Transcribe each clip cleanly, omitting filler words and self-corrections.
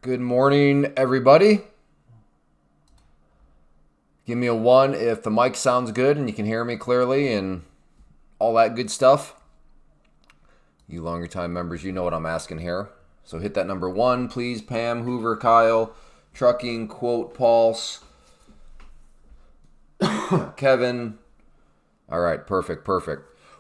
Good morning, everybody. Give me a 1 if the mic sounds good and you can hear me clearly and all that good stuff. You longer time members, you know what I'm asking here. So hit that number 1, please. Pam, Hoover, Kyle, Trucking, Quote, Pulse, Kevin. All right, perfect.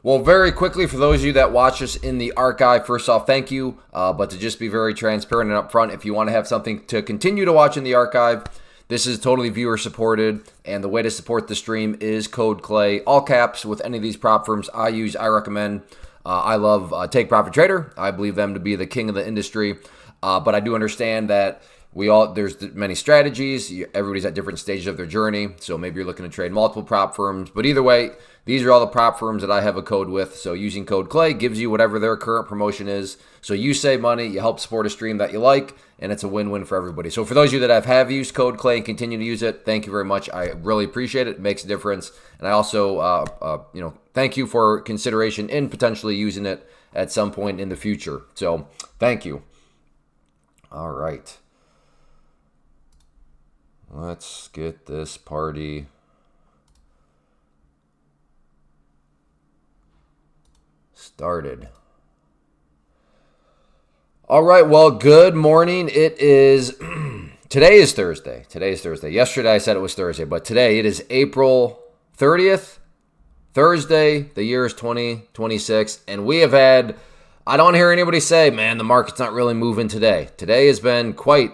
Well, very quickly, for those of you that watch us in the archive, first off, thank you. But to just be very transparent and upfront, if you want to have something to continue to watch in the archive, this is totally viewer supported. And the way to support the stream is code CLAY, all caps, with any of these prop firms I use, I recommend. I love Take Profit Trader. I believe them to be the king of the industry. But I do understand that there's many strategies. Everybody's at different stages of their journey. So maybe you're looking to trade multiple prop firms. But either way, these are all the prop firms that I have a code with. So using code CLAY gives you whatever their current promotion is. So you save money, you help support a stream that you like, and it's a win-win for everybody. So for those of you that have used code CLAY and continue to use it, thank you very much. I really appreciate it. It makes a difference. And I also, thank you for consideration in potentially using it at some point in the future. So thank you. All right. Let's get this party started. All right, well, good morning. It is, today is Thursday. Yesterday I said it was Thursday, but today it is April 30th, Thursday. The year is 2026, and we have had, I don't hear anybody say, man, the market's not really moving today. Today has been quite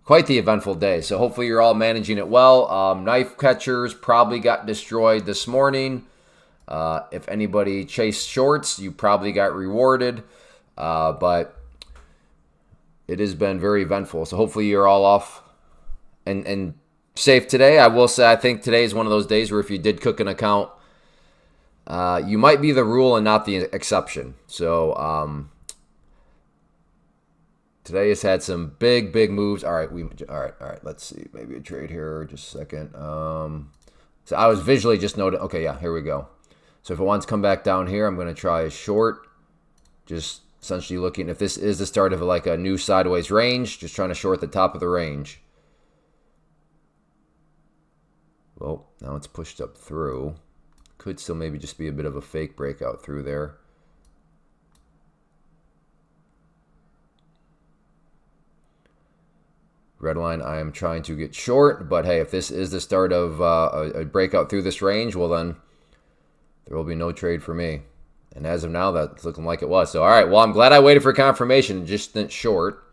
the eventful day, so hopefully you're all managing it well. Knife catchers probably got destroyed this morning. If anybody chased shorts, you probably got rewarded, but it has been very eventful. So hopefully you're all off and safe today. I will say I think today is one of those days where if you did cook an account, you might be the rule and not the exception. So today has had some big moves. All right, let's see. Maybe a trade here. Just a second. So I was visually just noting. Okay, yeah, here we go. So if it wants to come back down here, I'm going to try a short. Just essentially looking if this is the start of like a new sideways range. Just trying to short the top of the range. Well, now it's pushed up through. Could still maybe just be a bit of a fake breakout through there. Red line, I am trying to get short, but hey, if this is the start of a breakout through this range, well then, there will be no trade for me. And as of now, that's looking like it was. So, all right, well, I'm glad I waited for confirmation, just went short.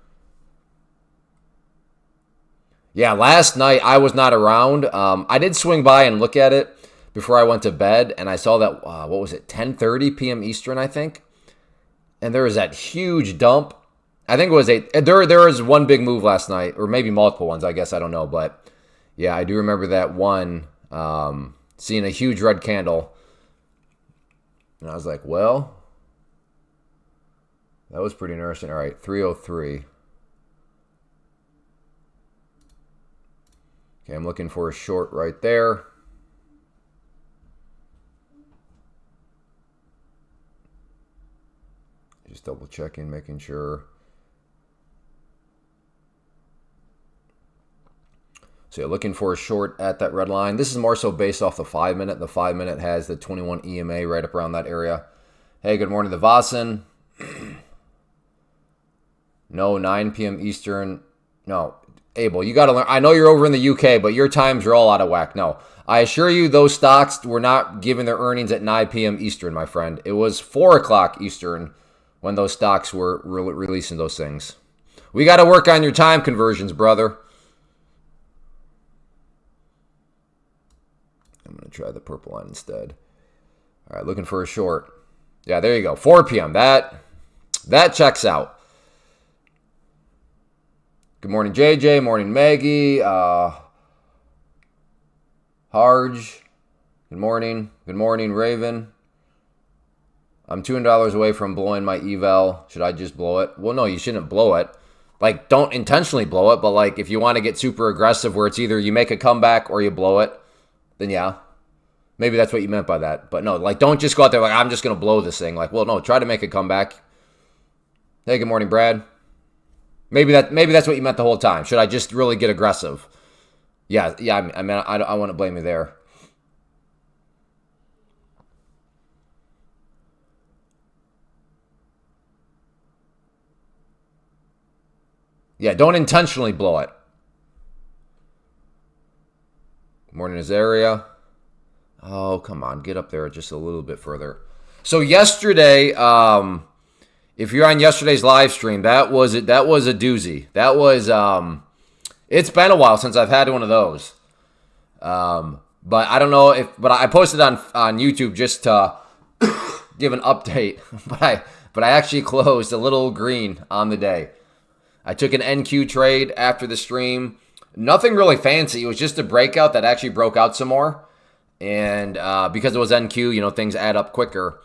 Yeah, last night I was not around. I did swing by and look at it before I went to bed, and I saw that, what was it, 10:30 p.m. Eastern, I think? And there was that huge dump. I think it was there was one big move last night, or maybe multiple ones, I guess, I don't know. But yeah, I do remember that one, seeing a huge red candle. And I was like, well, that was pretty interesting. All right, 303. Okay, I'm looking for a short right there. Just double checking, making sure. So you're looking for a short at that red line. This is more so based off the 5-minute. The 5-minute has the 21 EMA right up around that area. Hey, good morning, the Vossen. No, 9 p.m. Eastern. No, Abel, you got to learn. I know you're over in the UK, but your times are all out of whack. No, I assure you those stocks were not giving their earnings at 9 p.m. Eastern, my friend. It was 4 o'clock Eastern when those stocks were releasing those things. We got to work on your time conversions, brother. I'm going to try the purple line instead. All right, looking for a short. Yeah, there you go. 4 p.m. That checks out. Good morning, JJ. Morning, Maggie. Harge. Good morning. Good morning, Raven. I'm $200 away from blowing my eval. Should I just blow it? Well, no, you shouldn't blow it. Like, don't intentionally blow it, but like if you want to get super aggressive where it's either you make a comeback or you blow it, then yeah, maybe that's what you meant by that. But no, like, don't just go out there like, I'm just going to blow this thing. Like, well, no, try to make a comeback. Hey, good morning, Brad. Maybe that's what you meant the whole time. Should I just really get aggressive? Yeah. I mean, I wouldn't blame you there. Yeah, don't intentionally blow it. Morning is area. Oh, come on, get up there just a little bit further. So yesterday, if you're on yesterday's live stream, that was a doozy. That was it's been a while since I've had one of those. But I don't know but I posted on YouTube just to give an update. But I actually closed a little green on the day. I took an NQ trade after the stream. Nothing really fancy. It was just a breakout that actually broke out some more. And because it was NQ, things add up quicker.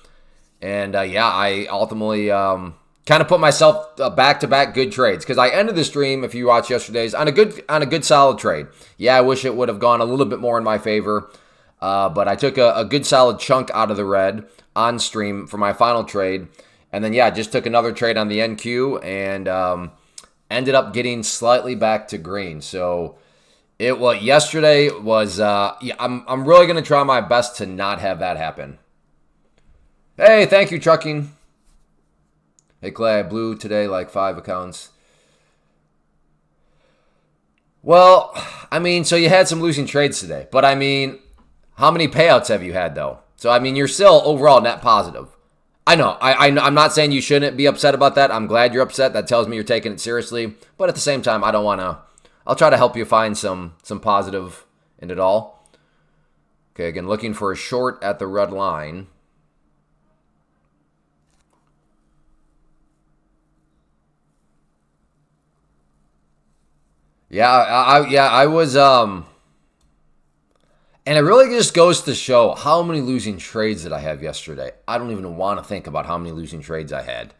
And I ultimately kind of put myself back-to-back good trades because I ended the stream, if you watched yesterday's, on a good solid trade. Yeah, I wish it would have gone a little bit more in my favor. But I took a good solid chunk out of the red on stream for my final trade. And then, just took another trade on the NQ and ended up getting slightly back to green. So yesterday was I'm really gonna try my best to not have that happen. Hey, thank you, trucking. Hey Clay, I blew today like 5 accounts. Well, I mean, so you had some losing trades today, but I mean, how many payouts have you had though? So I mean, you're still overall net positive. I know. I'm not saying you shouldn't be upset about that. I'm glad you're upset. That tells me you're taking it seriously. But at the same time, I don't want to. I'll try to help you find some positive in it all. Okay, again, looking for a short at the red line. I was and it really just goes to show how many losing trades that I have yesterday. I don't even want to think about how many losing trades I had.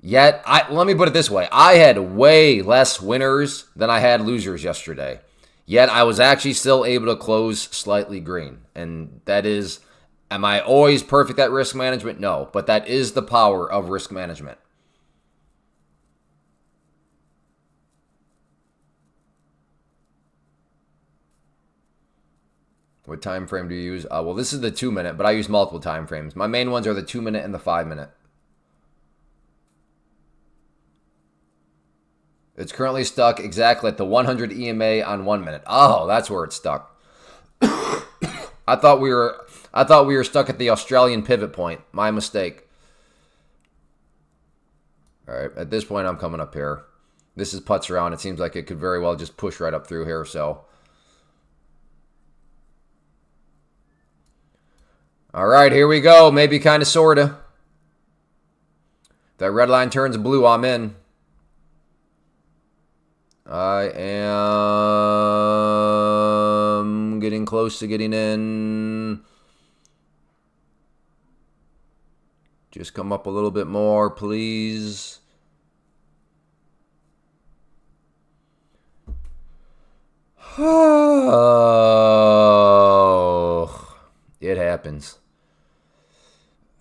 Yet, let me put it this way. I had way less winners than I had losers yesterday. Yet, I was actually still able to close slightly green. And that is, am I always perfect at risk management? No. But that is the power of risk management. What time frame do you use? Well, this is the 2-minute, but I use multiple time frames. My main ones are the 2-minute and the 5-minute. It's currently stuck exactly at the 100 EMA on 1 minute. Oh, that's where it's stuck. I thought we were stuck at the Australian pivot point. My mistake. All right, at this point, I'm coming up here. This is putts around. It seems like it could very well just push right up through here. So. All right, here we go. Maybe kind of, sort of. That red line turns blue, I'm in. I am getting close to getting in. Just come up a little bit more, please. Oh, it happens.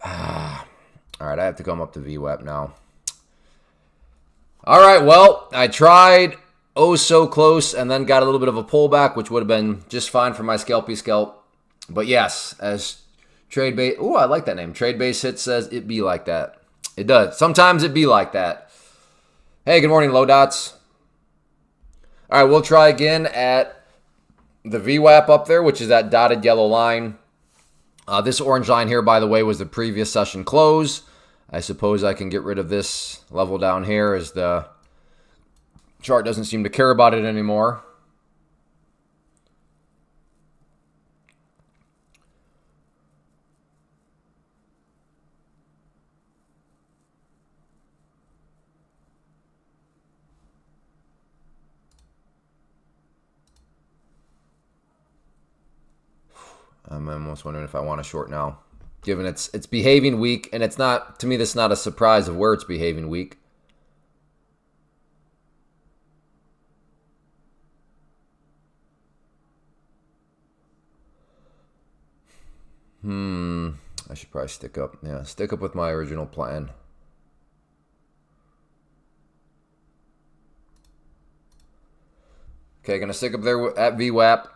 All right, I have to come up to VWAP now. All right, well, I tried so close and then got a little bit of a pullback, which would have been just fine for my scalpy scalp. But yes, as Trade Base, ooh, I like that name. Trade Base Hit says it be like that. It does. Sometimes it be like that. Hey, good morning, Low Dots. All right, we'll try again at the VWAP up there, which is that dotted yellow line. This orange line here, by the way, was the previous session close. I suppose I can get rid of this level down here as the chart doesn't seem to care about it anymore. I'm almost wondering if I want to short now, given it's behaving weak, and it's not, to me, this is not a surprise of where it's behaving weak. I should probably stick up. Yeah, stick up with my original plan. Okay, going to stick up there at VWAP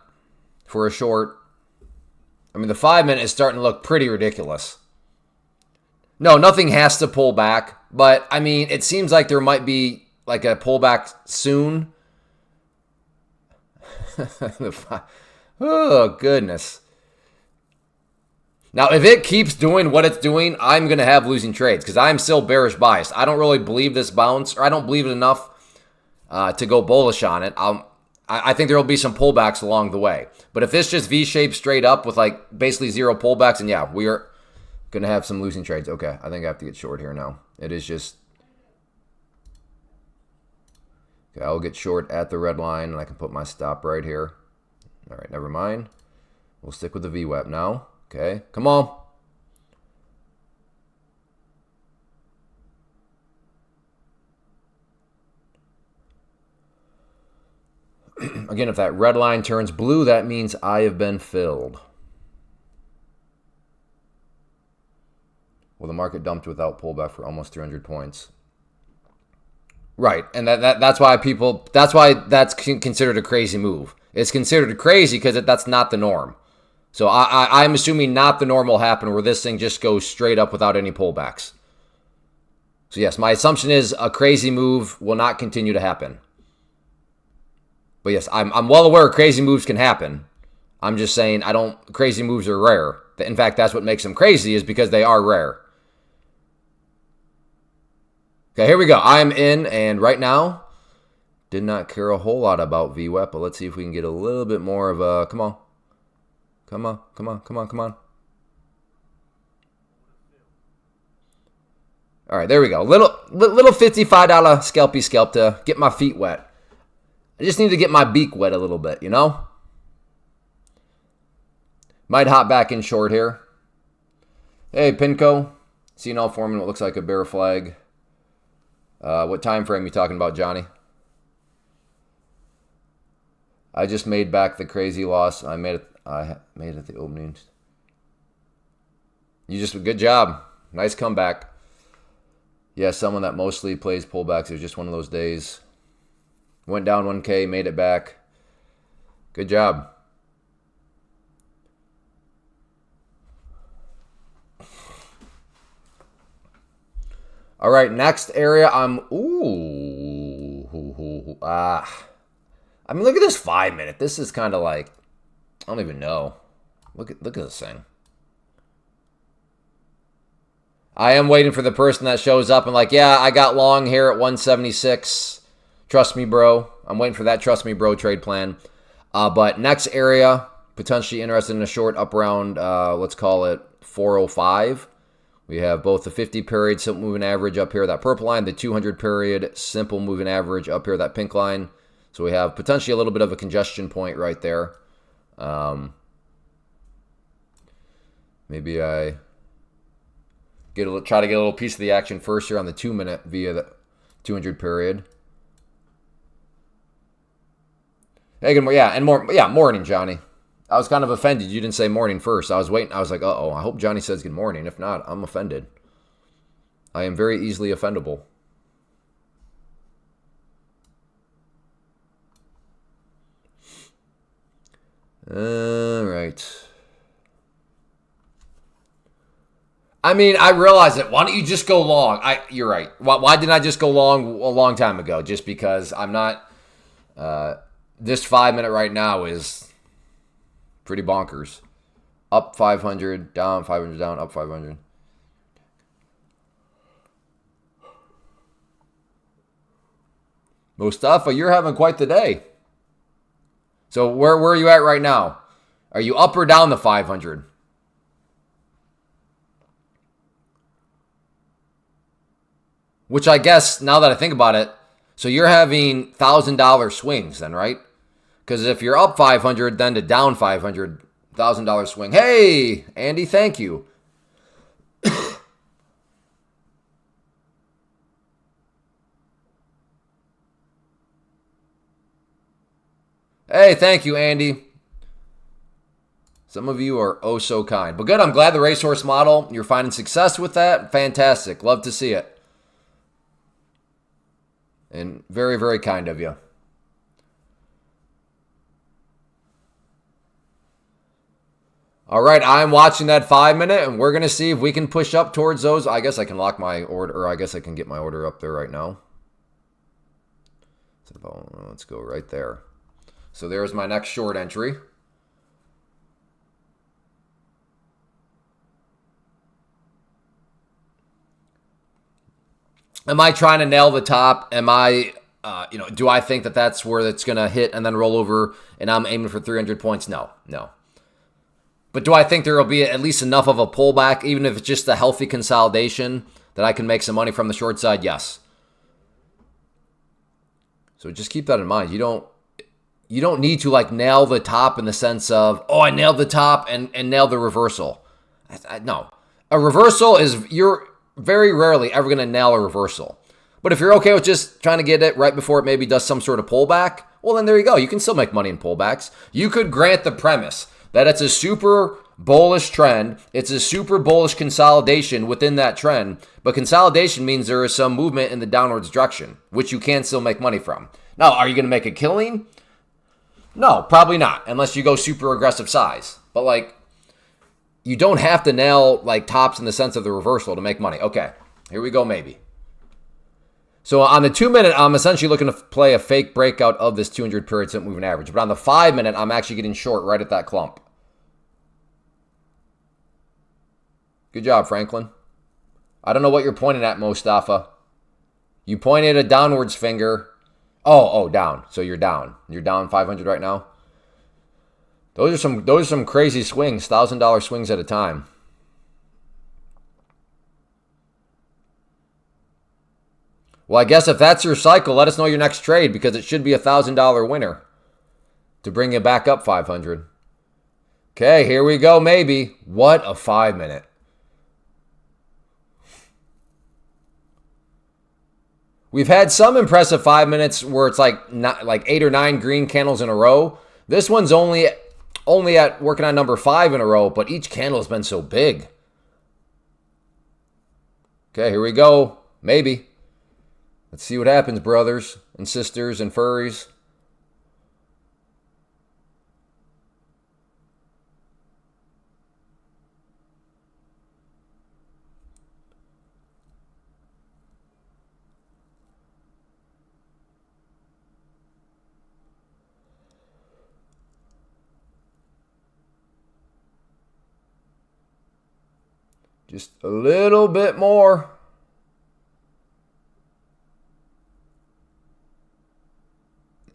for a short. I mean, the 5-minute is starting to look pretty ridiculous. No, nothing has to pull back. But, I mean, it seems like there might be like a pullback soon. Oh, goodness. Now, if it keeps doing what it's doing, I'm going to have losing trades because I'm still bearish biased. I don't really believe this bounce, or I don't believe it enough to go bullish on it. I think there will be some pullbacks along the way. But if this just V-shaped straight up with like basically zero pullbacks, and yeah, we are going to have some losing trades. Okay, I think I have to get short here now. It is just... Okay, I'll get short at the red line, and I can put my stop right here. All right, never mind. We'll stick with the VWAP now. Okay, come on. Again, if that red line turns blue, that means I have been filled. Well, the market dumped without pullback for almost 300 points. Right, and that's why that's considered a crazy move. It's considered crazy because that's not the norm. So I'm assuming not the norm will happen where this thing just goes straight up without any pullbacks. So yes, my assumption is a crazy move will not continue to happen. But yes, I'm well aware crazy moves can happen. I'm just saying crazy moves are rare. In fact, that's what makes them crazy is because they are rare. Okay, here we go. I'm in, and right now, did not care a whole lot about VWAP, but let's see if we can get a little bit more of a, come on. Come on, come on, come on, come on. All right, there we go. Little $55 scalpy scalp to get my feet wet. I just need to get my beak wet a little bit, you know? Might hop back in short here. Hey, Pinko. Seeing all forming what looks like a bear flag. What time frame you talking about, Johnny? I just made back the crazy loss. I made it at the opening. Good job. Nice comeback. Yeah, someone that mostly plays pullbacks. It was just one of those days. Went down 1K, made it back. Good job. All right, next area. I mean, look at this 5-minute. This is kind of like, I don't even know. Look at this thing. I am waiting for the person that shows up and like, yeah, I got long here at 176. Trust me, bro. I'm waiting for that trust me, bro trade plan. But next area, potentially interested in a short up around, let's call it 405. We have both the 50 period simple moving average up here, that purple line, the 200 period simple moving average up here, that pink line. So we have potentially a little bit of a congestion point right there. Maybe I try to get a little piece of the action first here on the 2-minute via the 200 period. Hey, good morning. Morning, Johnny. I was kind of offended you didn't say morning first. I was waiting. I was like, uh-oh, I hope Johnny says good morning. If not, I'm offended. I am very easily offendable. All right. I mean, I realize it. Why don't you just go long? You're right. Why didn't I just go long a long time ago? Just because I'm not... this 5-minute right now is pretty bonkers. Up 500, down 500, down, up 500. Mustafa, you're having quite the day. So where are you at right now? Are you up or down the 500? Which I guess, now that I think about it, so you're having $1,000 swings then, right? Because if you're up 500, then to down 500, $1,000 swing. Hey, Andy, thank you. Hey, thank you, Andy. Some of you are oh so kind. But good, I'm glad the Racehorse model, you're finding success with that. Fantastic. Love to see it. And very, very kind of you. All right, I'm watching that 5-minute, and we're going to see if we can push up towards those. I guess I can lock my order, or I guess I can get my order up there right now. Let's go right there. So there's my next short entry. Am I trying to nail the top? Am I, do I think that that's where it's going to hit and then roll over and I'm aiming for 300 points? No. But do I think there will be at least enough of a pullback, even if it's just a healthy consolidation, that I can make some money from the short side? Yes. So just keep that in mind. You don't need to like nail the top in the sense of, oh, I nailed the top and nailed the reversal. No. A reversal is, you're very rarely ever going to nail a reversal. But if you're okay with just trying to get it right before it maybe does some sort of pullback, well, then there you go. You can still make money in pullbacks. You could grant the premise that it's a super bullish trend. It's a super bullish consolidation within that trend. But consolidation means there is some movement in the downwards direction, which you can still make money from. Now, are you going to make a killing? No, probably not, unless you go super aggressive size. But like, you don't have to nail like tops in the sense of the reversal to make money. Okay, here we go maybe. So on the 2-minute, I'm essentially looking to play a fake breakout of this 200 period simple moving average. But on the 5-minute, I'm actually getting short right at that clump. Good job, Franklin. I don't know what you're pointing at, Mostafa. You pointed a downwards finger. Oh, down. So you're down. You're down 500 right now. Those are some crazy swings, $1,000 swings at a time. Well, I guess if that's your cycle, let us know your next trade because it should be a $1,000 winner to bring you back up 500. Okay, here we go, maybe. What a 5-minute. We've had some impressive 5 minutes where it's like 8 or 9 green candles in a row. This one's only at working on number 5 in a row, but each candle has been so big. Okay, here we go. Maybe. Let's see what happens, brothers and sisters and furries. Just a little bit more.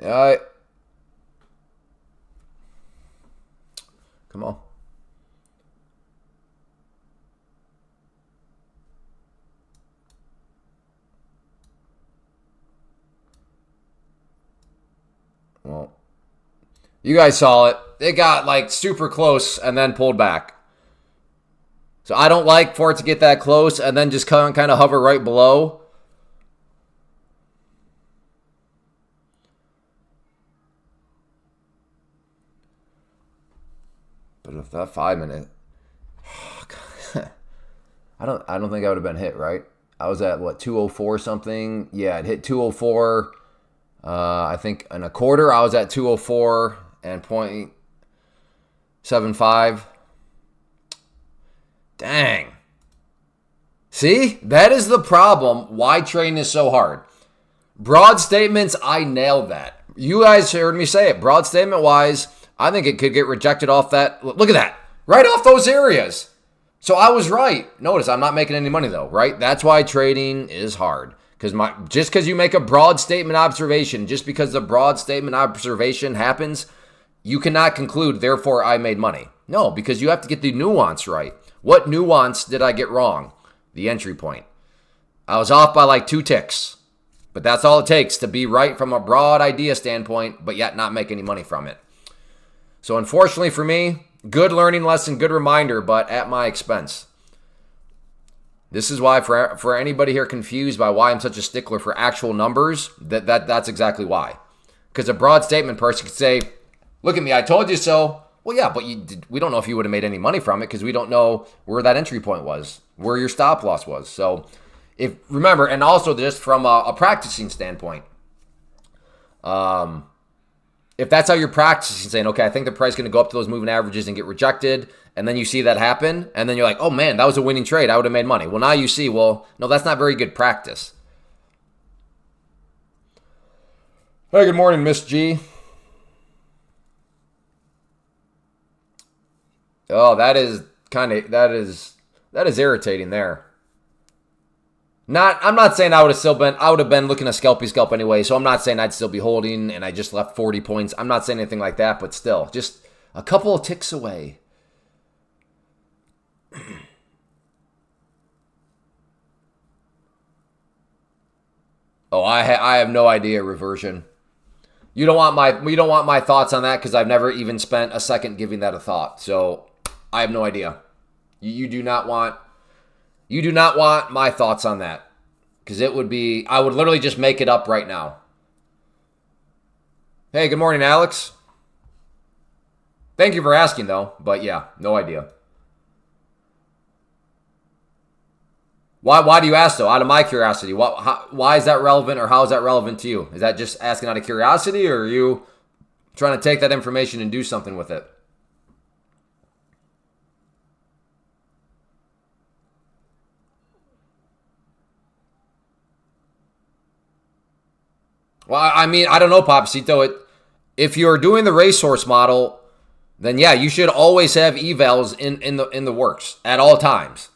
All right. Come on. Well, you guys saw it. It got like super close and then pulled back. So I don't like for it to get that close and then just kind of hover right below. But if that 5 minute, oh God, I don't think I would have been hit, right? I was at what, 204 something? Yeah, it hit 204. I think in a quarter I was at 204 and 0.75. Dang. See, that is the problem. Why trading is so hard. Broad statements, I nailed that. You guys heard me say it. Broad statement wise, I think it could get rejected off that. Look at that. Right off those areas. So I was right. Notice I'm not making any money though, right? That's why trading is hard. Just because you make a broad statement observation, just because the broad statement observation happens, you cannot conclude, therefore I made money. No, because you have to get the nuance right. What nuance did I get wrong? The entry point. I was off by like 2 ticks. But that's all it takes to be right from a broad idea standpoint, but yet not make any money from it. So unfortunately for me, good learning lesson, good reminder, but at my expense. This is why for anybody here confused by why I'm such a stickler for actual numbers, that's exactly why. Because a broad statement person could say, look at me, I told you so. Well, yeah, but we don't know if you would have made any money from it because we don't know where that entry point was, where your stop loss was. So remember, and also just from a practicing standpoint, if that's how you're practicing, saying, okay, I think the price is going to go up to those moving averages and get rejected, and then you see that happen, and then you're like, oh man, that was a winning trade. I would have made money. Well, now you see, well, no, that's not very good practice. Hey, good morning, Miss G. Oh, that is irritating there. I'm not saying I would have been looking at scalp anyway, so I'm not saying I'd still be holding and I just left 40 points. I'm not saying anything like that, but still, just a couple of ticks away. Oh, I have no idea, reversion. You don't want my thoughts on that because I've never even spent a second giving that a thought. So I have no idea. You do not want my thoughts on that because I would literally just make it up right now. Hey, good morning, Alex. Thank you for asking though, but yeah, no idea. Why do you ask though? Out of my curiosity, why is that relevant, or how is that relevant to you? Is that just asking out of curiosity, or are you trying to take that information and do something with it? Well, I mean, I don't know, Papacito. If you're doing the racehorse model, then yeah, you should always have evals in the works at all times.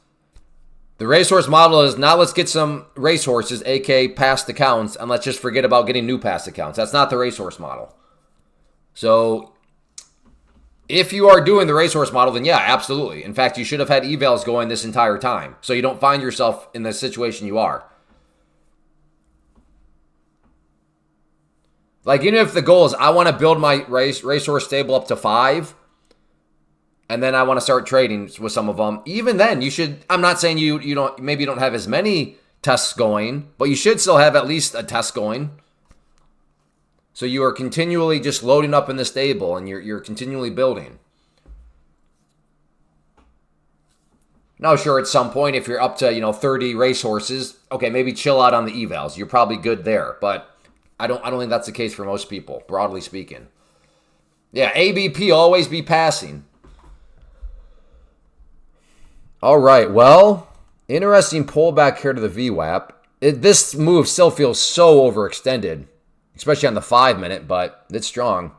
The racehorse model is now let's get some racehorses, aka past accounts, and let's just forget about getting new past accounts. That's not the racehorse model. So if you are doing the racehorse model, then yeah, absolutely. In fact, you should have had evals going this entire time, so you don't find yourself in the situation you are. Like, even if the goal is I want to build my racehorse stable up to 5, and then I want to start trading with some of them, even then you should, I'm not saying you don't have as many tests going, but you should still have at least a test going. So you are continually just loading up in the stable and you're continually building. Now, sure, at some point, if you're up to, 30 racehorses, okay, maybe chill out on the evals. You're probably good there, but I don't think that's the case for most people, broadly speaking. Yeah, ABP always be passing. All right, well, interesting pullback here to the VWAP. This move still feels so overextended, especially on the 5-minute, but it's strong.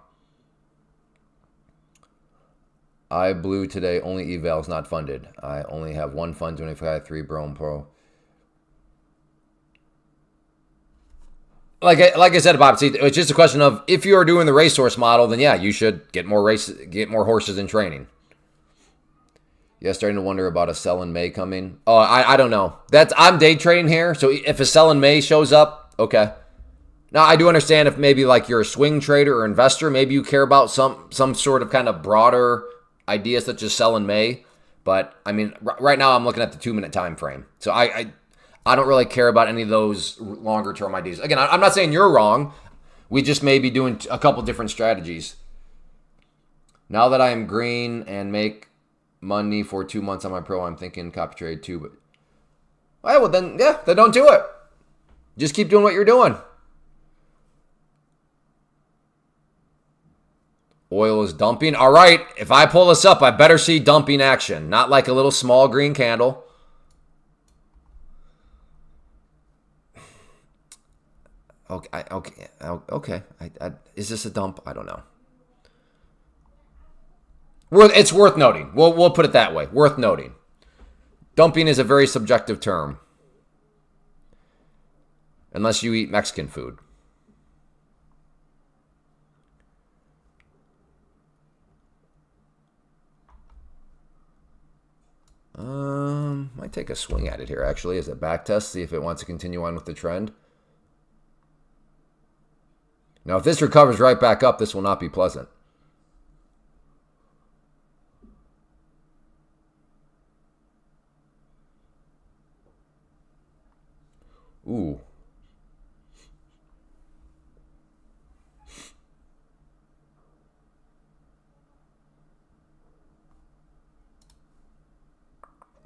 I blew today, only evals, not funded. I only have one fund, 25, 3 Bro Pro. Like I said, Bob, see, it's just a question of if you are doing the racehorse model, then yeah, you should get more horses in training. Yeah, starting to wonder about a sell in May coming. Oh, I don't know. I'm day trading here, so if a sell in May shows up, okay. Now I do understand if maybe like you're a swing trader or investor, maybe you care about some sort of kind of broader idea such as sell in May. But I mean, right now I'm looking at the 2-minute time frame, so I don't really care about any of those longer term ideas. Again, I'm not saying you're wrong. We just may be doing a couple different strategies. Now that I am green and make money for 2 months on my pro, I'm thinking copy trade too. But well, then don't do it. Just keep doing what you're doing. Oil is dumping. All right, if I pull this up, I better see dumping action, not like a little small green candle. Okay. Is this a dump? I don't know. It's worth noting. We'll put it that way. Worth noting. Dumping is a very subjective term. Unless you eat Mexican food. Might take a swing at it here, actually, as a back test, see if it wants to continue on with the trend. Now, if this recovers right back up, this will not be pleasant. Ooh.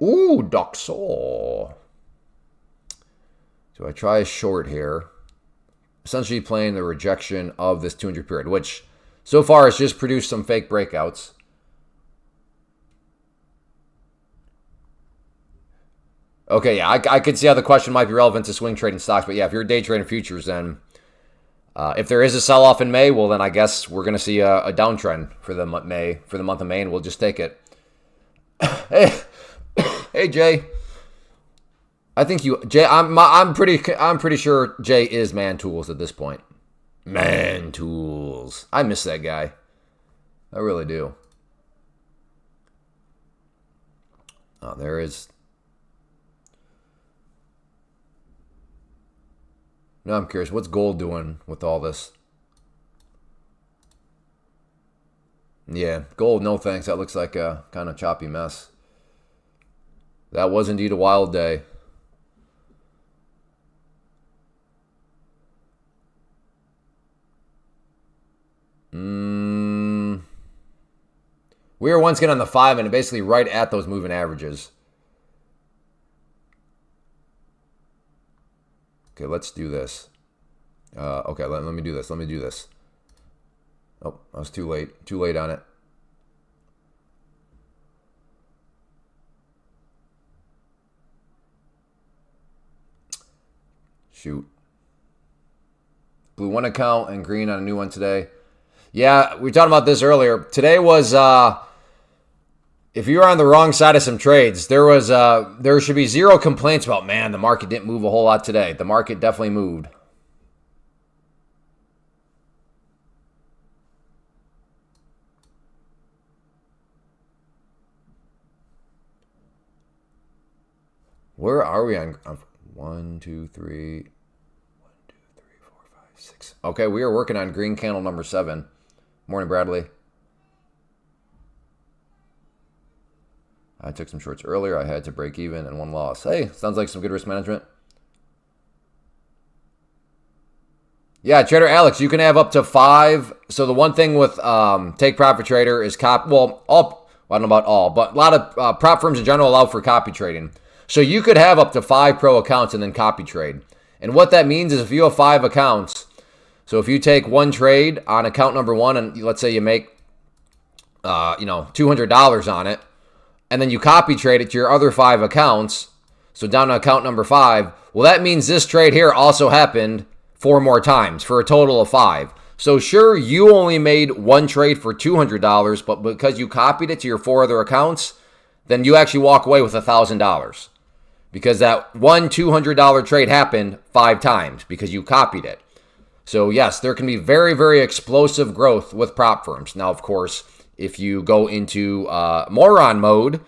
Ooh, Doxol. So I try a short here. Essentially playing the rejection of this 200 period, which So far, it's just produced some fake breakouts. Okay, yeah, I could see how the question might be relevant to swing trading stocks, but yeah, if you're day trading futures, then if there is a sell-off in May, well, then I guess we're going to see a downtrend for the month of May, and we'll just take it. Hey, hey, Jay. I think Jay. I'm pretty sure Jay is Man Tools at this point. Man Tools. I miss that guy. I really do. Oh, there is. No, I'm curious. What's gold doing with all this? Yeah, gold, no thanks. That looks like a kind of choppy mess. That was indeed a wild day. We were once getting on the 5 and basically right at those moving averages. Okay, let's do this. Okay, let me do this. Let me do this. Oh, I was too late. Too late on it. Shoot. Blue one account and green on a new one today. Yeah, we were talking about this earlier. Today was, if you were on the wrong side of some trades, there should be zero complaints about, man, the market didn't move a whole lot today. The market definitely moved. Where are we on? 1, 2, 3. 1, 2, 3, 4, 5, 6. Okay, we are working on green candle number 7. Morning, Bradley. I took some shorts earlier. I had to break even and 1 loss. Hey, sounds like some good risk management. Yeah, Trader Alex, you can have up to 5. So the one thing with Take Profit Trader is I don't know about all, but a lot of prop firms in general allow for copy trading. So you could have up to 5 pro accounts and then copy trade. And what that means is if you have 5 accounts, so if you take one trade on account number 1 and let's say you make $200 on it, and then you copy trade it to your other 5 accounts, so down to account number 5, well, that means this trade here also happened 4 more times for a total of 5. So sure, you only made one trade for $200, but because you copied it to your 4 other accounts, then you actually walk away with $1,000 because that one $200 trade happened 5 times because you copied it. So yes, there can be very, very explosive growth with prop firms. Now, of course, if you go into moron mode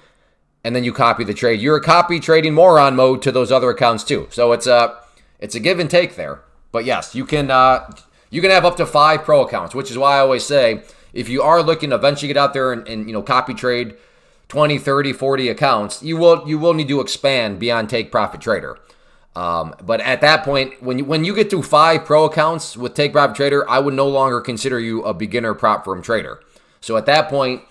and then you copy the trade, you're copy trading moron mode to those other accounts too. So it's a give and take there. But yes, you can have up to 5 pro accounts, which is why I always say if you are looking to eventually get out there and copy trade 20, 30, 40 accounts, you will need to expand beyond Take Profit Trader. But at that point, when you get to 5 pro accounts with Take Profit Trader, I would no longer consider you a beginner prop firm trader. So at that point,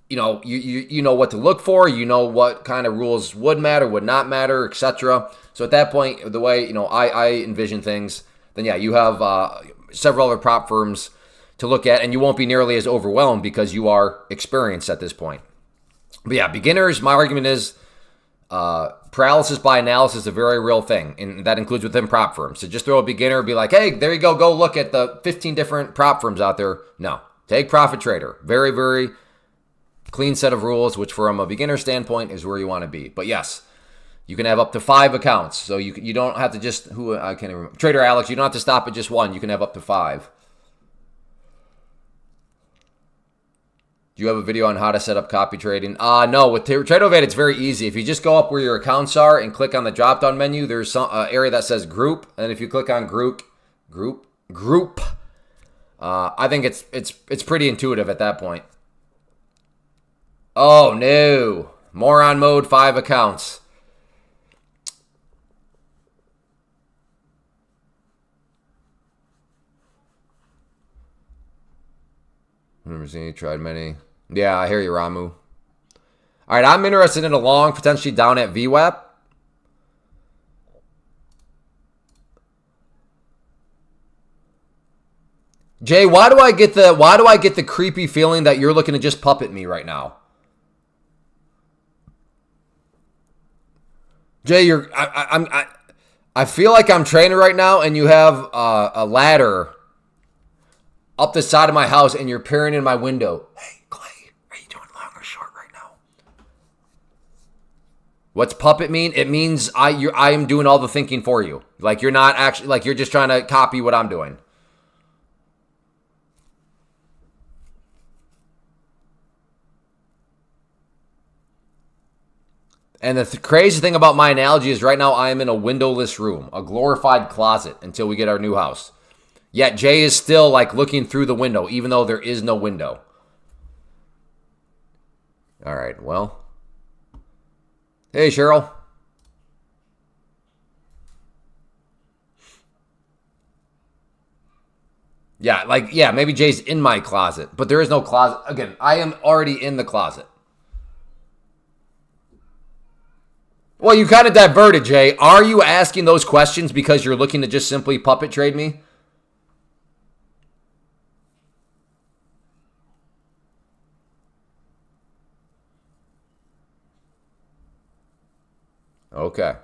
you know what to look for, you know what kind of rules would matter, would not matter, etc. So at that point, the way I envision things, then yeah, you have several other prop firms to look at, and you won't be nearly as overwhelmed because you are experienced at this point. But yeah, beginners, my argument is paralysis by analysis is a very real thing, and that includes within prop firms. So just throw a beginner, be like, hey, there you go look at the 15 different prop firms out there. No, Take Profit Trader. Very, very clean set of rules, which from a beginner standpoint is where you want to be. But yes, you can have up to 5 accounts. So you don't have to just, I can't even remember. Trader Alex, you don't have to stop at just 1. You can have up to 5. Do you have a video on how to set up copy trading? No, with Tradeovate, it's very easy. If you just go up where your accounts are and click on the drop-down menu, there's some area that says group. And if you click on group, I think it's pretty intuitive at that point. Oh, no. Moron mode, 5 accounts. Never seen, tried many. Yeah, I hear you, Ramu. All right, I'm interested in a long, potentially down at VWAP. Jay, why do I get the creepy feeling that you're looking to just puppet me right now? Jay, I feel like I'm training right now, and you have a ladder up the side of my house, and you're peering in my window. Hey, Clay, are you doing long or short right now? What's puppet mean? It means I am doing all the thinking for you. Like you're not actually, like you're just trying to copy what I'm doing. And the crazy thing about my analogy is right now I am in a windowless room, a glorified closet until we get our new house. Yet Jay is still like looking through the window, even though there is no window. All right, well. Hey, Cheryl. Yeah, maybe Jay's in my closet, but there is no closet. Again, I am already in the closet. Well, you kind of diverted, Jay. Are you asking those questions because you're looking to just simply puppet trade me? Okay.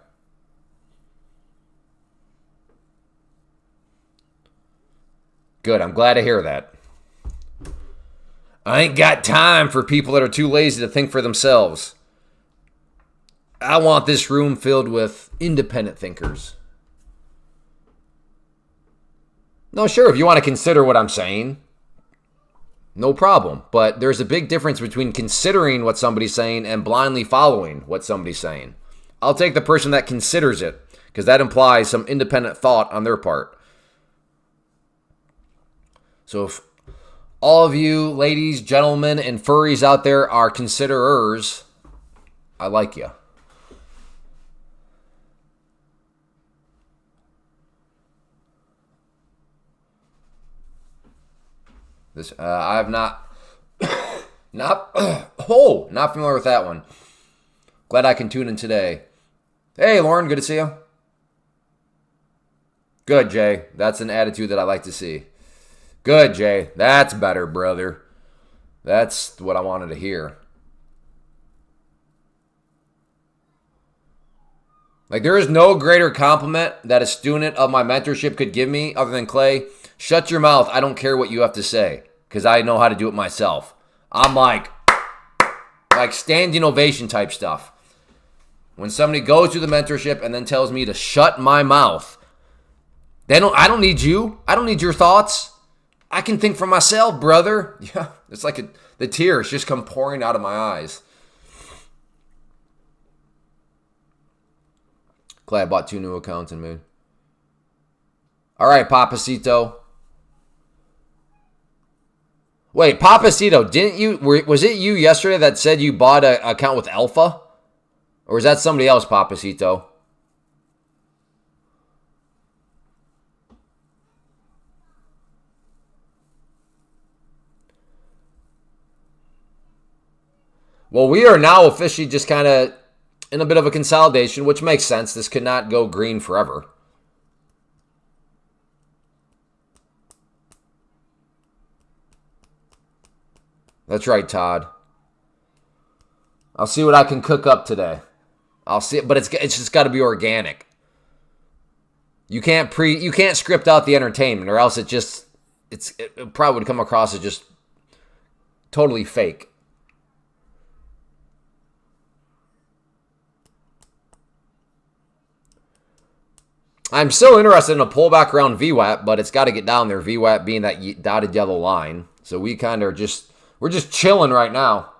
Good. I'm glad to hear that. I ain't got time for people that are too lazy to think for themselves. I want this room filled with independent thinkers. No, sure, if you want to consider what I'm saying, no problem. But there's a big difference between considering what somebody's saying and blindly following what somebody's saying. I'll take the person that considers it, because that implies some independent thought on their part. So if all of you ladies, gentlemen, and furries out there are considerers, I like you. This I have not familiar with that one. Glad I can tune in today. Hey, Lauren, good to see you. Good, Jay. That's an attitude that I like to see. Good, Jay. That's better, brother. That's what I wanted to hear. Like, there is no greater compliment that a student of my mentorship could give me other than, Clay, shut your mouth. I don't care what you have to say, because I know how to do it myself. I'm like standing ovation type stuff. When somebody goes through the mentorship and then tells me to shut my mouth, I don't need you. I don't need your thoughts. I can think for myself, brother. Yeah, it's like the tears just come pouring out of my eyes. Glad I bought 2 new accounts and made. All right, Papacito. Wait, Papacito, didn't you? Was it you yesterday that said you bought an account with Alpha? Or was that somebody else, Papacito? Well, we are now officially just kind of in a bit of a consolidation, which makes sense. This could not go green forever. That's right, Todd. I'll see what I can cook up today. I'll see it, but it's just got to be organic. You can't script out the entertainment, or else it probably would come across as just totally fake. I'm still interested in a pullback around VWAP, but it's got to get down there. VWAP being that dotted yellow line. So we kind of we're just chilling right now.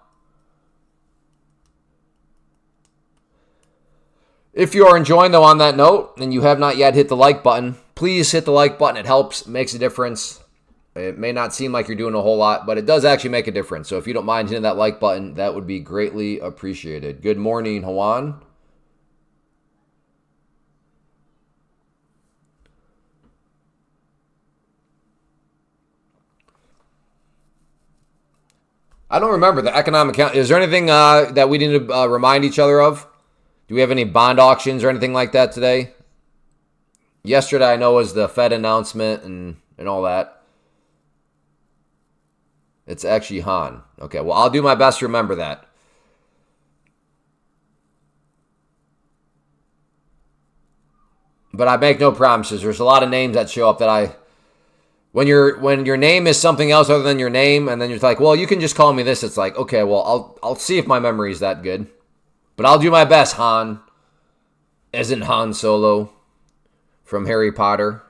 If you are enjoying, though, on that note, and you have not yet hit the like button, please hit the like button. It helps, makes a difference. It may not seem like you're doing a whole lot, but it does actually make a difference. So if you don't mind hitting that like button, that would be greatly appreciated. Good morning, Juan. I don't remember the economic count. Is there anything that we need to remind each other of? Do we have any bond auctions or anything like that today? Yesterday, I know, was the Fed announcement and all that. It's actually Han. Okay, well, I'll do my best to remember that. But I make no promises. There's a lot of names that show up that I... When your name is something else other than your name, and then you're like, well, you can just call me this. It's like, okay, well, I'll see if my memory is that good. But I'll do my best, Han. Isn't Han Solo from Harry Potter?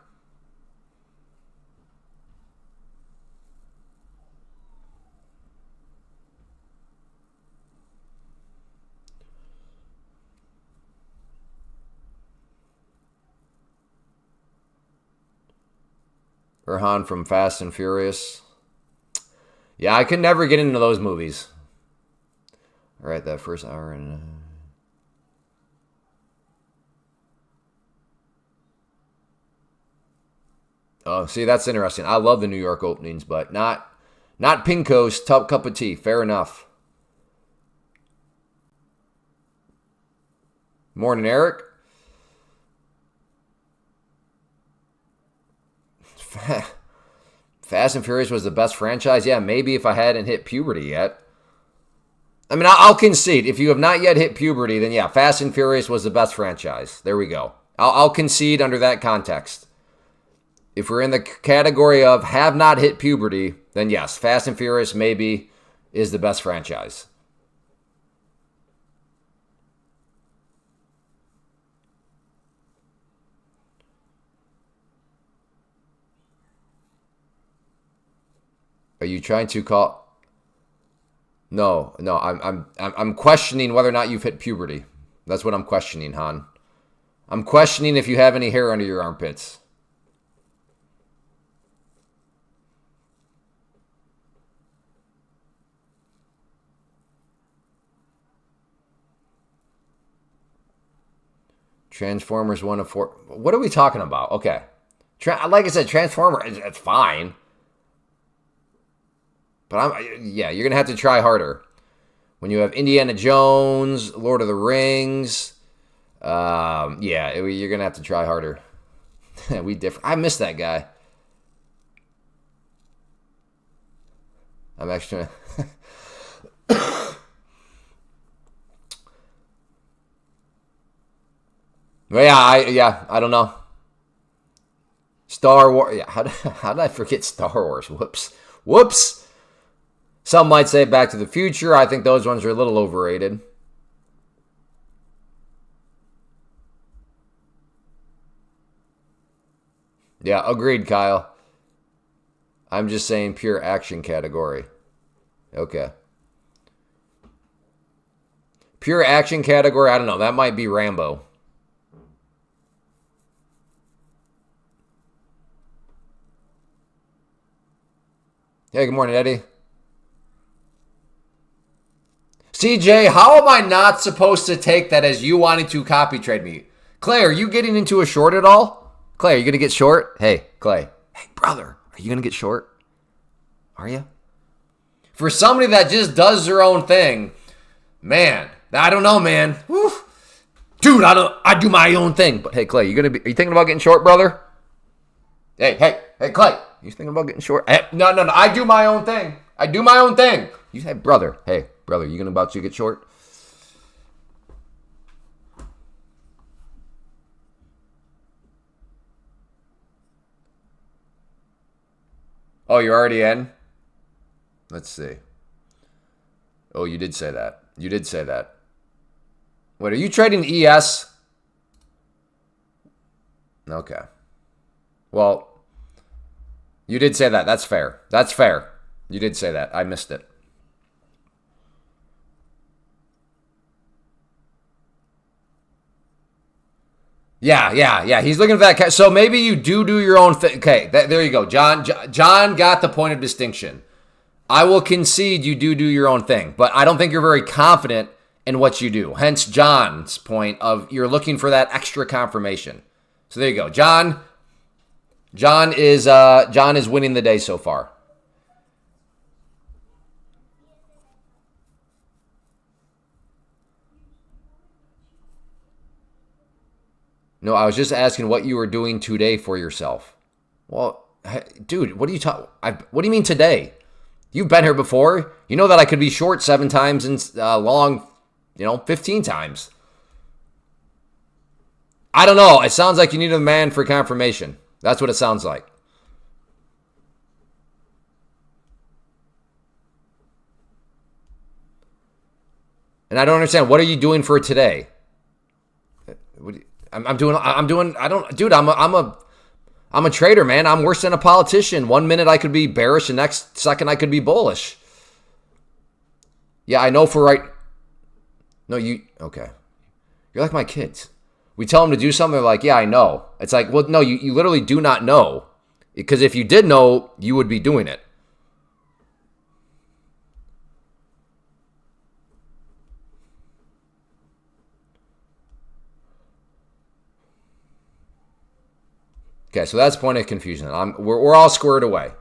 Or Han from Fast and Furious? Yeah, I could never get into those movies. All right, that first hour and... Oh, see, that's interesting. I love the New York openings, but not Pinko's cup of tea. Fair enough. Morning, Eric. Fast and Furious was the best franchise? Yeah, maybe if I hadn't hit puberty yet. I mean, I'll concede. If you have not yet hit puberty, then yeah, Fast and Furious was the best franchise. There we go. I'll concede under that context. If we're in the category of have not hit puberty, then yes, Fast and Furious maybe is the best franchise. Are you trying to call? No. I'm questioning whether or not you've hit puberty. That's what I'm questioning, Han. I'm questioning if you have any hair under your armpits. Transformers 1 of 4. What are we talking about? Okay. Like I said, Transformer, it's fine. But you're going to have to try harder. When you have Indiana Jones, Lord of the Rings, you're going to have to try harder. We differ. I miss that guy. I'm actually trying I don't know. Star Wars. Yeah, how did I forget Star Wars? Whoops. Some might say Back to the Future. I think those ones are a little overrated. Yeah, agreed, Kyle. I'm just saying pure action category. Okay. Pure action category, I don't know. That might be Rambo. Hey, good morning, Eddie. CJ, how am I not supposed to take that as you wanting to copy trade me? Clay, are you getting into a short at all? Clay, are you going to get short? Hey, Clay. Hey, brother, are you going to get short? Are you? For somebody that just does their own thing, man, I don't know, man. Whew. Dude, I do my own thing. But hey, Clay, are you thinking about getting short, brother? Hey, Clay, you thinking about getting short? Hey, no, I do my own thing. You say, brother, hey, brother, you about to get short? Oh, you're already in? Let's see. Oh, you did say that. Wait, are you trading ES? Okay. Well, you did say that. That's fair. You did say that. I missed it. Yeah. He's looking for that. So maybe you do your own thing. Okay, there you go. John got the point of distinction. I will concede you do your own thing, but I don't think you're very confident in what you do. Hence John's point of you're looking for that extra confirmation. So there you go. John is winning the day so far. No, I was just asking what you were doing today for yourself. Well, dude, what do you mean today? You've been here before. You know that I could be short 7 times and long, 15 times. I don't know. It sounds like you need a man for confirmation. That's what it sounds like. And I don't understand. What are you doing for today? I'm doing. I don't, dude. I'm a trader, man. I'm worse than a politician. 1 minute I could be bearish, the next second I could be bullish. Yeah, I know for right. No, okay. You're like my kids. We tell them to do something, they're like, yeah, I know. It's like, well, no, you literally do not know. Because if you did know, you would be doing it. Okay, so that's point of confusion. We're all squared away.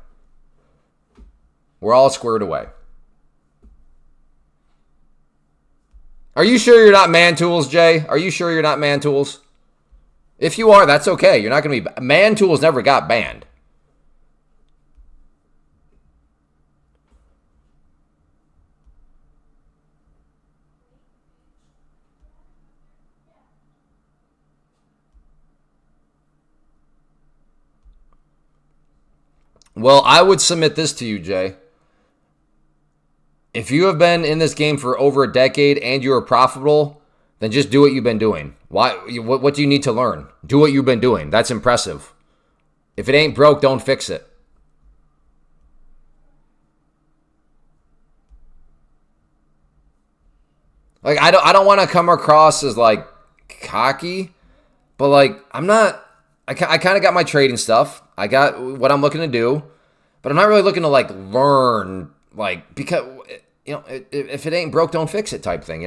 We're all squared away. Are you sure you're not man tools, Jay? Are you sure you're not man tools? If you are, that's okay. You're not going to be... Man tools never got banned. Well, I would submit this to you, Jay. If you have been in this game for over a decade and you are profitable, then just do what you've been doing. Why? What do you need to learn? Do what you've been doing. That's impressive. If it ain't broke, don't fix it. Like, I don't want to come across as like cocky, but like I'm not. I kind of got my trading stuff. I got what I'm looking to do, but I'm not really looking to like learn, like, because if it ain't broke, don't fix it type thing,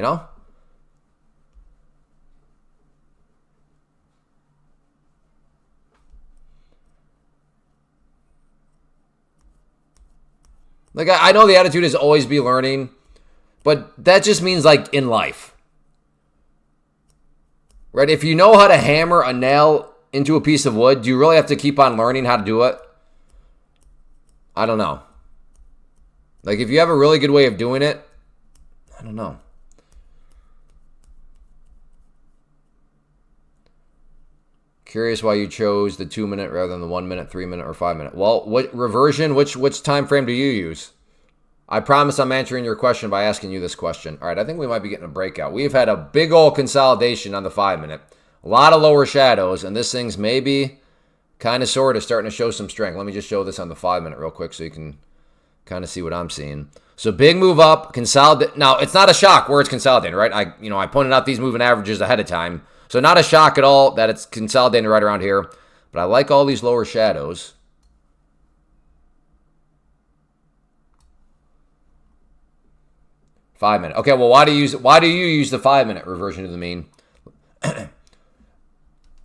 Like, I know the attitude is always be learning, but that just means like in life, right? If you know how to hammer a nail into a piece of wood, do you really have to keep on learning how to do it? I don't know. Like, if you have a really good way of doing it, I don't know. Curious why you chose the 2 minute rather than the 1 minute, 3 minute, or 5 minute. Well, what reversion, which time frame do you use? I promise I'm answering your question by asking you this question. All right, I think we might be getting a breakout. We've had a big old consolidation on the 5 minute. A lot of lower shadows, and this thing's maybe kind of sort of starting to show some strength. Let me just show this on the 5 minute real quick so you can kind of see what I'm seeing. So big move up, consolidate. Now, it's not a shock where it's consolidating, right? I pointed out these moving averages ahead of time. So not a shock at all that it's consolidating right around here. But I like all these lower shadows. Five minute. Okay, well, why do you use the 5 minute reversion to the mean?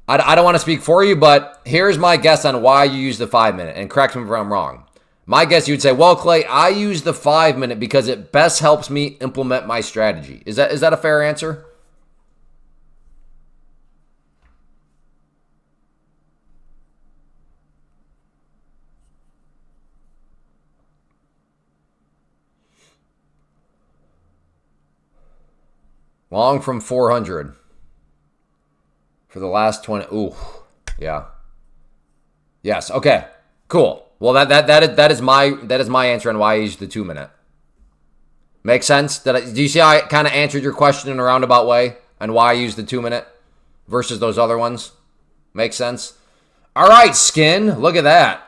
I don't want to speak for you, but here's my guess on why you use the 5 minute. And correct me if I'm wrong. My guess, you'd say, well, Clay, I use the 5 minute because it best helps me implement my strategy. Is that a fair answer? Long from 400 for the last 20. Ooh, yeah. Yes. Okay. Cool. Well, that is my answer on why I use the 2 minute. Makes sense? Do you see how I kind of answered your question in a roundabout way on why I use the 2 minute versus those other ones? Makes sense? All right, Skin. Look at that.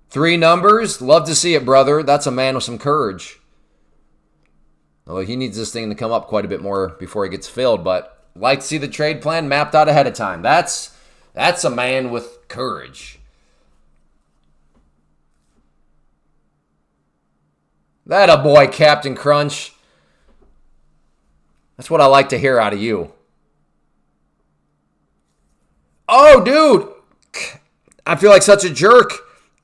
3 numbers. Love to see it, brother. That's a man with some courage. Although he needs this thing to come up quite a bit more before he gets filled, but like to see the trade plan mapped out ahead of time. That's a man with courage. That a boy, Captain Crunch. That's what I like to hear out of you. Oh, dude. I feel like such a jerk.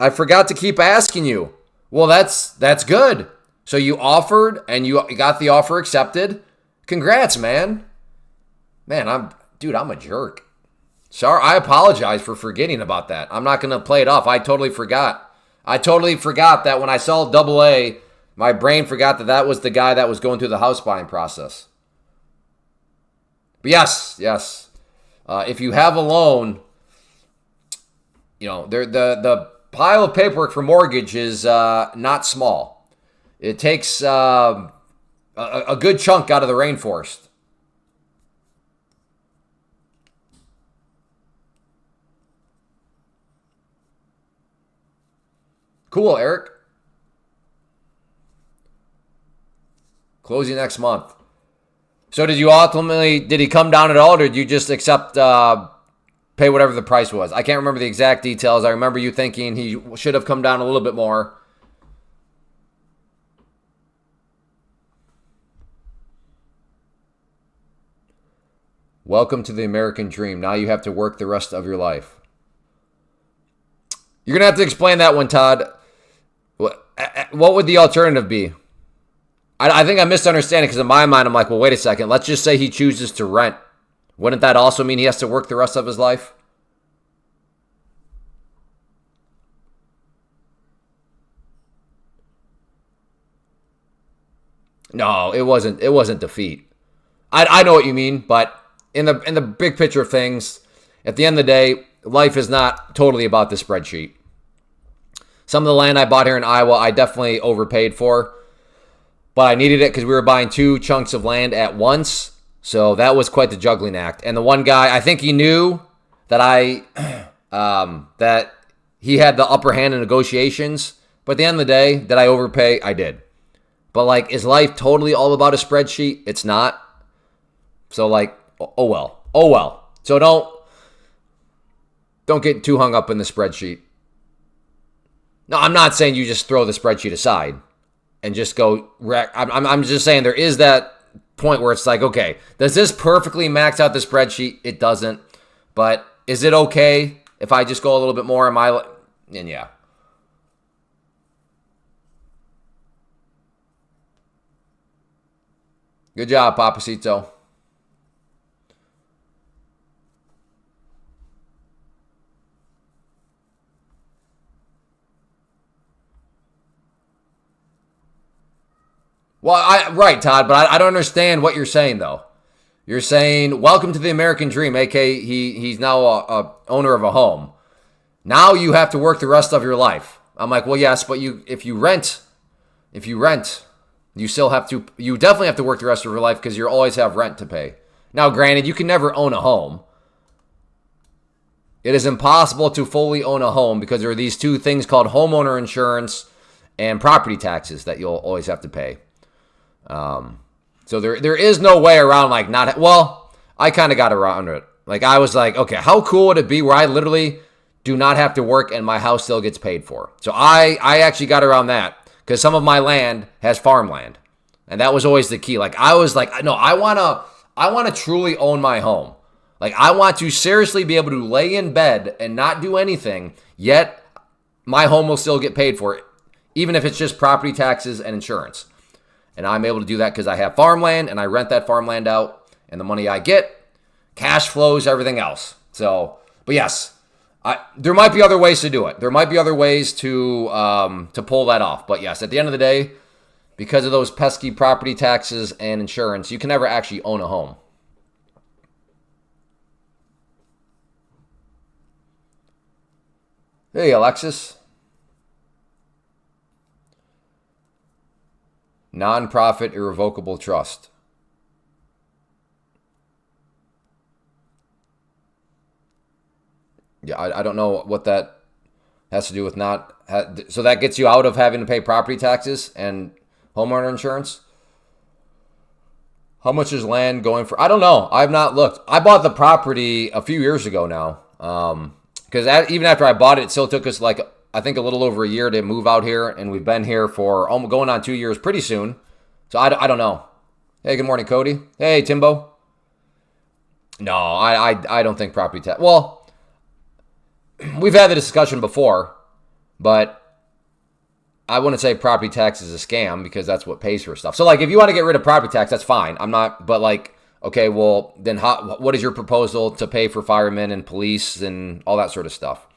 I forgot to keep asking you. Well, that's good. So you offered and you got the offer accepted. Congrats, man. Man, I'm a jerk. Sorry, I apologize for forgetting about that. I'm not going to play it off. I totally forgot. I totally forgot that when I saw double A, my brain forgot that that was the guy that was going through the house buying process. But yes. If you have a loan, the pile of paperwork for mortgage is not small. It takes a good chunk out of the rainforest. Cool, Eric. Closing next month. So did he come down at all, or did you just accept, pay whatever the price was? I can't remember the exact details. I remember you thinking he should have come down a little bit more. Welcome to the American dream. Now you have to work the rest of your life. You're going to have to explain that one, Todd. What would the alternative be? I think I'm misunderstanding because in my mind, I'm like, well, wait a second. Let's just say he chooses to rent. Wouldn't that also mean he has to work the rest of his life? No, it wasn't. It wasn't defeat. I know what you mean, but in the big picture of things, at the end of the day, life is not totally about the spreadsheet. Some of the land I bought here in Iowa, I definitely overpaid for, but I needed it because we were buying 2 chunks of land at once, so that was quite the juggling act. And the one guy, I think he knew that that he had the upper hand in negotiations, but at the end of the day, did I overpay? I did. But like, is life totally all about a spreadsheet? It's not. So like, oh well. So don't get too hung up in the spreadsheet. No, I'm not saying you just throw the spreadsheet aside and just go wreck. I'm just saying there is that point where it's like, okay, does this perfectly max out the spreadsheet? It doesn't. But is it okay if I just go a little bit more? And yeah. Good job, Papacito. Well, right, Todd, but I don't understand what you're saying, though. You're saying, welcome to the American dream, a.k.a. he's now a owner of a home. Now you have to work the rest of your life. I'm like, well, yes, but if you rent, you definitely have to work the rest of your life because you always have rent to pay. Now, granted, you can never own a home. It is impossible to fully own a home because there are these 2 things called homeowner insurance and property taxes that you'll always have to pay. So there is no way around like not. Well, I kind of got around it. Like I was like, okay, how cool would it be where I literally do not have to work and my house still gets paid for? So I actually got around that because some of my land has farmland, and that was always the key. Like I was like, no, I wanna truly own my home. Like I want to seriously be able to lay in bed and not do anything, yet my home will still get paid for it, even if it's just property taxes and insurance. And I'm able to do that because I have farmland and I rent that farmland out, and the money I get, cash flows, everything else. So, but yes, there might be other ways to do it. There might be other ways to pull that off. But yes, at the end of the day, because of those pesky property taxes and insurance, you can never actually own a home. Hey, Alexis. Nonprofit irrevocable trust. Yeah, I don't know what that has to do with not. So that gets you out of having to pay property taxes and homeowner insurance? How much is land going for? I don't know. I've not looked. I bought the property a few years ago now. Because even after I bought it, it still took us like, I think a little over a year to move out here, and we've been here for going on 2 years pretty soon. So I don't know. Hey, good morning, Cody. Hey, Timbo. No, I don't think property tax. Well, we've had the discussion before, but I wouldn't say property tax is a scam because that's what pays for stuff. So like, if you want to get rid of property tax, that's fine. I'm not, but like, okay, well then what is your proposal to pay for firemen and police and all that sort of stuff?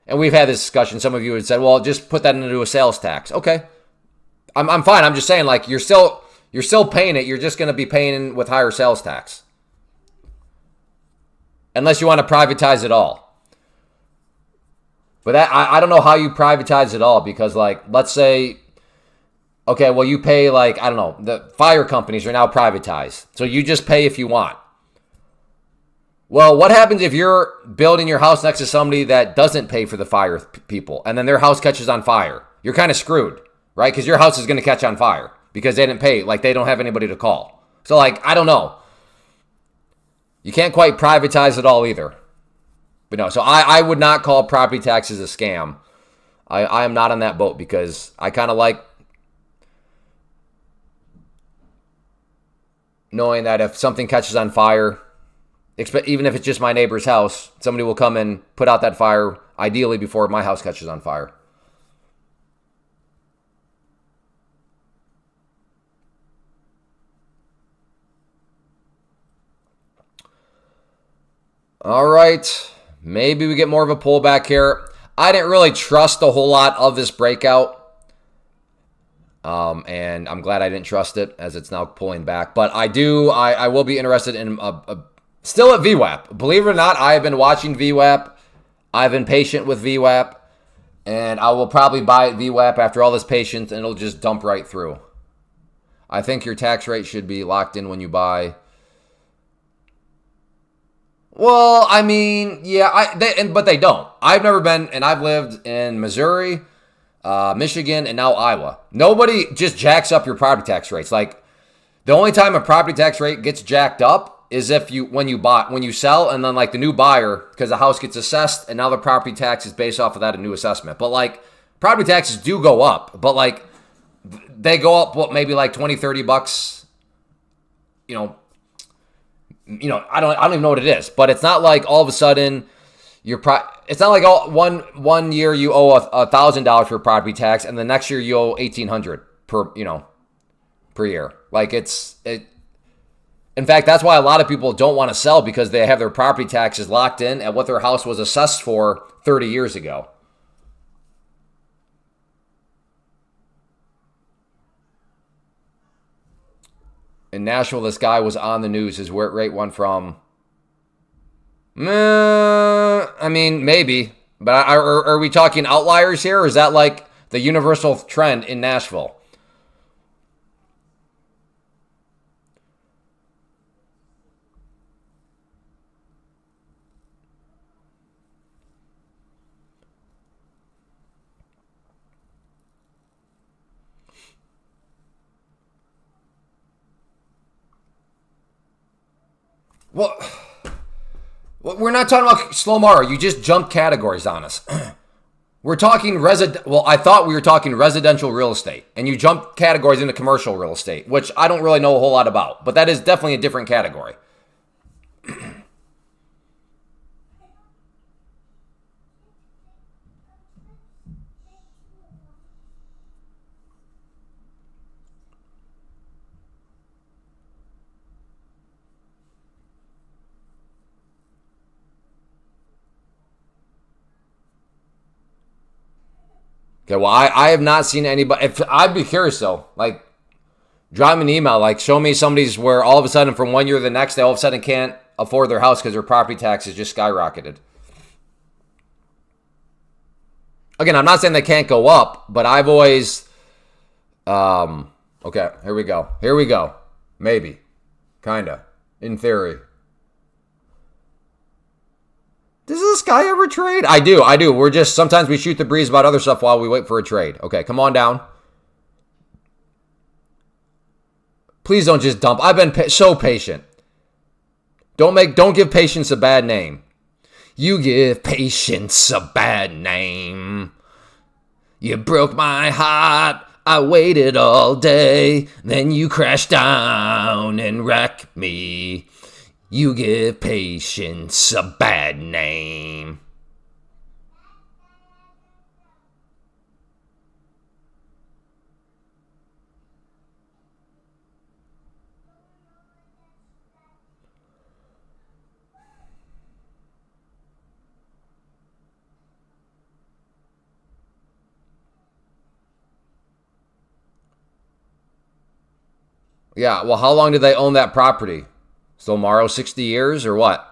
And we've had this discussion. Some of you had said, well, just put that into a sales tax. Okay. I'm fine. I'm just saying, like, you're still paying it. You're just going to be paying with higher sales tax. Unless you want to privatize it all. But that I don't know how you privatize it all, because, like, let's say, okay, well, you pay, like, I don't know, the fire companies are now privatized. So you just pay if you want. Well, what happens if you're building your house next to somebody that doesn't pay for the fire people, and then their house catches on fire? You're kind of screwed, right? Because your house is going to catch on fire because they didn't pay. Like, they don't have anybody to call. So, like, I don't know. You can't quite privatize it all either. But no, so I would not call property taxes a scam. I am not on that boat, because I kind of like knowing that if something catches on fire, even if it's just my neighbor's house, somebody will come and put out that fire, ideally before my house catches on fire. All right. Maybe we get more of a pullback here. I didn't really trust a whole lot of this breakout. And I'm glad I didn't trust it, as it's now pulling back. But I will be interested in still at VWAP. Believe it or not, I have been watching VWAP. I've been patient with VWAP. And I will probably buy at VWAP after all this patience, and it'll just dump right through. I think your tax rate should be locked in when you buy. Well, I mean, yeah, but they don't. I've never been, and I've lived in Missouri, Michigan, and now Iowa. Nobody just jacks up your property tax rates. Like, the only time a property tax rate gets jacked up is when you sell, and then, like, the new buyer, because the house gets assessed, and now the property tax is based off of that, a new assessment. But, like, property taxes do go up, but, like, they go up, maybe like $20-$30, I don't even know what it is, but it's not like all of a sudden it's not like one year you owe $1,000 for property tax, and the next year you owe $1,800 per year. Like, in fact, that's why a lot of people don't want to sell, because they have their property taxes locked in at what their house was assessed for 30 years ago. In Nashville, this guy was on the news. His rate went from, I mean, maybe. But are we talking outliers here? Or is that like the universal trend in Nashville? Well, we're not talking about slow Mara. You just jumped categories on us. We're talking Well, I thought we were talking residential real estate, and you jumped categories into commercial real estate, which I don't really know a whole lot about, but that is definitely a different category. Okay, well, I have not seen anybody. I'd be curious, though. Like, drop me an email. Like, show me somebody's where all of a sudden, from one year to the next, they all of a sudden can't afford their house because their property taxes just skyrocketed. Again, I'm not saying they can't go up, but I've always... okay, here we go. Here we go. Maybe. Kinda. In theory. Does this guy ever trade? I do. We're just, sometimes we shoot the breeze about other stuff while we wait for a trade. Okay, come on down. Please don't just dump. I've been so patient. Don't give patience a bad name. You give patience a bad name. You broke my heart. I waited all day. Then you crashed down and wrecked me. You give patience a bad name. Yeah, well, how long did they own that property? Still Morrow 60 years or what?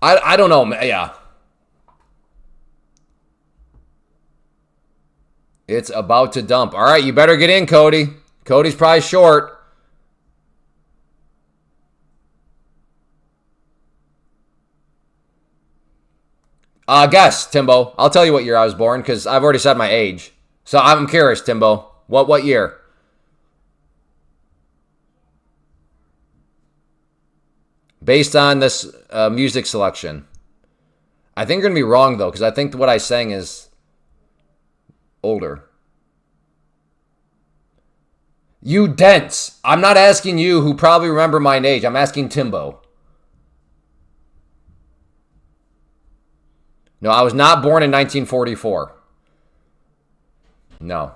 I don't know. Yeah. It's about to dump. All right, you better get in, Cody. Cody's probably short. Guess, Timbo. I'll tell you what year I was born because I've already said my age. So I'm curious, Timbo. What year? Based on this music selection. I think you're going to be wrong, though, because I think what I sang is older. You dense. I'm not asking you who probably remember my age. I'm asking Timbo. No, I was not born in 1944. No.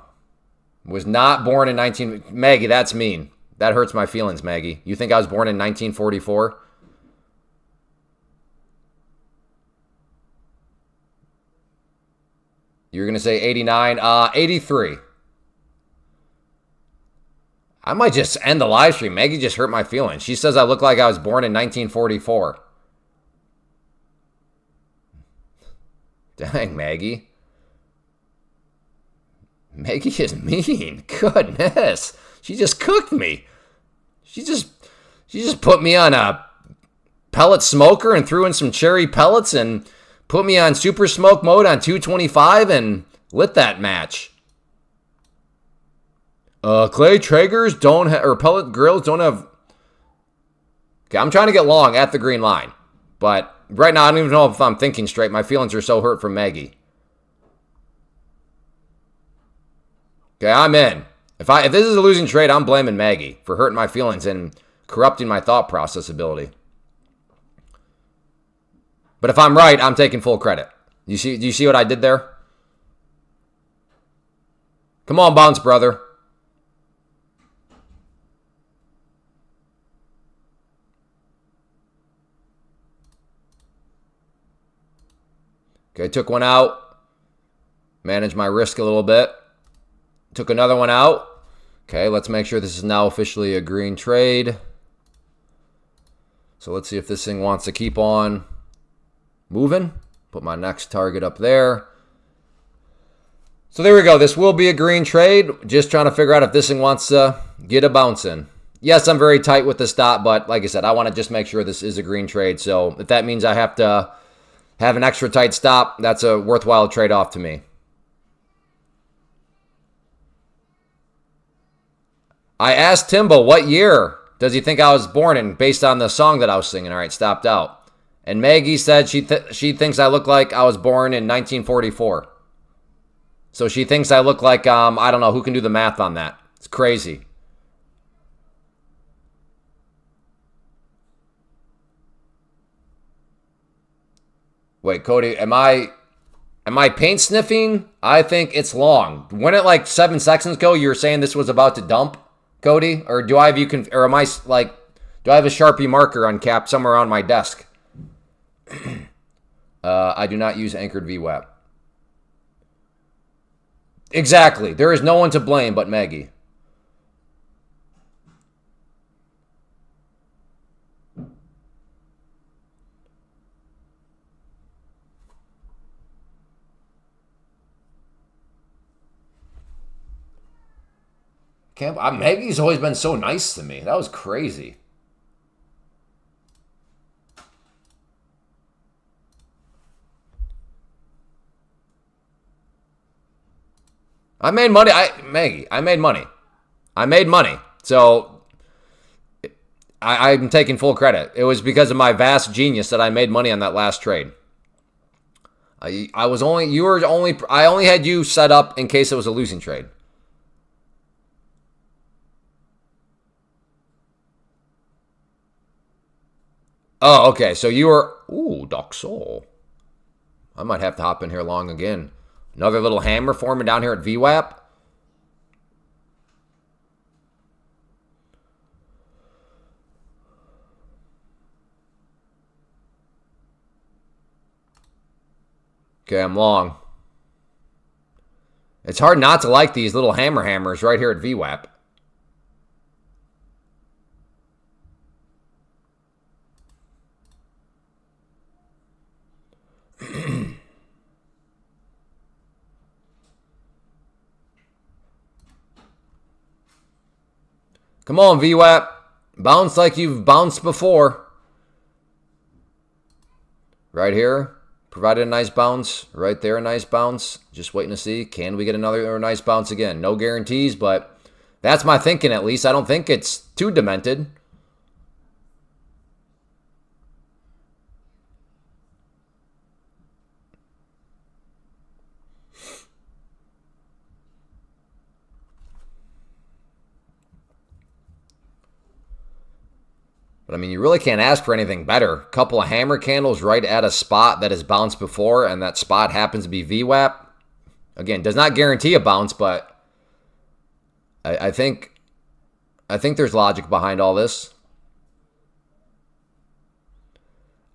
Was not born in 19... Maggie, that's mean. That hurts my feelings, Maggie. You think I was born in 1944? You're going to say 89. 83. I might just end the live stream. Maggie just hurt my feelings. She says I look like I was born in 1944. Dang, Maggie. Maggie is mean. Goodness. She just cooked me. She just put me on a pellet smoker and threw in some cherry pellets and put me on super smoke mode on 225 and lit that match. Clay Traegers don't have, or pellet grills don't have. Okay, I'm trying to get long at the green line, but right now I don't even know if I'm thinking straight. My feelings are so hurt from Maggie. Okay, I'm in. If this is a losing trade, I'm blaming Maggie for hurting my feelings and corrupting my thought process ability. But if I'm right, I'm taking full credit. Do you see what I did there? Come on, bounce, brother. Okay, took one out. Managed my risk a little bit. Took another one out. Okay, let's make sure this is now officially a green trade. So let's see if this thing wants to keep on moving. Put my next target up there. So there we go. This will be a green trade. Just trying to figure out if this thing wants to get a bounce in. Yes, I'm very tight with the stop, but like I said, I want to just make sure this is a green trade. So if that means I have to have an extra tight stop, that's a worthwhile trade-off to me. I asked Timbo what year does he think I was born in based on the song that I was singing. All right, stopped out. And Maggie said she thinks I look like I was born in 1944. So she thinks I look like, I don't know, who can do the math on that? It's crazy. Wait, Cody, am I paint sniffing? I think it's long. When it like 7 seconds ago, you were saying this was about to dump, Cody? Or do I have you or am I like, do I have a Sharpie marker uncapped somewhere on my desk? I do not use anchored VWAP. Exactly. There is no one to blame but Maggie. Maggie's always been so nice to me. That was crazy. I made money. Maggie, I made money. I made money. So I'm taking full credit. It was because of my vast genius that I made money on that last trade. I only had you set up in case it was a losing trade. Oh, okay. So you were... Ooh, Doc Soul. I might have to hop in here long again. Another little hammer forming down here at VWAP. Okay, I'm long. It's hard not to like these little hammers right here at VWAP. Come on, VWAP. Bounce like you've bounced before. Right here. Provided a nice bounce. Right there, a nice bounce. Just waiting to see. Can we get another nice bounce again? No guarantees, but that's my thinking at least. I don't think it's too demented. But, I mean, you really can't ask for anything better. Couple of hammer candles right at a spot that has bounced before, and that spot happens to be VWAP. Again, does not guarantee a bounce, but I think there's logic behind all this.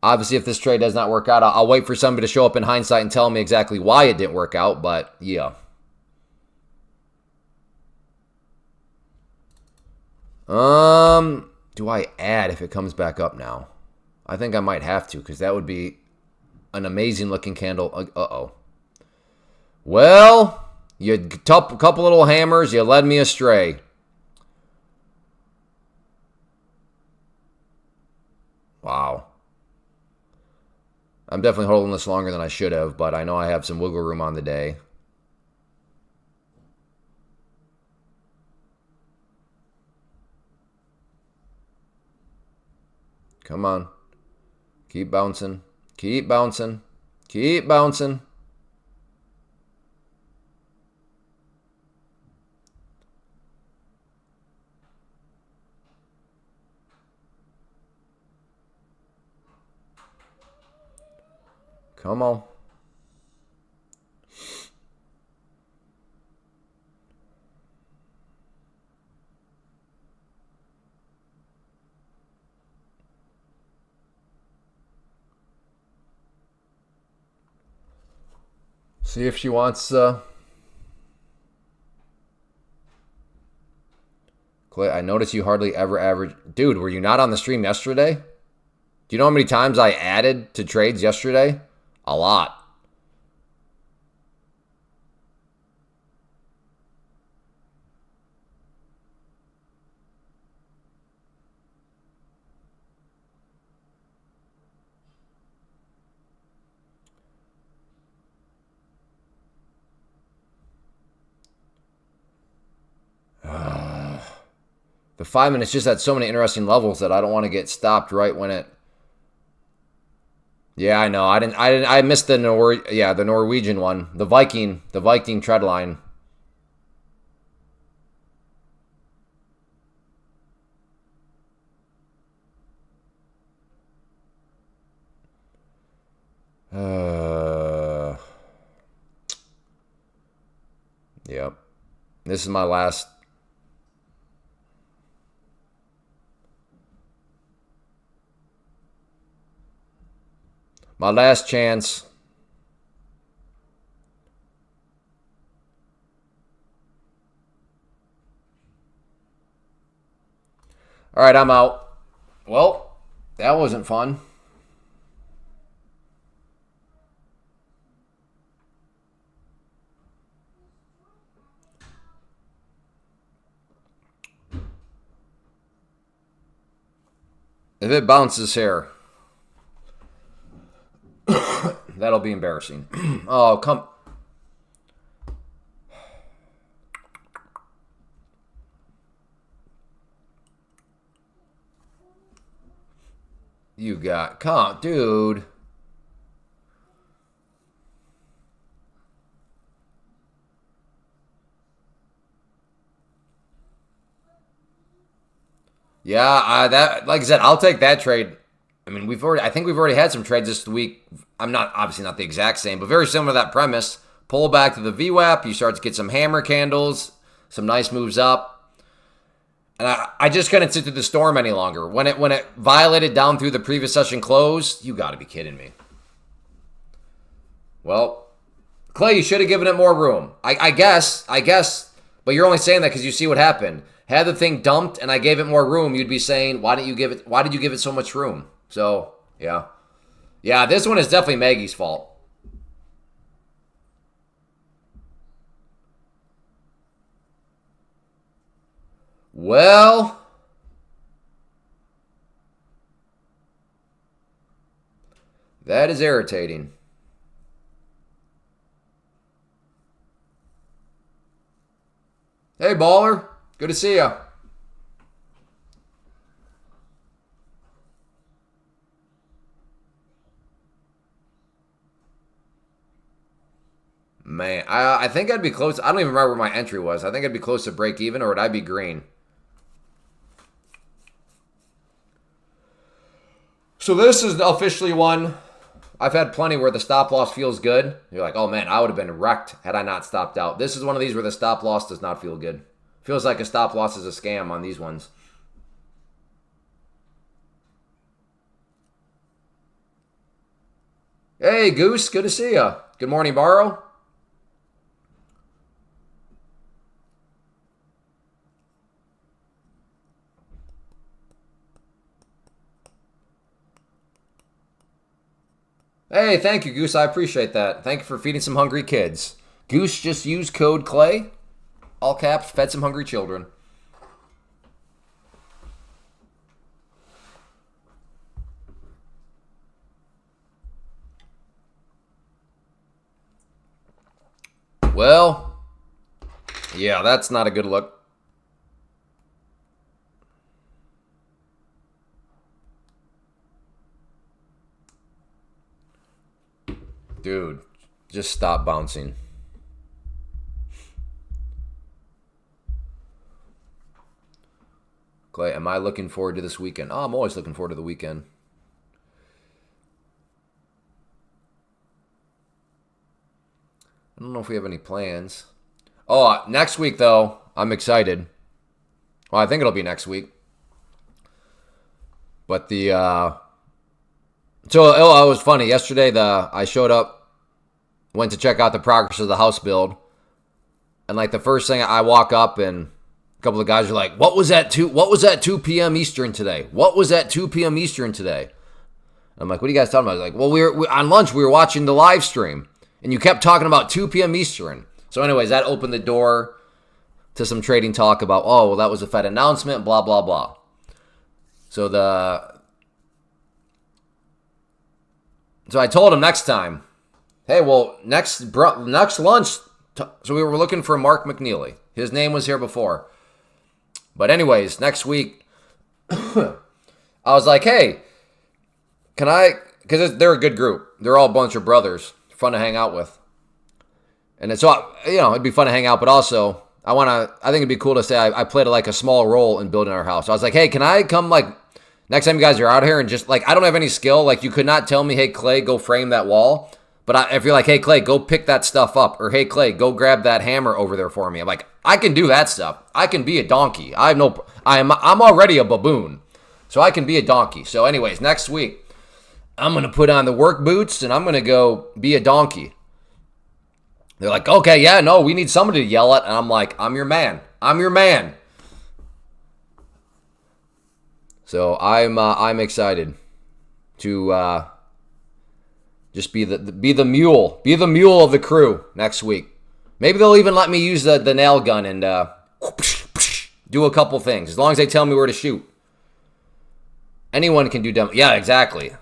Obviously, if this trade does not work out, I'll wait for somebody to show up in hindsight and tell me exactly why it didn't work out, but yeah. Do I add if it comes back up now? I think I might have to because that would be an amazing looking candle. Uh-oh. Well, you couple little hammers, you led me astray. Wow. I'm definitely holding this longer than I should have, but I know I have some wiggle room on the day. Come on. Keep bouncing. Keep bouncing. Keep bouncing. Come on. See if she wants... Clay, I noticed you hardly ever average... Dude, were you not on the stream yesterday? Do you know how many times I added to trades yesterday? A lot. The 5 minutes just had so many interesting levels that I don't want to get stopped right when it... Yeah, I know. I missed the the Norwegian one. The Viking tread line. Yep. This is my last... My last chance. All right, I'm out. Well, that wasn't fun. If it bounces here, that'll be embarrassing. Oh, come. You got, come, dude. Yeah, that, like I said, I'll take that trade. I mean, I think we've already had some trades this week. I'm not, obviously not the exact same, but very similar to that premise. Pull back to the VWAP, you start to get some hammer candles, some nice moves up. And I just couldn't sit through the storm any longer. When it violated down through the previous session close, you got to be kidding me. Well, Clay, you should have given it more room. I guess. But you're only saying that because you see what happened. Had the thing dumped and I gave it more room, you'd be saying, why did you give it so much room? So, yeah. Yeah, this one is definitely Maggie's fault. Well, that is irritating. Hey, baller. Good to see ya. Man, I think I'd be close. I don't even remember where my entry was. I think I'd be close to break even, or would I be green? So this is officially one. I've had plenty where the stop loss feels good. You're like, oh man, I would have been wrecked had I not stopped out. This is one of these where the stop loss does not feel good. Feels like a stop loss is a scam on these ones. Hey, Goose, good to see ya. Good morning, Barrow. Hey, thank you, Goose. I appreciate that. Thank you for feeding some hungry kids. Goose just used code Clay. All caps, fed some hungry children. Well, yeah, that's not a good look. Dude, just stop bouncing. Clay, am I looking forward to this weekend? Oh, I'm always looking forward to the weekend. I don't know if we have any plans. Oh, next week, though, I'm excited. Well, I think it'll be next week. But so it was funny. Yesterday, I showed up, went to check out the progress of the house build. And like the first thing, I walk up and a couple of guys are like, what was that 2 p.m. Eastern today? What was that 2 p.m. Eastern today? I'm like, what are you guys talking about? Like, well, we on lunch, we were watching the live stream. And you kept talking about 2 p.m. Eastern. So anyways, that opened the door to some trading talk about, oh, well, that was a Fed announcement, blah, blah, blah. So I told him next time, hey, well, next lunch, so we were looking for Mark McNeely. His name was here before. But anyways, next week, I was like, hey, can I, because they're a good group. They're all a bunch of brothers. Fun to hang out with. And it's all, it'd be fun to hang out, but also I think it'd be cool to say I played like a small role in building our house. So I was like, hey, can I come like next time you guys are out here and just like, I don't have any skill. Like you could not tell me, hey, Clay, go frame that wall. But if you're like, hey, Clay, go pick that stuff up. Or hey, Clay, go grab that hammer over there for me. I'm like, I can do that stuff. I can be a donkey. I'm already a baboon. So I can be a donkey. So anyways, next week, I'm going to put on the work boots and I'm going to go be a donkey. They're like, okay, yeah, no, we need somebody to yell at. And I'm like, I'm your man. I'm your man. So I'm excited to just be the mule. Be the mule of the crew next week. Maybe they'll even let me use the nail gun and do a couple things. As long as they tell me where to shoot. Anyone can do yeah, exactly.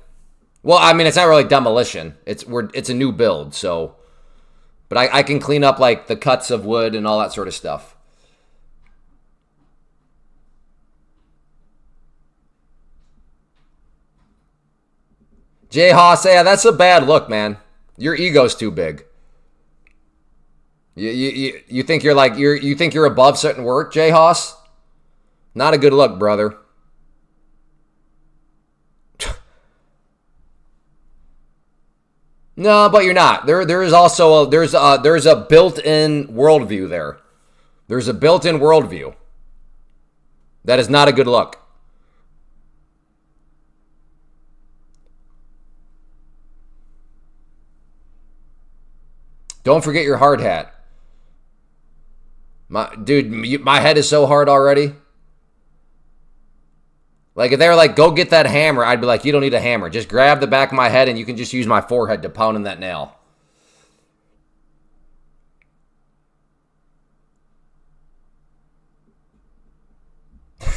Well, I mean, it's not really demolition. It's a new build, so. But I can clean up like the cuts of wood and all that sort of stuff. Jay Haas, yeah, that's a bad look, man. Your ego's too big. You think you're like you think you're above certain work, Jay Haas? Not a good look, brother. No, but you're not. There is also there's a built-in worldview there. There's a built-in worldview. That is not a good look. Don't forget your hard hat. My head is so hard already. Like, if they were like, go get that hammer, I'd be like, you don't need a hammer. Just grab the back of my head and you can just use my forehead to pound in that nail.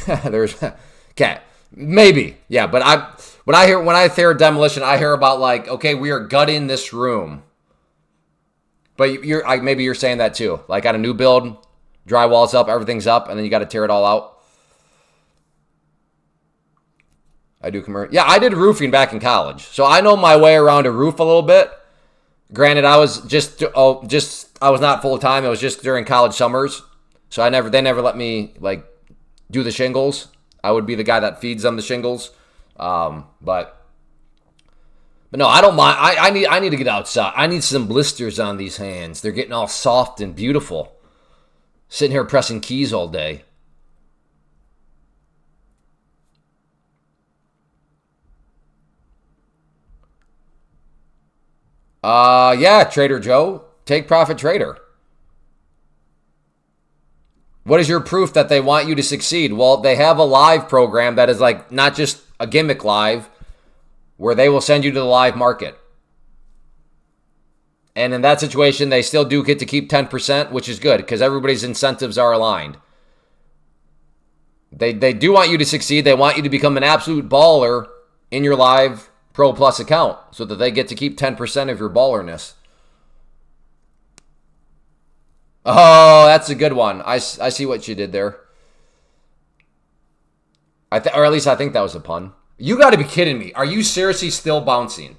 Okay, maybe, yeah. But when I hear demolition, I hear about like, okay, we are gutting this room. But maybe you're saying that too. Like on a new build, drywall's up, everything's up, and then you got to tear it all out. I do commercial. Yeah, I did roofing back in college, so I know my way around a roof a little bit. Granted, I was I was not full time. It was just during college summers, so they never let me like do the shingles. I would be the guy that feeds them the shingles, but no, I don't mind. I need to get outside. I need some blisters on these hands. They're getting all soft and beautiful. Sitting here pressing keys all day. Yeah, Trader Joe. Take Profit Trader. What is your proof that they want you to succeed? Well, they have a live program that is like not just a gimmick live, where they will send you to the live market. And in that situation, they still do get to keep 10%, which is good because everybody's incentives are aligned. They do want you to succeed. They want you to become an absolute baller in your live Pro Plus account so that they get to keep 10% of your ballerness. Oh, that's a good one. I see what you did there. Or at least I think that was a pun. You got to be kidding me. Are you seriously still bouncing?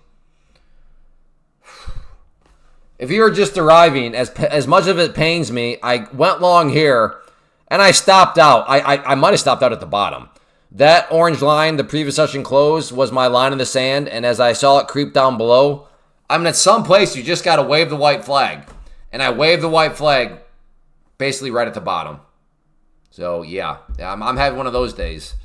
If you're just arriving, as much of it pains me, I went long here and I stopped out. I might have stopped out at the bottom. That orange line, the previous session closed, was my line in the sand. And as I saw it creep down below, I mean, at some place, you just got to wave the white flag. And I waved the white flag basically right at the bottom. So, yeah I'm having one of those days.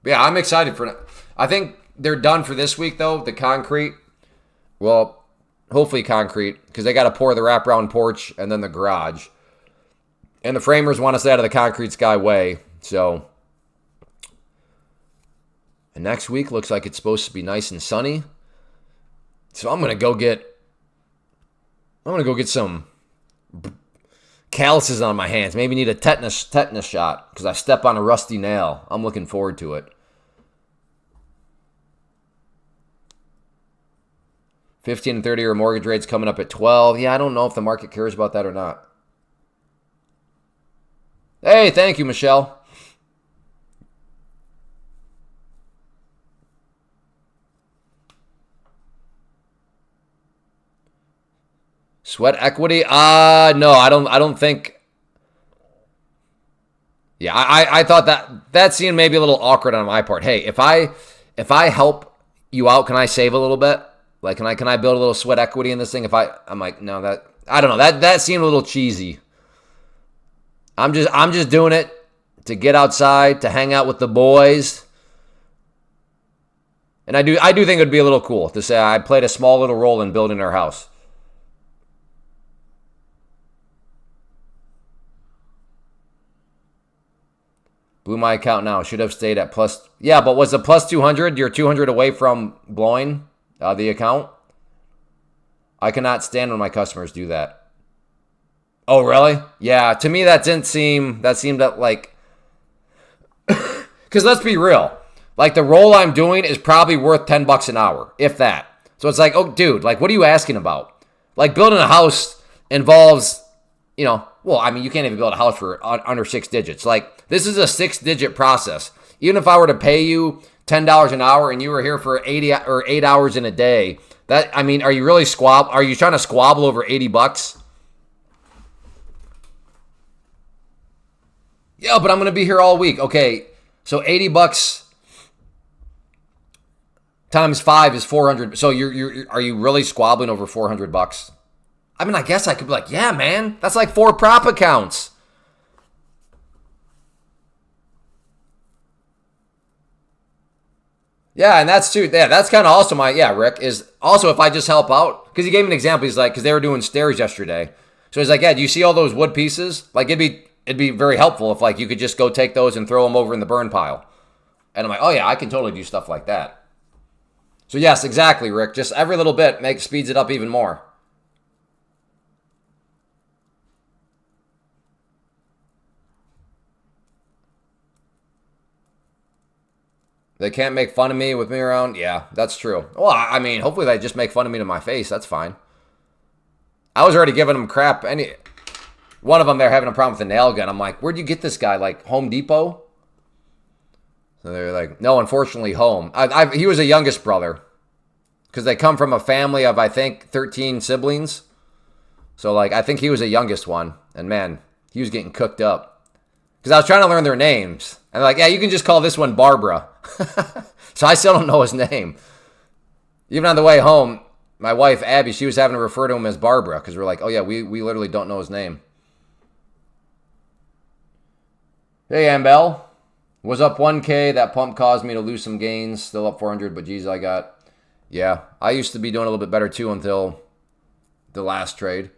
Yeah, I'm excited for it. I think they're done for this week, though, the concrete. Well, hopefully concrete, because they got to pour the wraparound porch and then the garage. And the framers want us out of the concrete skyway. So, and next week looks like it's supposed to be nice and sunny. So I'm gonna go get some calluses on my hands. Maybe need a tetanus shot because I step on a rusty nail. I'm looking forward to it. 15 and 30-year mortgage rates coming up at 12. Yeah, I don't know if the market cares about that or not. Hey, thank you, Michelle. Sweat equity? No, I don't think. Yeah, I thought that seemed maybe a little awkward on my part. Hey, if I help you out, can I save a little bit? Like, can I build a little sweat equity in this thing? I'm like, no, I don't know. That seemed a little cheesy. I'm just doing it to get outside, to hang out with the boys. And I do think it would be a little cool to say I played a small little role in building our house. Blew my account now. Should have stayed at plus. Yeah, but was the plus 200? You're 200 away from blowing the account? I cannot stand when my customers do that. Oh, really? Yeah, to me that seemed like, because let's be real. Like, the role I'm doing is probably worth $10 an hour, if that. So it's like, oh, dude, like, what are you asking about? Like, building a house involves, well, I mean, you can't even build a house for under 6 digits. Like, this is a 6-digit process. Even if I were to pay you $10 an hour and you were here for 8 hours in a day, are you really are you trying to squabble over $80? Yeah, but I'm going to be here all week. Okay, so $80 times 5 is 400. So are you really squabbling over $400? I mean, I guess I could be like, yeah, man, that's like 4 prop accounts. Yeah, and that's too. Yeah, that's kind of also my Rick is also if I just help out because he gave me an example. He's like because they were doing stairs yesterday, so he's like, yeah, do you see all those wood pieces? Like it'd be very helpful if like you could just go take those and throw them over in the burn pile. And I'm like, oh yeah, I can totally do stuff like that. So yes, exactly, Rick. Just every little bit speeds it up even more. They can't make fun of me with me around? Yeah, that's true. Well, I mean, hopefully they just make fun of me to my face. That's fine. I was already giving them crap. One of them, they're having a problem with the nail gun. I'm like, where'd you get this guy? Like, Home Depot? So they're like, no, unfortunately, home. He was a youngest brother. Because they come from a family of, I think, 13 siblings. So, like, I think he was the youngest one. And, man, he was getting cooked up. Because I was trying to learn their names. And they're like, yeah, you can just call this one Barbara. So I still don't know his name. Even on the way home, my wife, Abby, she was having to refer to him as Barbara. Because we're like, oh, yeah, we literally don't know his name. Hey, Ambel. Was up 1K. That pump caused me to lose some gains. Still up 400, but geez, I got... Yeah, I used to be doing a little bit better too until the last trade.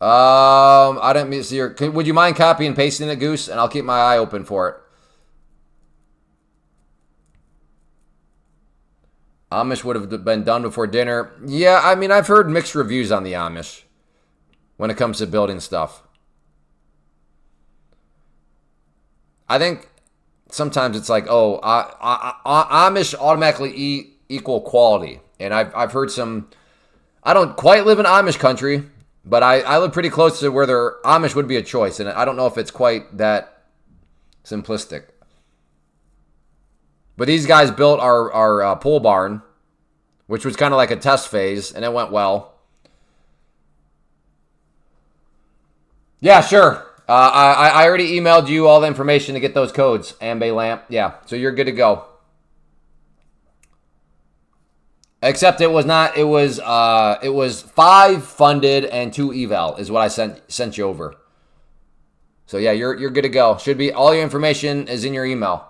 I didn't miss your... Would you mind copy and pasting it, Goose? And I'll keep my eye open for it. Amish would have been done before dinner. Yeah, I mean, I've heard mixed reviews on the Amish when it comes to building stuff. I think sometimes it's like, oh, Amish automatically equal quality. And I've heard some... I don't quite live in Amish country, but I live pretty close to where their Amish would be a choice. And I don't know if it's quite that simplistic. But these guys built our pole barn, which was kind of like a test phase, and it went well. Yeah, sure. I already emailed you all the information to get those codes, Ambe Lamp. Yeah, so you're good to go. Except it was not. It was 5 funded and 2 eval is what I sent you over. So yeah, you're good to go. Should be all your information is in your email.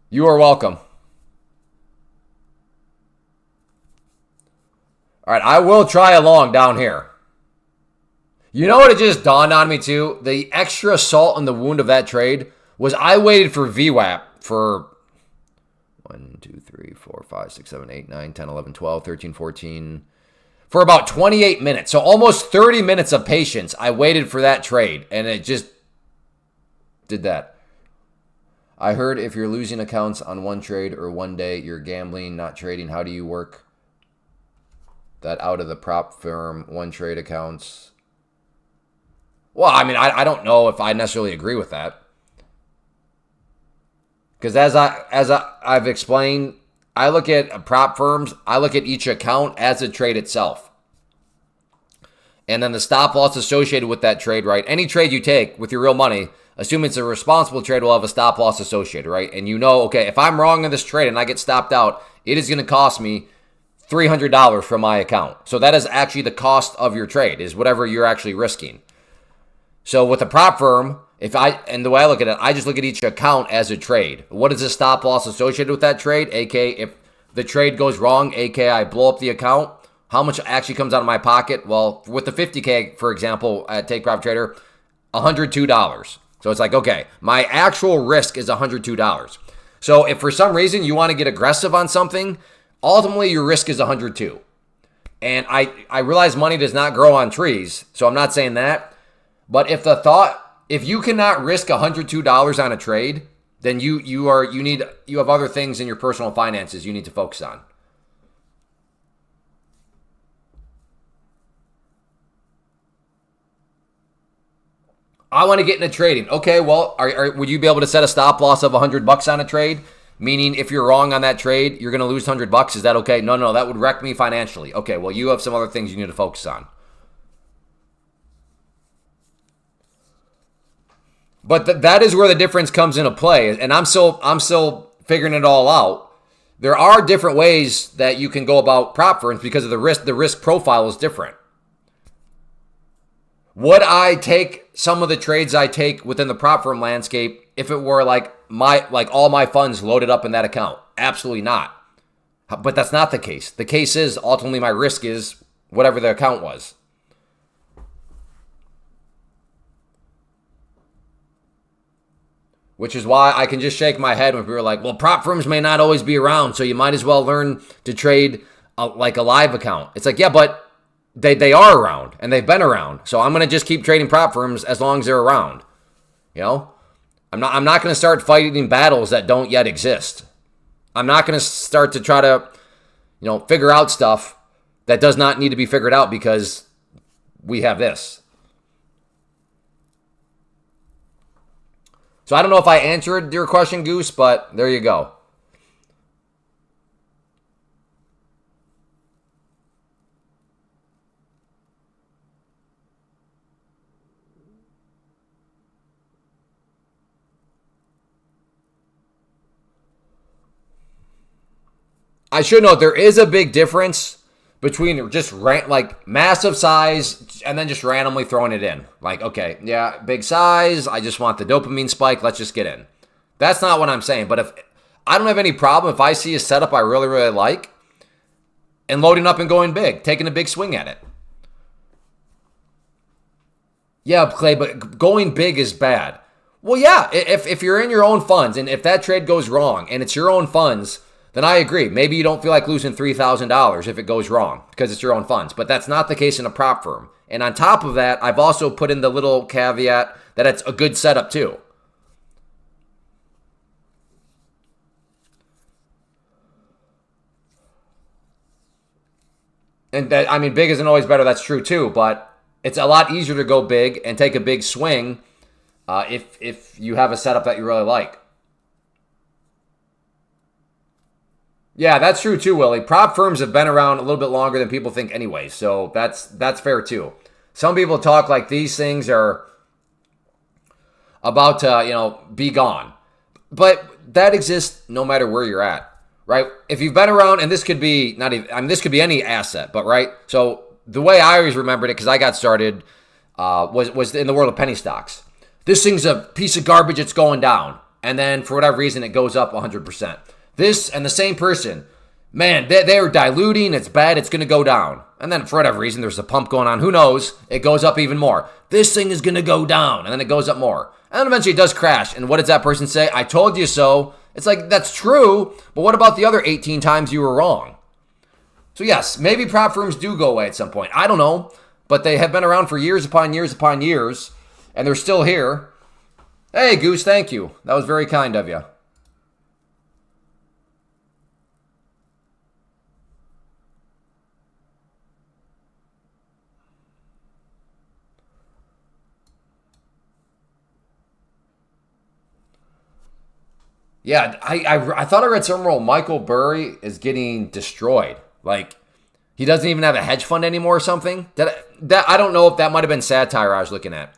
You are welcome. All right, I will try along down here. You know what it just dawned on me too? The extra salt in the wound of that trade was I waited for VWAP for 1, 2, 3, 4, 5, 6, 7, 8, 9, 10, 11, 12, 13, 14, for about 28 minutes. So almost 30 minutes of patience. I waited for that trade, and it just did that. I heard if you're losing accounts on one trade or one day, you're gambling, not trading. How do you work that out of the prop firm, one trade accounts? Well, I mean, I don't know if I necessarily agree with that. Because as I've explained, I look at prop firms, I look at each account as a trade itself. And then the stop loss associated with that trade, right? Any trade you take with your real money, assume it's a responsible trade, will have a stop loss associated, right? And you know, okay, if I'm wrong in this trade and I get stopped out, it is going to cost me $300 from my account. So that is actually the cost of your trade, is whatever you're actually risking. So with a prop firm, and the way I look at it, I just look at each account as a trade. What is the stop loss associated with that trade? AK, if the trade goes wrong, AK, I blow up the account, how much actually comes out of my pocket? Well, with the 50K, for example, at Take Prop Trader, $102. So it's like, okay, my actual risk is $102. So if for some reason you want to get aggressive on something, ultimately your risk is $102. And I realize money does not grow on trees, so I'm not saying that. But if you cannot risk $102 on a trade, then you have other things in your personal finances you need to focus on. I want to get into trading. Okay, well, would you be able to set a stop loss of $100 on a trade? Meaning if you're wrong on that trade, you're going to lose $100. Is that okay? No, that would wreck me financially. Okay, well, you have some other things you need to focus on. But that is where the difference comes into play, and I'm still figuring it all out. There are different ways that you can go about prop firms because of the risk. The risk profile is different. Would I take some of the trades I take within the prop firm landscape if it were like all my funds loaded up in that account? Absolutely not. But that's not the case. The case is ultimately my risk is whatever the account was. Which is why I can just shake my head when people are like, well, prop firms may not always be around, so you might as well learn to trade like a live account. It's like, yeah, but they are around, and they've been around. So I'm going to just keep trading prop firms as long as they're around. You know? I'm not going to start fighting battles that don't yet exist. I'm not going to start to try to, figure out stuff that does not need to be figured out because we have this. So I don't know if I answered your question, Goose, but there you go. I should note there is a big difference between just massive size and then just randomly throwing it in. Like, okay, yeah, big size. I just want the dopamine spike. Let's just get in. That's not what I'm saying. But if I don't have any problem if I see a setup I really, really like and loading up and going big, taking a big swing at it. Yeah, Clay, but going big is bad. Well, yeah, if you're in your own funds and if that trade goes wrong and it's your own funds, then I agree. Maybe you don't feel like losing $3,000 if it goes wrong because it's your own funds. But that's not the case in a prop firm. And on top of that, I've also put in the little caveat that it's a good setup too. And that, I mean, big isn't always better. That's true too. But it's a lot easier to go big and take a big swing if you have a setup that you really like. Yeah, that's true too, Willie. Prop firms have been around a little bit longer than people think anyway, so that's fair too. Some people talk like these things are about to, be gone. But that exists no matter where you're at, right? If you've been around, and this could be this could be any asset, but right? So the way I always remembered it, because I got started, was in the world of penny stocks. This thing's a piece of garbage, it's going down. And then for whatever reason, it goes up 100%. This and the same person, man, they're diluting. It's bad. It's going to go down. And then for whatever reason, there's a pump going on. Who knows? It goes up even more. This thing is going to go down. And then it goes up more. And then eventually it does crash. And what does that person say? I told you so. It's like, that's true. But what about the other 18 times you were wrong? So yes, maybe prop firms do go away at some point. I don't know. But they have been around for years upon years upon years. And they're still here. Hey, Goose, thank you. That was very kind of you. Yeah, I thought I read somewhere Michael Burry is getting destroyed. Like, he doesn't even have a hedge fund anymore or something. That I don't know if that might have been satire I was looking at.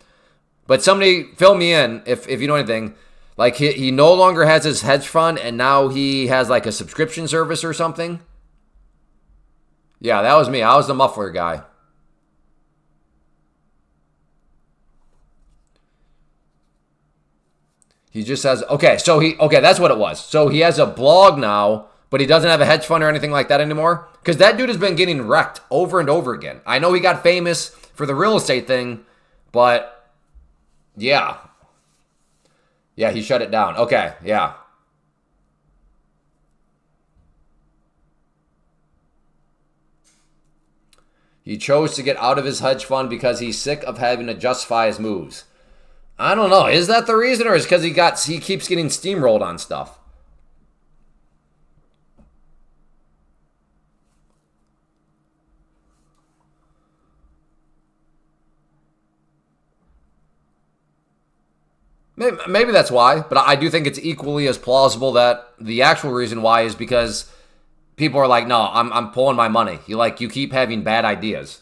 But somebody fill me in if you know anything. Like, he no longer has his hedge fund and now he has like a subscription service or something. Yeah, that was me. I was the muffler guy. He just has, okay, that's what it was. So he has a blog now, but he doesn't have a hedge fund or anything like that anymore. Because that dude has been getting wrecked over and over again. I know he got famous for the real estate thing, but yeah. Yeah, he shut it down. Okay, yeah. He chose to get out of his hedge fund because he's sick of having to justify his moves. I don't know. Is that the reason, or is it because he keeps getting steamrolled on stuff? Maybe that's why, but I do think it's equally as plausible that the actual reason why is because people are like, no, I'm pulling my money. You keep having bad ideas.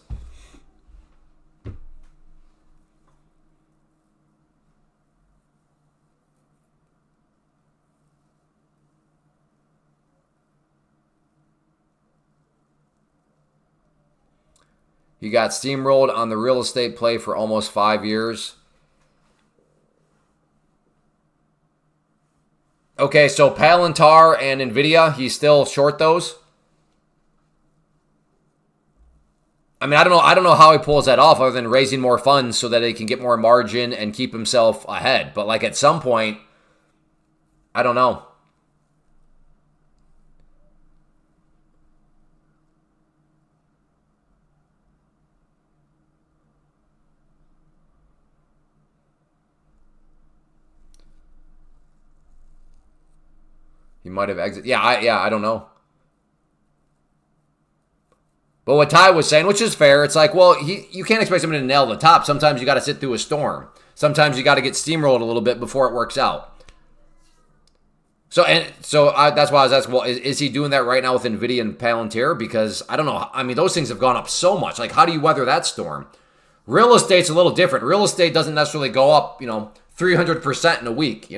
He got steamrolled on the real estate play for almost 5 years. Okay, so Palantir and Nvidia, he's still short those. I mean, I don't know how he pulls that off other than raising more funds so that he can get more margin and keep himself ahead. But like at some point, I don't know. He might have exited. Yeah, I don't know. But what Ty was saying, which is fair, it's like, well, you can't expect someone to nail the top. Sometimes you got to sit through a storm. Sometimes you got to get steamrolled a little bit before it works out. So that's why I was asking, well, is he doing that right now with Nvidia and Palantir? Because I don't know. I mean, those things have gone up so much. Like, how do you weather that storm? Real estate's a little different. Real estate doesn't necessarily go up, 300% in a week,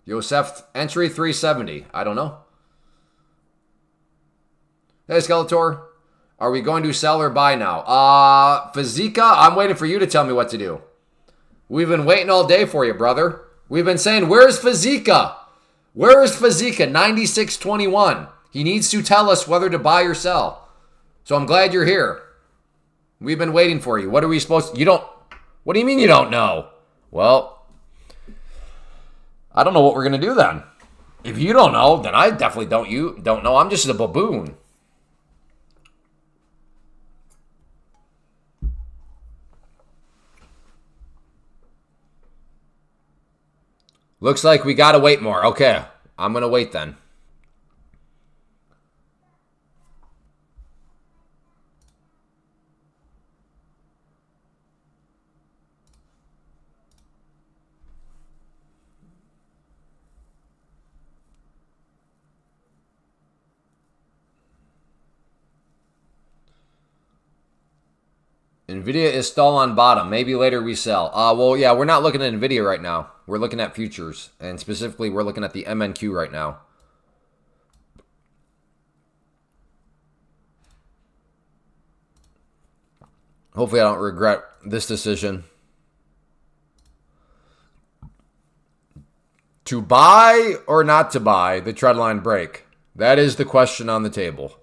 Yosef, entry 370. I don't know. Hey, Skeletor. Are we going to sell or buy now? Fazika, I'm waiting for you to tell me what to do. We've been waiting all day for you, brother. We've been saying, where's Fazika? Where is Fazika? 9621. He needs to tell us whether to buy or sell. So I'm glad you're here. We've been waiting for you. What are we supposed to... What do you mean you don't know? Well... I don't know what we're going to do then. If you don't know, then I definitely don't know. I'm just a baboon. Looks like we got to wait more. Okay, I'm going to wait then. Nvidia is stall on bottom. Maybe later we sell. Well, yeah, we're not looking at Nvidia right now. We're looking at futures. And specifically, we're looking at the MNQ right now. Hopefully, I don't regret this decision. To buy or not to buy the trendline break? That is the question on the table.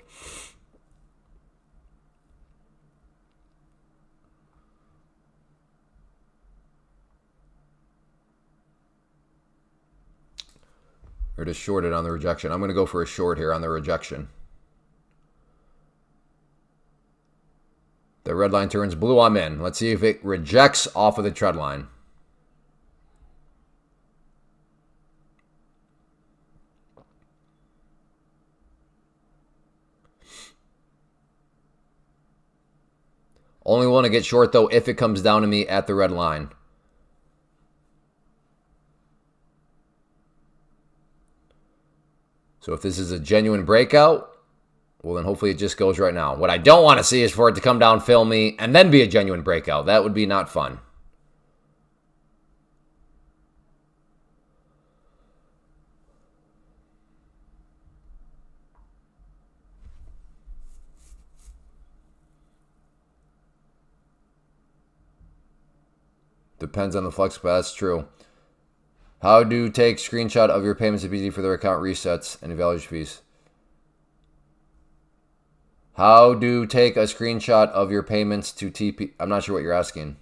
Or to short it on the rejection. I'm going to go for a short here on the rejection. The red line turns blue, I'm in. Let's see if it rejects off of the trend line. Only want to get short, though, if it comes down to me at the red line. So if this is a genuine breakout, well, then hopefully it just goes right now. What I don't want to see is for it to come down, fill me, and then be a genuine breakout. That would be not fun. Depends on the flex, but that's true. How do you take screenshot of your payments to BZ for their account resets and evaluation fees? How do you take a screenshot of your payments to TP? I'm not sure what you're asking.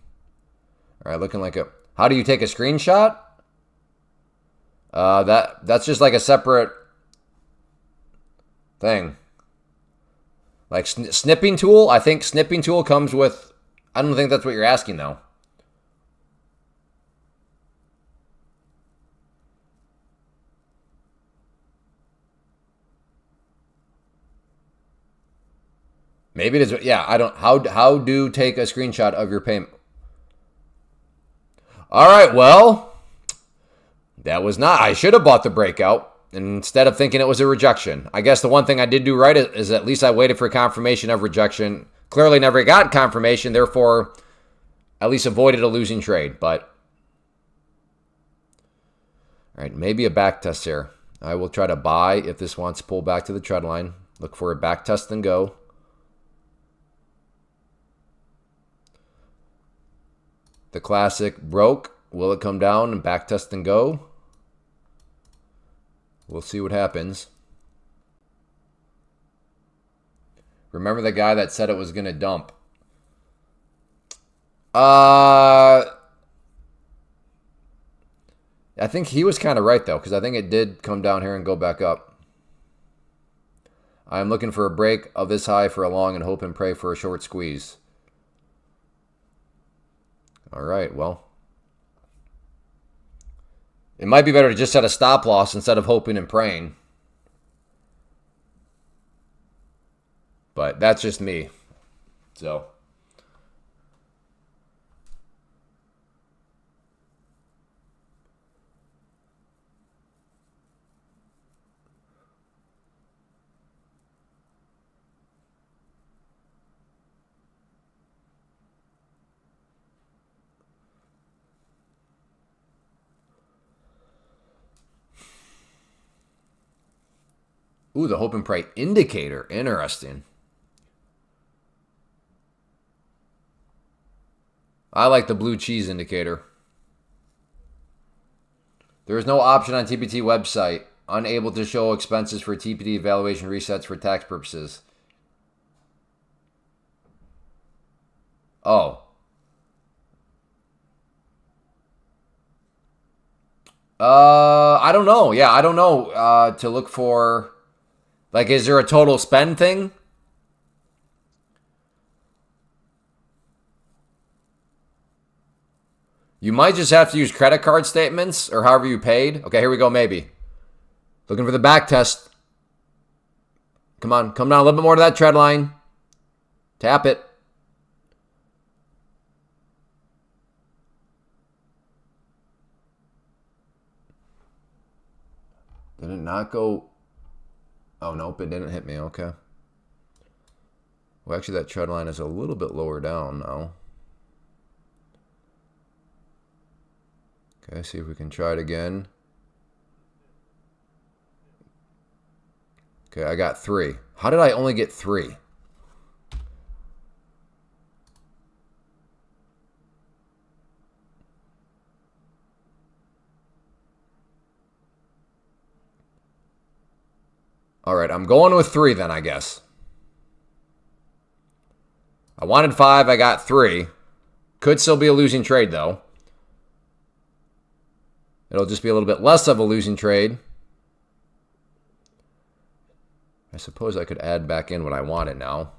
All right, looking like a... How do you take a screenshot? That's just like a separate thing. Like snipping tool? I think snipping tool comes with... I don't think that's what you're asking, though. Maybe it is. Yeah, I don't. How do take a screenshot of your payment? All right. Well, that was not. I should have bought the breakout instead of thinking it was a rejection. I guess the one thing I did do right is at least I waited for confirmation of rejection. Clearly, never got confirmation. Therefore, at least avoided a losing trade. But All right, maybe a back test here. I will try to buy if this wants to pull back to the trend line. Look for a back test and go. The classic broke. Will it come down and back test and go? We'll see what happens. Remember the guy that said it was going to dump? I think he was kind of right, though, because I think it did come down here and go back up. I'm looking for a break of this high for a long and hope and pray for a short squeeze. All right, well. It might be better to just set a stop loss instead of hoping and praying. But that's just me. So. Ooh, the hope and pray indicator. Interesting. I like the blue cheese indicator. There is no option on TPT website. Unable to show expenses for TPT evaluation resets for tax purposes. Oh. I don't know. Yeah, I don't know. To look for, like, is there a total spend thing? You might just have to use credit card statements or however you paid. Okay, here we go, maybe. Looking for the back test. Come on, come down a little bit more to that trend line. Tap it. Did it not go? Oh, nope, it didn't hit me. Okay. Well, actually, that trend line is a little bit lower down now. Okay, see if we can try it again. Okay, I got 3. How did I only get 3? All right, I'm going with 3 then, I guess. I wanted 5, I got 3. Could still be a losing trade, though. It'll just be a little bit less of a losing trade. I suppose I could add back in what I wanted now.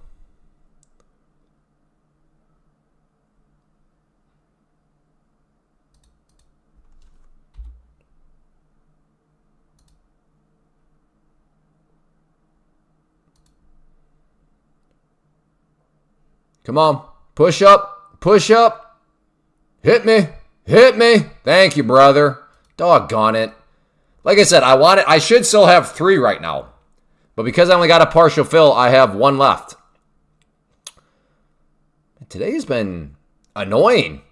Come on. Push up. Push up. Hit me. Hit me. Thank you, brother. Doggone it. Like I said, I should still have 3 right now. But because I only got a partial fill, I have 1 left. Today's been annoying.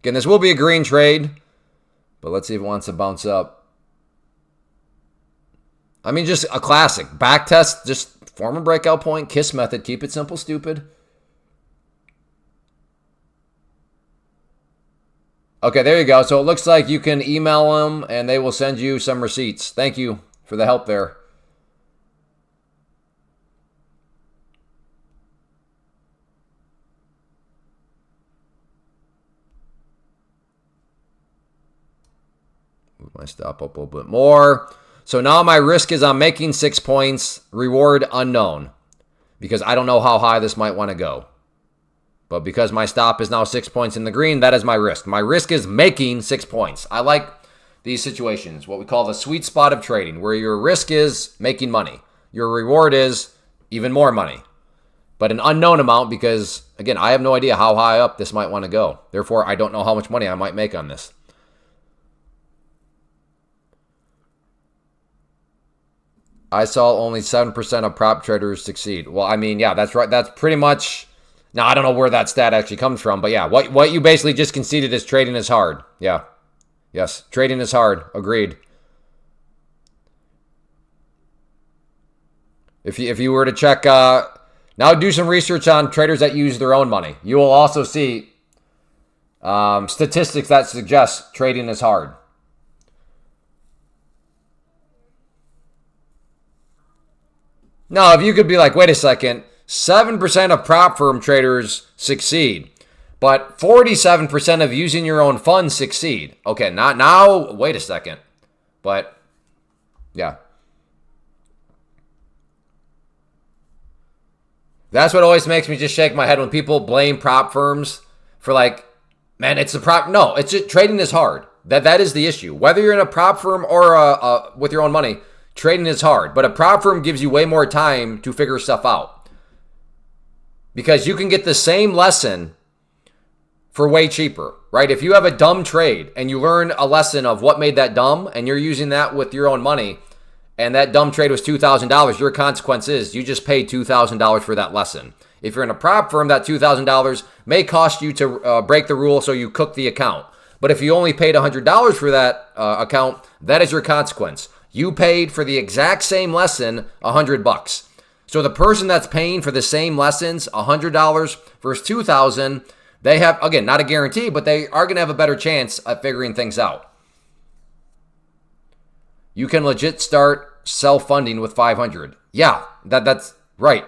Again, this will be a green trade. But let's see if it wants to bounce up. I mean, just a classic. Back test, just form a breakout point. KISS method. Keep it simple, stupid. Okay, there you go. So it looks like you can email them and they will send you some receipts. Thank you for the help there. Move my stop up a little bit more. So now my risk is I'm making 6 points, reward unknown, because I don't know how high this might want to go. But because my stop is now 6 points in the green, that is my risk. My risk is making 6 points. I like these situations, what we call the sweet spot of trading, where your risk is making money. Your reward is even more money, but an unknown amount because, again, I have no idea how high up this might want to go. Therefore, I don't know how much money I might make on this. I saw only 7% of prop traders succeed. Well, I mean, yeah, that's right. That's pretty much Now, I don't know where that stat actually comes from, but yeah, what you basically just conceded is trading is hard. Yeah. Yes, trading is hard. Agreed. If you were to check, now do some research on traders that use their own money. You will also see statistics that suggest trading is hard. Now, if you could be like, wait a second, 7% of prop firm traders succeed, but 47% of using your own funds succeed. Okay, not now, wait a second. But, yeah. That's what always makes me just shake my head when people blame prop firms for like, man, it's the prop. No, it's just, trading is hard. That is the issue. Whether you're in a prop firm or with your own money, trading is hard. But a prop firm gives you way more time to figure stuff out. Because you can get the same lesson for way cheaper, right? If you have a dumb trade and you learn a lesson of what made that dumb and you're using that with your own money and that dumb trade was $2,000, your consequence is you just paid $2,000 for that lesson. If you're in a prop firm, that $2,000 may cost you to break the rule so you cook the account. But if you only paid $100 for that account, that is your consequence. You paid for the exact same lesson $100. So the person that's paying for the same lessons, $100 versus $2,000, they have, again, not a guarantee, but they are going to have a better chance at figuring things out. You can legit start self-funding with $500. Yeah, that's right.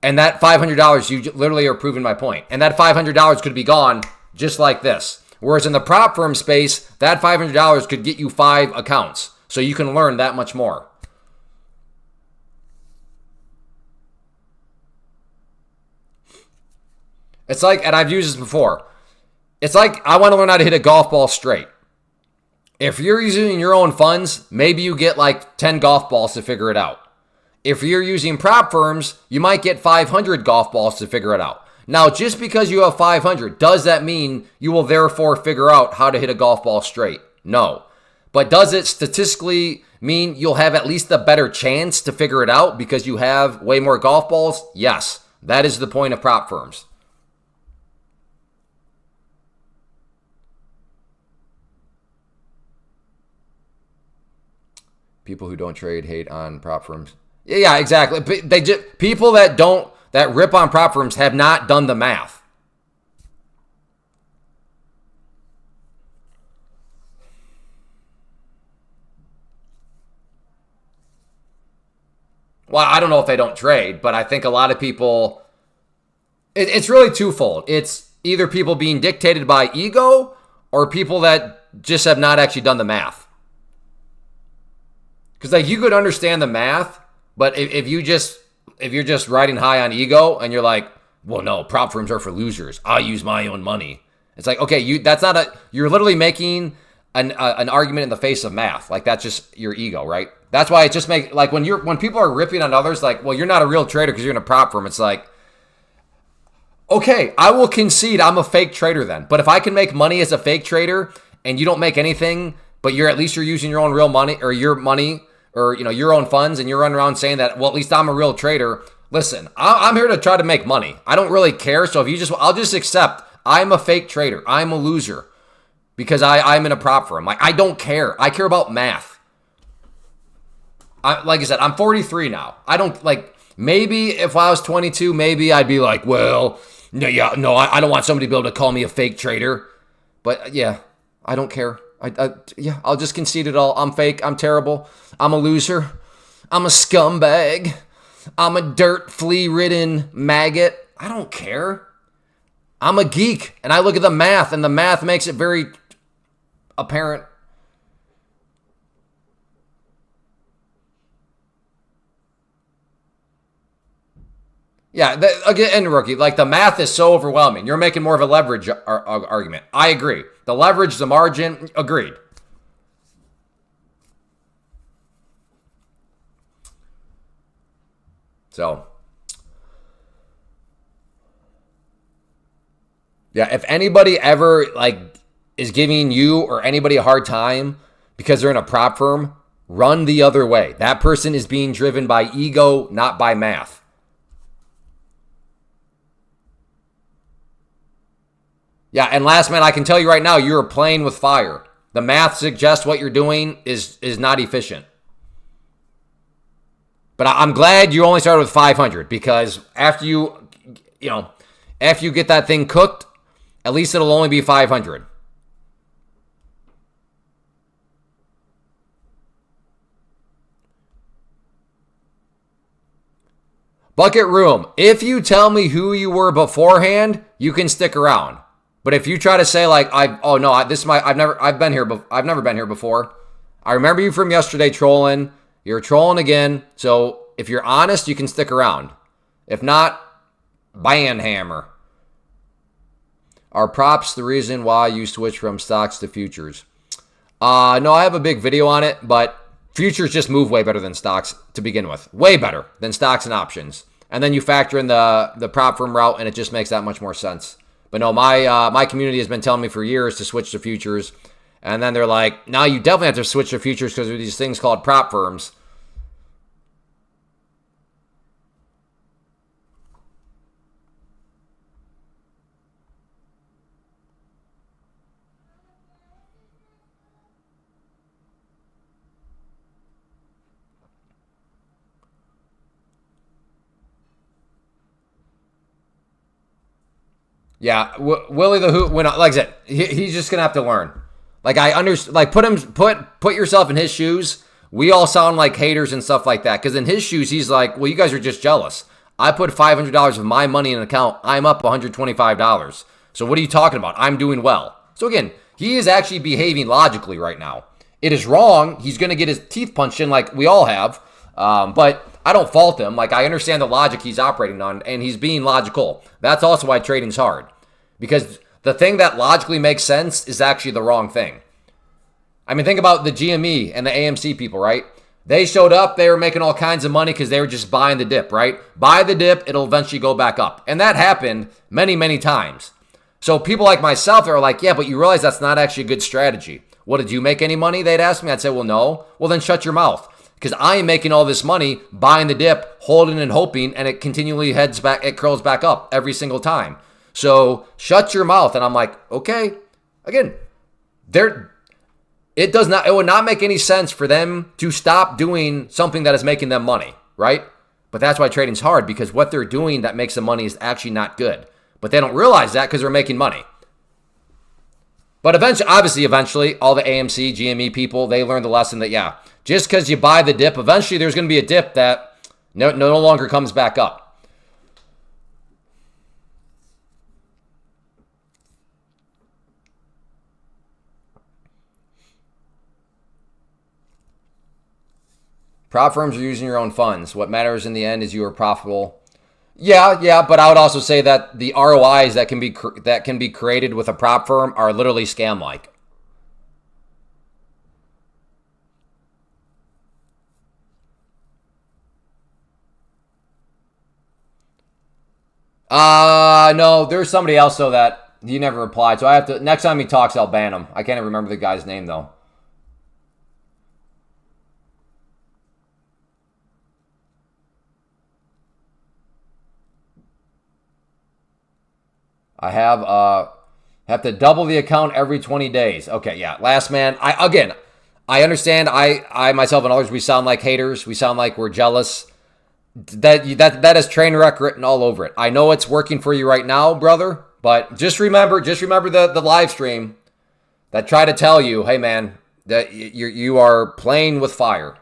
And that $500, you literally are proving my point. And that $500 could be gone just like this. Whereas in the prop firm space, that $500 could get you 5 accounts. So you can learn that much more. It's like, and I've used this before, it's like I want to learn how to hit a golf ball straight. If you're using your own funds, maybe you get like 10 golf balls to figure it out. If you're using prop firms, you might get 500 golf balls to figure it out. Now, just because you have 500, does that mean you will therefore figure out how to hit a golf ball straight? No. But does it statistically mean you'll have at least a better chance to figure it out because you have way more golf balls? Yes. That is the point of prop firms. People who don't trade hate on prop firms. Yeah, exactly. People that rip on prop firms have not done the math. Well, I don't know if they don't trade, but I think a lot of people, it's really twofold. It's either people being dictated by ego or people that just have not actually done the math. Because like you could understand the math, but if you're just riding high on ego and you're like, well, no, prop firms are for losers. I'll use my own money. It's like, okay, you're literally making an argument in the face of math. Like that's just your ego, right? That's why it just makes like when people are ripping on others, like, well, you're not a real trader because you're in a prop firm. It's like, okay, I will concede I'm a fake trader then. But if I can make money as a fake trader and you don't make anything, but you're using your own real money or your money or your own funds and you're running around saying that, well, at least I'm a real trader. Listen, I'm here to try to make money. I don't really care. So I'll just accept I'm a fake trader. I'm a loser because I'm in a prop firm. Like I don't care. I care about math. Like I said, I'm 43 now. I don't like, maybe if I was 22, maybe I'd be like, well, I don't want somebody to be able to call me a fake trader. But yeah, I don't care. I'll just concede it all. I'm fake. I'm terrible. I'm a loser. I'm a scumbag. I'm a dirt flea-ridden maggot. I don't care. I'm a geek, and I look at the math, and the math makes it very apparent. Yeah, again, rookie, like the math is so overwhelming. You're making more of a leverage argument. I agree. The leverage, the margin, agreed. So, yeah, if anybody ever like is giving you or anybody a hard time because they're in a prop firm, run the other way. That person is being driven by ego, not by math. Yeah, and last man, I can tell you right now, you're playing with fire. The math suggests what you're doing is not efficient. But I'm glad you only started with 500 because after you get that thing cooked, at least it'll only be 500. Bucket room. If you tell me who you were beforehand, you can stick around. But if you try to say like I've never been here before. I remember you from yesterday trolling. You're trolling again. So if you're honest, you can stick around. If not, ban hammer. Are props the reason why you switch from stocks to futures? No, I have a big video on it, but futures just move way better than stocks to begin with. Way better than stocks and options. And then you factor in the prop firm route, and it just makes that much more sense. But no, my community has been telling me for years to switch to futures. And then they're like, now you definitely have to switch to futures because there are these things called prop firms. Yeah, Willie the Hoot went on. Like I said, he's just gonna have to learn. Like I understand. Like put yourself in his shoes. We all sound like haters and stuff like that. Because in his shoes, he's like, well, you guys are just jealous. I put $500 of my money in an account. I'm up $125. So what are you talking about? I'm doing well. So again, he is actually behaving logically right now. It is wrong. He's gonna get his teeth punched in like we all have. But I don't fault him. Like I understand the logic he's operating on, and he's being logical. That's also why trading's hard. Because the thing that logically makes sense is actually the wrong thing. I mean, think about the GME and the AMC people, right? They showed up, they were making all kinds of money because they were just buying the dip, right? Buy the dip, it'll eventually go back up. And that happened many, many times. So people like myself are like, yeah, but you realize that's not actually a good strategy. What, did you make any money? They'd ask me. I'd say, well, no. Well, then shut your mouth. Because I am making all this money buying the dip, holding and hoping, and it continually heads back, it curls back up every single time. So shut your mouth. And I'm like, okay. Again, it would not make any sense for them to stop doing something that is making them money, right? But that's why trading's hard, because what they're doing that makes them money is actually not good. But they don't realize that because they're making money. But eventually, all the AMC, GME people, they learned the lesson that, yeah, just because you buy the dip, eventually there's going to be a dip that no longer comes back up. Prop firms are using your own funds. What matters in the end is you are profitable. Yeah, but I would also say that the ROIs that can be created with a prop firm are literally scam-like. No, there's somebody else though that he never replied. So I have to, next time he talks, I'll ban him. I can't even remember the guy's name though. I have to double the account every 20 days. Okay, yeah. Last man, I understand. I myself and others, we sound like haters. We sound like we're jealous. That is train wreck written all over it. I know it's working for you right now, brother, but just remember the live stream that try to tell you, hey man, that you are playing with fire.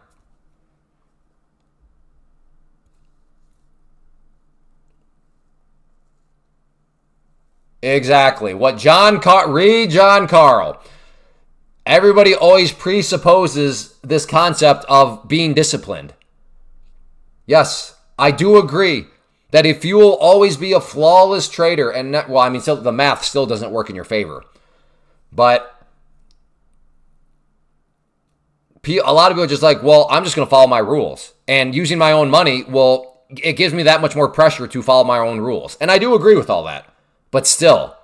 Exactly. What John Carl. Everybody always presupposes this concept of being disciplined. Yes, I do agree that if you will always be a flawless trader, and still, the math still doesn't work in your favor. But a lot of people are just like, well, I'm just going to follow my rules. And using my own money, well, it gives me that much more pressure to follow my own rules. And I do agree with all that. But still,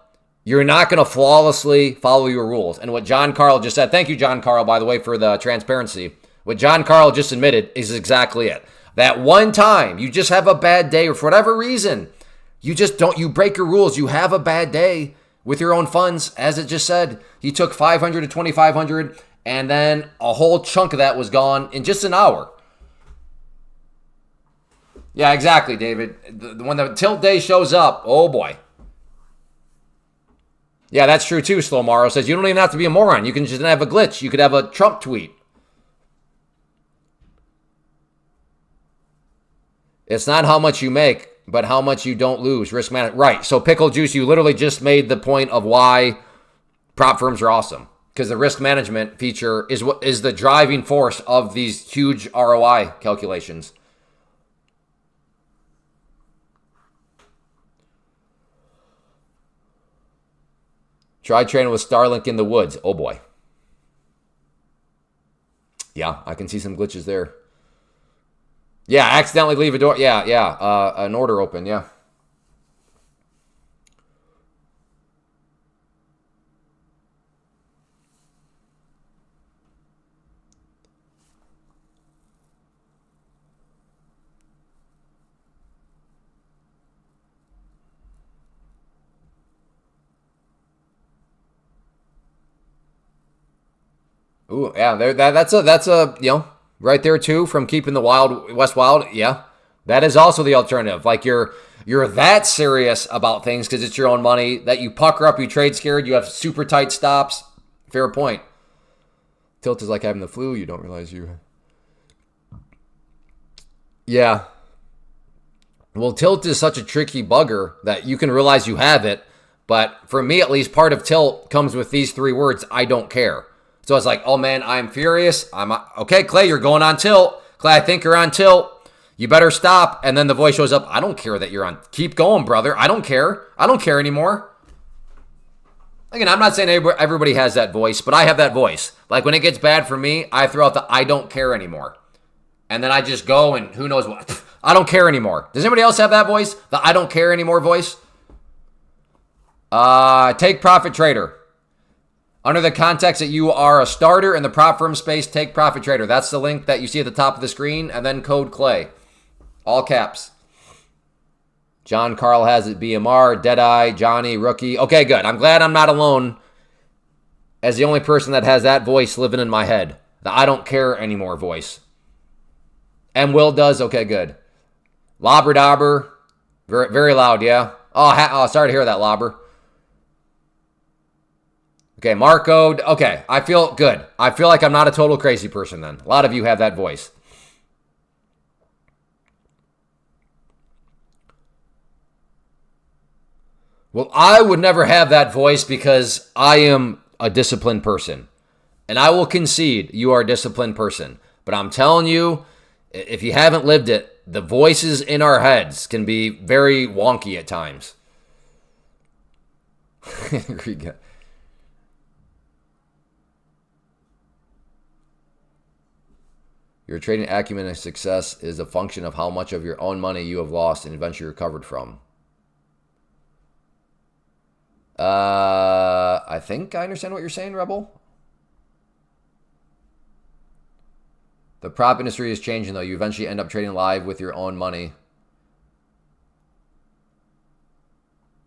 you're not going to flawlessly follow your rules. And what John Carl just said, thank you, John Carl, by the way, for the transparency. What John Carl just admitted is exactly it. That one time you just have a bad day, or for whatever reason, you break your rules. You have a bad day. with your own funds. As it just said, he took 500 to 2,500, and then a whole chunk of that was gone in just an hour. Yeah, exactly, David. When the tilt day shows up, oh boy. Yeah, that's true too, Slowmaro says. You don't even have to be a moron. You can just have a glitch. You could have a Trump tweet. It's not how much you make, but how much you don't lose. Risk management. Right. So, Pickle Juice, you literally just made the point of why prop firms are awesome. Because the risk management feature is what is the driving force of these huge ROI calculations. Try training with Starlink in the woods. Oh boy. Yeah, I can see some glitches there. Yeah, accidentally leave a door. Yeah. An order open, yeah. Ooh, yeah, that's a right there too from keeping the Wild West wild. Yeah, that is also the alternative. Like you're that serious about things because it's your own money that you pucker up, you trade scared, you have super tight stops. Fair point. Tilt is like having the flu. You don't realize you. Yeah. Well, tilt is such a tricky bugger that you can realize you have it. But for me, at least, part of tilt comes with these three words: I don't care. So it's like, oh man, I'm furious. Okay, Clay, you're going on tilt. Clay, I think you're on tilt. You better stop. And then the voice shows up. I don't care that you're on. Keep going, brother. I don't care. I don't care anymore. Again, I'm not saying everybody has that voice, but I have that voice. Like when it gets bad for me, I throw out the I don't care anymore. And then I just go and who knows what. I don't care anymore. Does anybody else have that voice? The I don't care anymore voice? Take profit trader. Under the context that you are a starter in the prop firm space, take profit trader. That's the link that you see at the top of the screen, and then code Clay. All caps. John Carl has it, BMR, Deadeye, Johnny, Rookie. Okay, good. I'm glad I'm not alone as the only person that has that voice living in my head. The I don't care anymore voice. And Will does. Okay, good. Lobber Dobber. Very, very loud, yeah. Oh, sorry to hear that, Lobber. Okay, Marco. Okay, I feel good. I feel like I'm not a total crazy person then. A lot of you have that voice. Well, I would never have that voice because I am a disciplined person. And I will concede you are a disciplined person. But I'm telling you, if you haven't lived it, the voices in our heads can be very wonky at times. Your trading acumen and success is a function of how much of your own money you have lost and eventually recovered from. I think I understand what you're saying, Rebel. The prop industry is changing, though. You eventually end up trading live with your own money.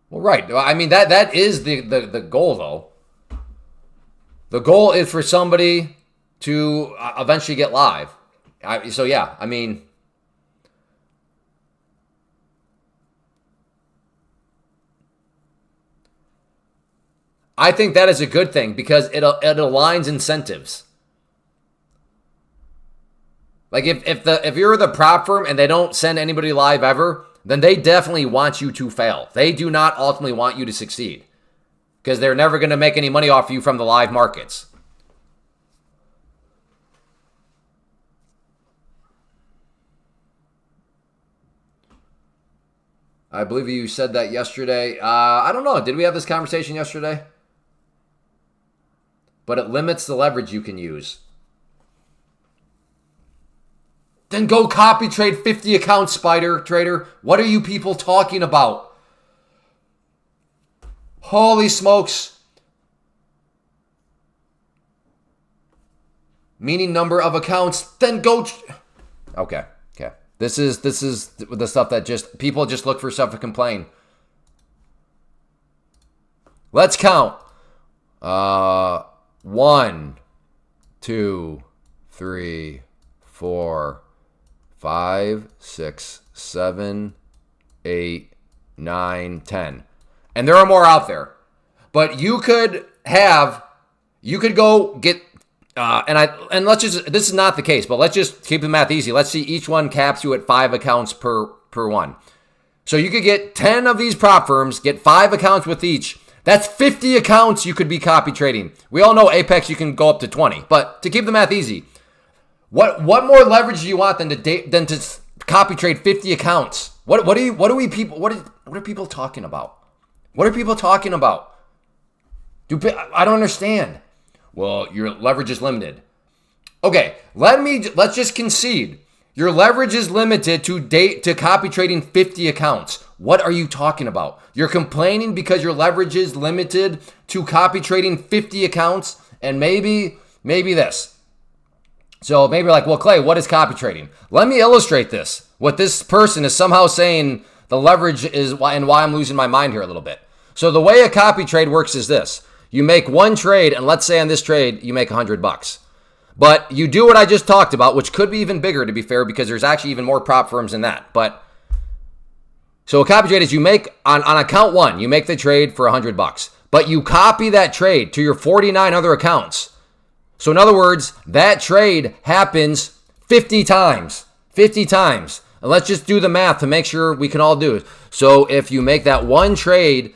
Well, right. I mean, that is the goal, though. The goal is for somebody to eventually get live. So, yeah, I mean... I think that is a good thing because it aligns incentives. Like if you're the prop firm and they don't send anybody live ever, then they definitely want you to fail. They do not ultimately want you to succeed because they're never going to make any money off you from the live markets. I believe you said that yesterday. I don't know. Did we have this conversation yesterday? But it limits the leverage you can use. Then go copy trade 50 accounts, Spider Trader. What are you people talking about? Holy smokes. Meaning number of accounts. Then go... Okay. This is the stuff that just... People just look for stuff to complain. Let's count. 1, 2, 3, 4, 5, 6, 7, 8, 9, 10. And there are more out there. But you could go get, and let's just, this is not the case, but let's just keep the math easy. Let's see, each one caps you at 5 accounts per one. So you could get 10 of these prop firms, get 5 accounts with each. That's 50 accounts you could be copy trading. We all know Apex, you can go up to 20. But to keep the math easy, what more leverage do you want than to copy trade 50 accounts? What are people talking about? What are people talking about? I don't understand. Well, your leverage is limited. Okay, let's just concede. Your leverage is limited to copy trading 50 accounts. What are you talking about? You're complaining because your leverage is limited to copy trading 50 accounts, and maybe this. So maybe you're like, well, Clay, what is copy trading? Let me illustrate this. What this person is somehow saying the leverage is, and why I'm losing my mind here a little bit. So the way a copy trade works is this. You make one trade, and let's say on this trade, you make $100. But you do what I just talked about, which could be even bigger, to be fair, because there's actually even more prop firms than that. But so a copy trade is you make, on account 1, you make the trade for $100. But you copy that trade to your 49 other accounts. So in other words, that trade happens 50 times. 50 times. And let's just do the math to make sure we can all do it. So if you make that one trade,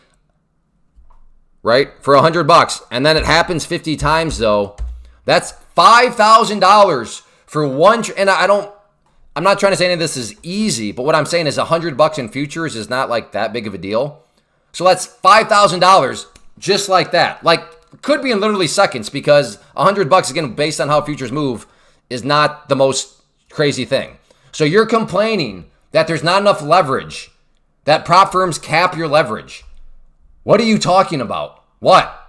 right, for $100, and then it happens 50 times, though, that's $5,000 for one. And I'm not trying to say any of this is easy, but what I'm saying is $100 in futures is not like that big of a deal. So that's $5,000 just like that. Like, could be in literally seconds, because $100, again, based on how futures move, is not the most crazy thing. So you're complaining that there's not enough leverage, that prop firms cap your leverage. What are you talking about? What?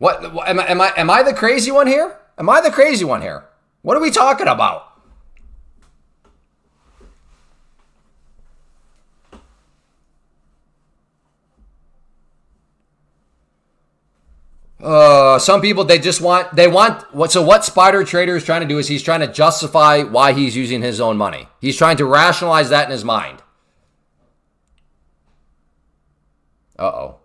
Am I the crazy one here? Am I the crazy one here? What are we talking about? Some people, so what Spider Trader is trying to do is he's trying to justify why he's using his own money. He's trying to rationalize that in his mind. Uh-oh.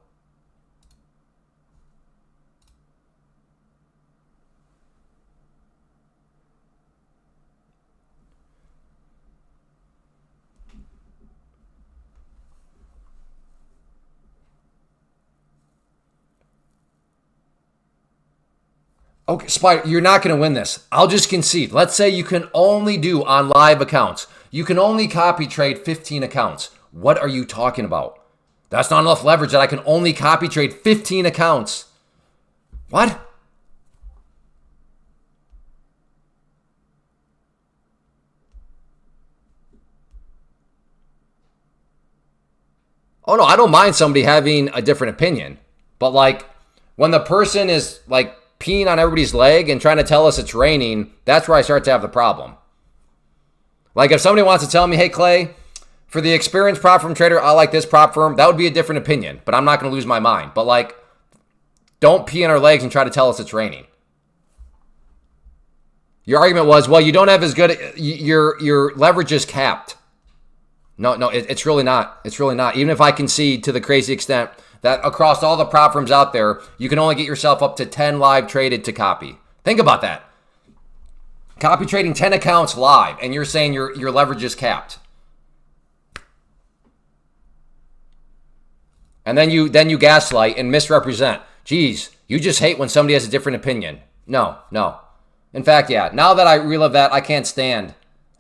Okay, Spider, you're not going to win this. I'll just concede. Let's say you can only do on live accounts. You can only copy trade 15 accounts. What are you talking about? That's not enough leverage that I can only copy trade 15 accounts. What? Oh no, I don't mind somebody having a different opinion. But like, when the person is like peeing on everybody's leg and trying to tell us it's raining, that's where I start to have the problem. Like if somebody wants to tell me, hey Clay, for the experienced prop firm trader, I like this prop firm, that would be a different opinion, but I'm not going to lose my mind. But like, don't pee on our legs and try to tell us it's raining. Your argument was, well, you don't have as good, your leverage is capped. No, it's really not. It's really not. Even if I concede to the crazy extent that across all the prop firms out there, you can only get yourself up to 10 live traded to copy. Think about that. Copy trading 10 accounts live, and you're saying your leverage is capped. And then you gaslight and misrepresent. Geez, you just hate when somebody has a different opinion. No. In fact, yeah, now that I relive that, I can't stand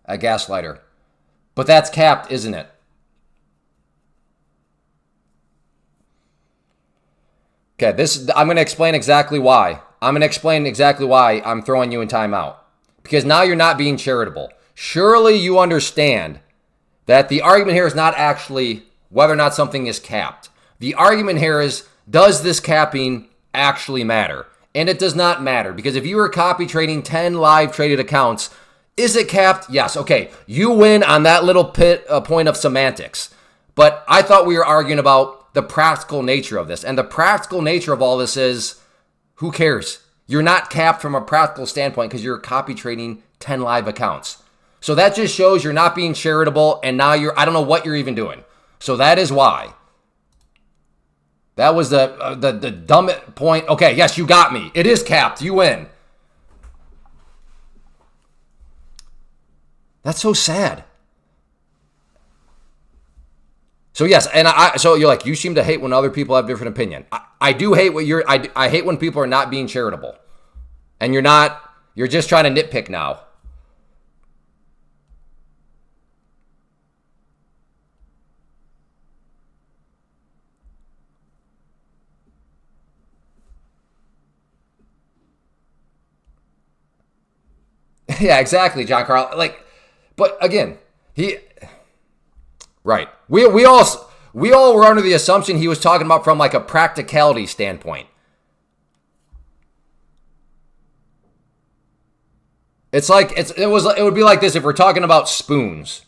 a gaslighter. But that's capped, isn't it? Okay, I'm going to explain exactly why. I'm throwing you in timeout. Because now you're not being charitable. Surely you understand that the argument here is not actually whether or not something is capped. The argument here is, does this capping actually matter? And it does not matter. Because if you were copy trading 10 live traded accounts, is it capped? Yes. Okay, you win on that little point of semantics. But I thought we were arguing about the practical nature of this. And the practical nature of all this is, who cares? You're not capped from a practical standpoint because you're copy trading 10 live accounts. So that just shows you're not being charitable, and now I don't know what you're even doing. So that is why. That was the dumb point. Okay, yes, you got me. It is capped. You win. That's so sad. So yes, and so you're like, you seem to hate when other people have different opinion. I do hate I hate when people are not being charitable. And you're just trying to nitpick now. Yeah, exactly, John Carl. Like, but again, right. We all were under the assumption he was talking about from like a practicality standpoint. It's like it would be like this if we're talking about spoons.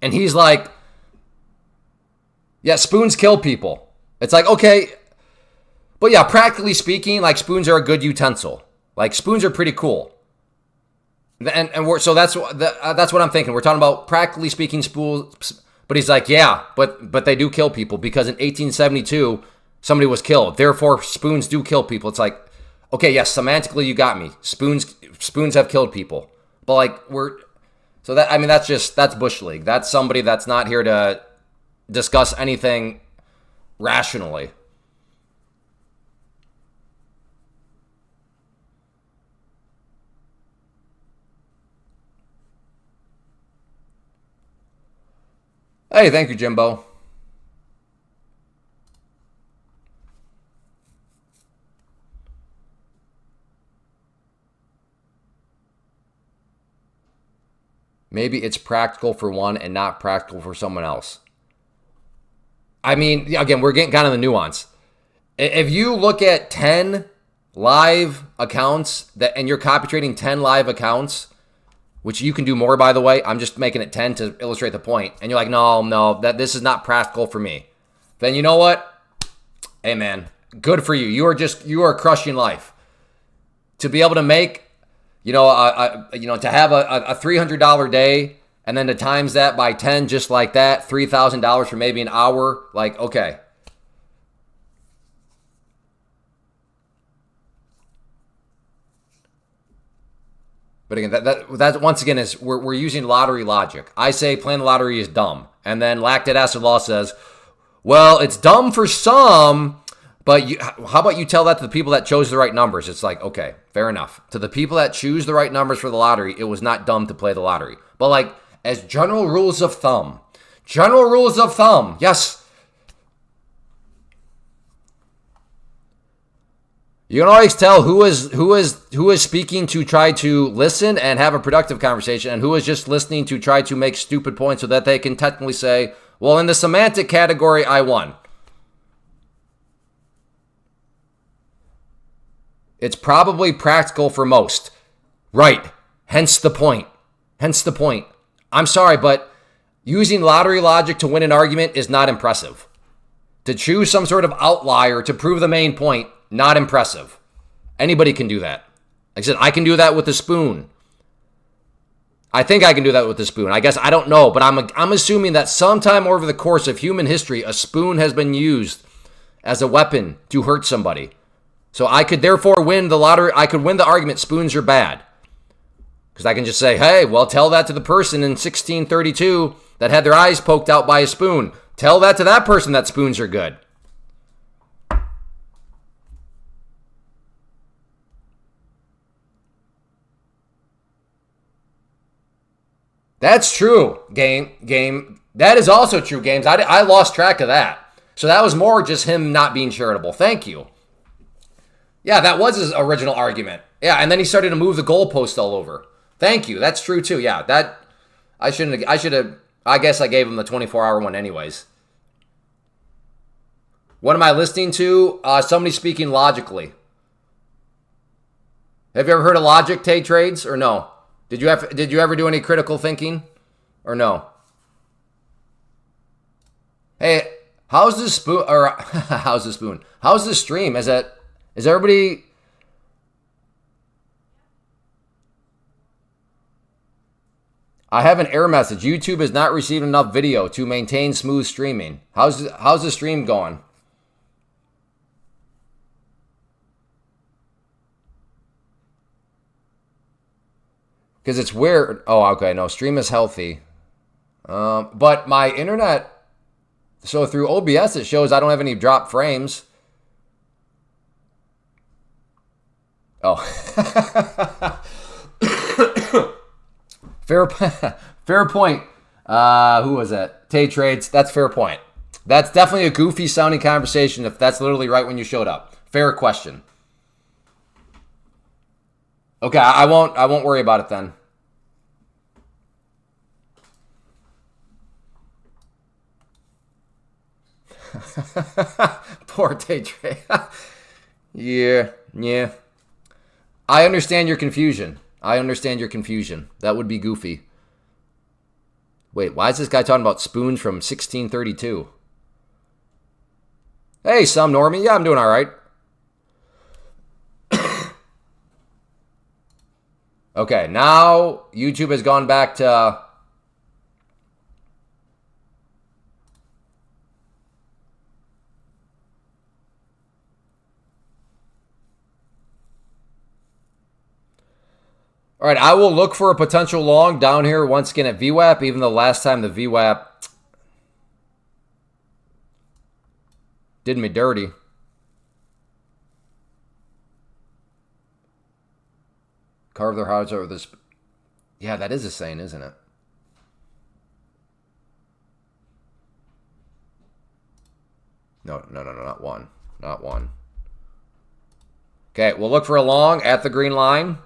And he's like, yeah, spoons kill people. It's like, okay, but yeah, practically speaking, like spoons are a good utensil. Like spoons are pretty cool. And so that's what I'm thinking. We're talking about practically speaking spoons, but he's like, yeah, but they do kill people because in 1872 somebody was killed. Therefore, spoons do kill people. It's like, okay, yes, semantically you got me. Spoons have killed people, but like that's Bush League. That's somebody that's not here to discuss anything rationally. Hey, thank you, Jimbo. Maybe it's practical for one and not practical for someone else. I mean, again, we're getting kind of the nuance. If you look at 10 live accounts and you're copy trading 10 live accounts, which you can do more, by the way. I'm just making it 10 to illustrate the point. And you're like, no, this is not practical for me. Then you know what? Hey, man, good for you. You are crushing life. To be able to make, to have a $300 day and then to times that by 10 just like that, $3,000 for maybe an hour, like, okay. But again, that once again is we're using lottery logic. I say playing the lottery is dumb, and then lactic acid law says, well, it's dumb for some, but how about you tell that to the people that chose the right numbers? It's like, okay, fair enough. To the people that choose the right numbers for the lottery, it was not dumb to play the lottery. But like as general rules of thumb, yes. You can always tell who is speaking to try to listen and have a productive conversation and who is just listening to try to make stupid points so that they can technically say, well, in the semantic category, I won. It's probably practical for most. Right. Hence the point. I'm sorry, but using lottery logic to win an argument is not impressive. To choose some sort of outlier to prove the main point, not impressive. Anybody can do that. Like I said, I can do that with a spoon. I think I can do that with a spoon. I guess I don't know, but I'm assuming that sometime over the course of human history, a spoon has been used as a weapon to hurt somebody. So I could therefore win the lottery. I could win the argument spoons are bad. Because I can just say, hey, well, tell that to the person in 1632 that had their eyes poked out by a spoon. Tell that to that person that spoons are good. That's true, game. That is also true, Games. I lost track of that. So that was more just him not being charitable. Thank you. Yeah, that was his original argument. Yeah, and then he started to move the goalpost all over. Thank you. That's true, too. Yeah, I should have, I guess I gave him the 24-hour one anyways. What am I listening to? Somebody speaking logically. Have you ever heard of logic trades or no? Did you ever do any critical thinking or no? Hey, How's the spoon, or how's the spoon? How's the stream? Is everybody... I have an error message. YouTube has not received enough video to maintain smooth streaming. How's the stream going? Because it's weird. Oh, okay. No, stream is healthy. But my internet, so through OBS, it shows I don't have any drop frames. Oh. Fair point. Who was that? Tay Trades. That's fair point. That's definitely a goofy sounding conversation if that's literally right when you showed up. Fair question. Okay, I won't worry about it then. Poor Tay Trade. Yeah. I understand your confusion. That would be goofy. Wait, why is this guy talking about spoons from 1632? Hey, some normie. Yeah, I'm doing all right. Okay, now YouTube has gone back to... All right, I will look for a potential long down here once again at VWAP, even though last time the VWAP did me dirty. Carve their hearts over this. Yeah, that is a saying, isn't it? No, not one. Not one. Okay, we'll look for a long at the green line.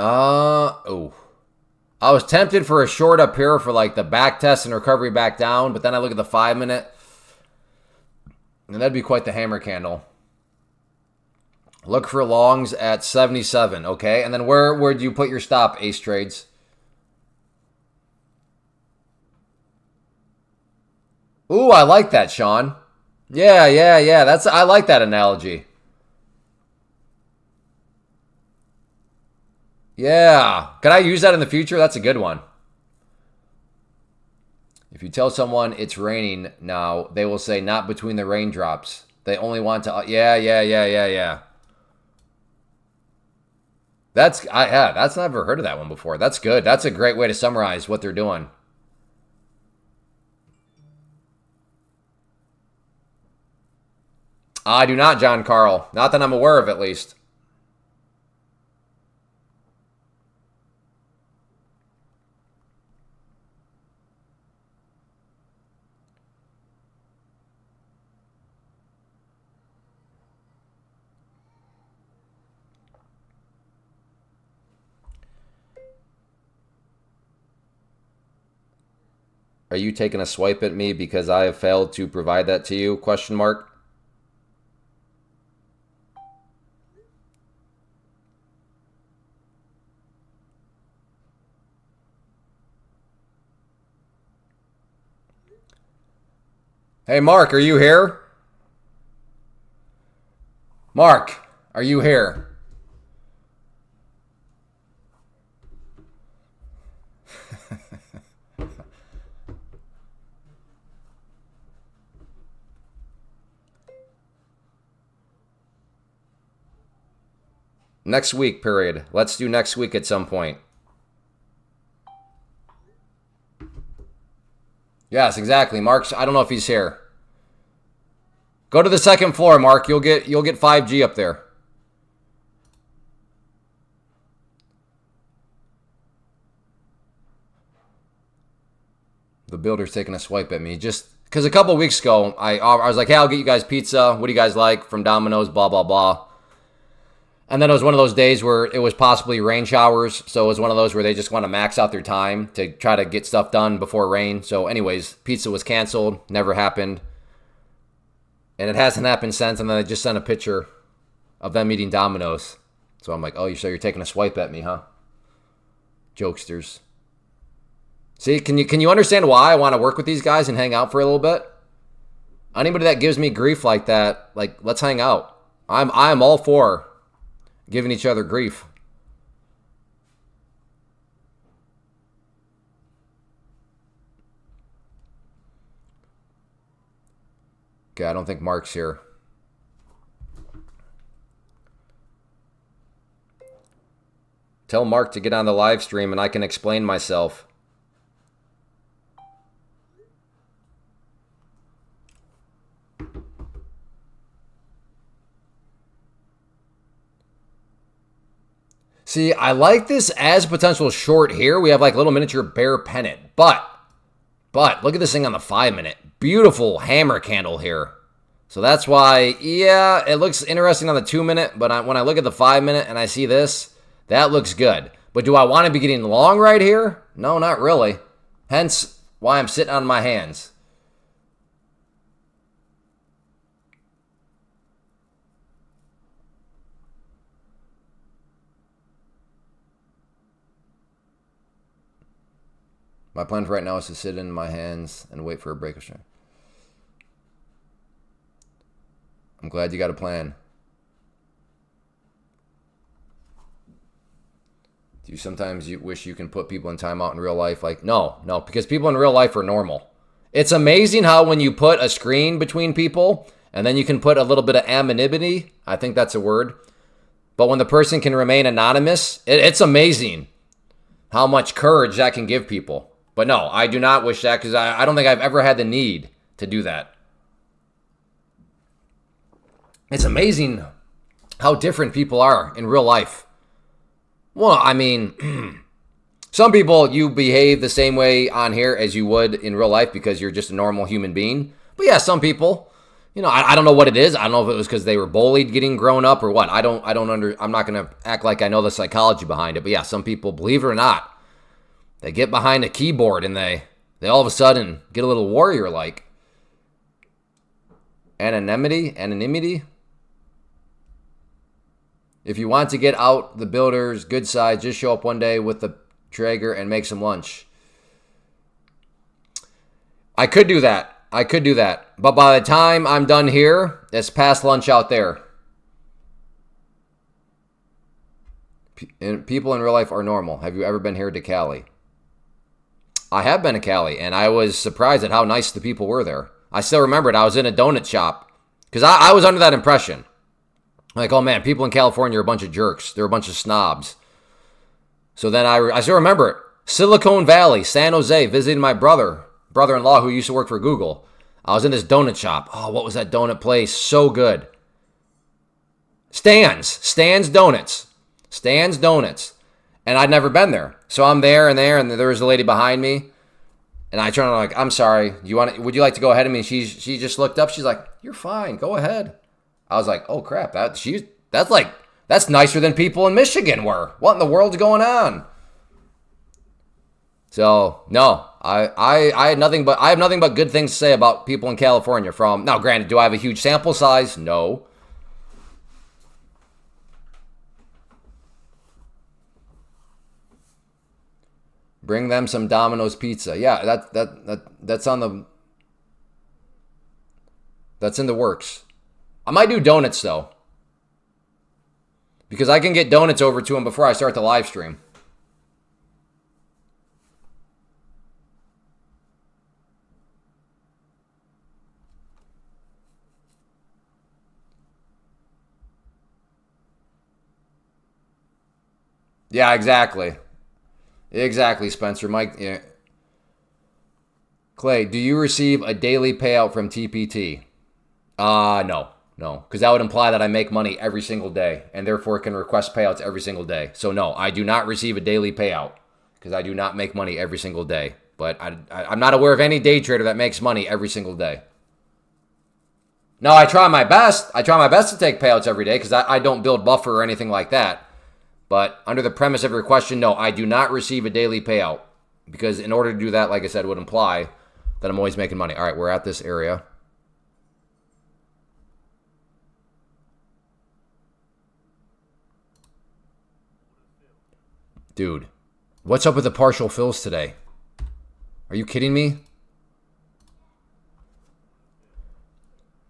Oh. I was tempted for a short up here for like the back test and recovery back down, but then I look at the 5 minute, and that'd be quite the hammer candle. Look for longs at 77, okay? And then where do you put your stop, Ace Trades? Ooh, I like that, Sean. Yeah. I like that analogy. Yeah. Can I use that in the future? That's a good one. If you tell someone it's raining now, they will say not between the raindrops. They only want to... Yeah. That's never heard of that one before. That's good. That's a great way to summarize what they're doing. I do not, John Carl. Not that I'm aware of, at least. Are you taking a swipe at me because I have failed to provide that to you? Question mark. Hey, Mark, are you here? Mark, are you here? Next week, period. Let's do next week at some point. Yes, exactly. Mark's, I don't know if he's here. Go to the second floor, Mark. You'll get 5G up there. The builder's taking a swipe at me. Just because a couple weeks ago, I was like, hey, I'll get you guys pizza. What do you guys like from Domino's? Blah, blah, blah. And then it was one of those days where it was possibly rain showers. So it was one of those where they just want to max out their time to try to get stuff done before rain. So anyways, pizza was canceled. Never happened. And it hasn't happened since. And then I just sent a picture of them eating Domino's. So I'm like, oh, so you're taking a swipe at me, huh? Jokesters. See, can you understand why I want to work with these guys and hang out for a little bit? Anybody that gives me grief like that, like, let's hang out. I'm all for giving each other grief. Okay, I don't think Mark's here. Tell Mark to get on the live stream and I can explain myself. See, I like this as potential short here. We have like a little miniature bear pennant. But look at this thing on the 5 minute. Beautiful hammer candle here. So that's why, yeah, it looks interesting on the 2 minute. But when I look at the 5 minute and I see this, that looks good. But do I want to be getting long right here? No, not really. Hence why I'm sitting on my hands. My plan for right now is to sit in my hands and wait for a break of strength. I'm glad you got a plan. Do you sometimes wish you can put people in timeout in real life? Like, no, because people in real life are normal. It's amazing how when you put a screen between people and then you can put a little bit of anonymity, I think that's a word, but when the person can remain anonymous, it's amazing how much courage that can give people. But no, I do not wish that because I don't think I've ever had the need to do that. It's amazing how different people are in real life. Well, I mean, some people, you behave the same way on here as you would in real life because you're just a normal human being. But yeah, some people, you know, I don't know what it is. I don't know if it was because they were bullied getting grown up or what. I'm not going to act like I know the psychology behind it. But yeah, some people, believe it or not, they get behind a keyboard and they all of a sudden get a little warrior-like. Anonymity. If you want to get out the builder's good side, just show up one day with the Traeger and make some lunch. I could do that. But by the time I'm done here, it's past lunch out there. People in real life are normal. Have you ever been here to Cali? I have been to Cali, and I was surprised at how nice the people were there. I still remember it. I was in a donut shop because I was under that impression. Like, oh man, people in California are a bunch of jerks. They're a bunch of snobs. So then I still remember it. Silicon Valley, San Jose, visiting my brother-in-law who used to work for Google. I was in this donut shop. Oh, what was that donut place? So good. Stan's Donuts. And I'd never been there. So I'm there, and there was a lady behind me. And I turned around like, I'm sorry. Would you like to go ahead of me? She just looked up. She's like, you're fine. Go ahead. I was like, oh crap. That's nicer than people in Michigan were. What in the world's going on? So no, I have nothing but good things to say about people in California. Now, granted, do I have a huge sample size? No. Bring them some Domino's pizza. Yeah, that's in the works. I might do donuts though, because I can get donuts over to them before I start the live stream. Yeah, exactly. Exactly, Spencer. Mike, yeah. Clay, do you receive a daily payout from TPT? No, because that would imply that I make money every single day and therefore can request payouts every single day. So no, I do not receive a daily payout because I do not make money every single day. But I'm not aware of any day trader that makes money every single day. No, I try my best. I try my best to take payouts every day because I don't build buffer or anything like that. But under the premise of your question, no, I do not receive a daily payout. Because in order to do that, like I said, would imply that I'm always making money. All right, we're at this area. Dude, what's up with the partial fills today? Are you kidding me?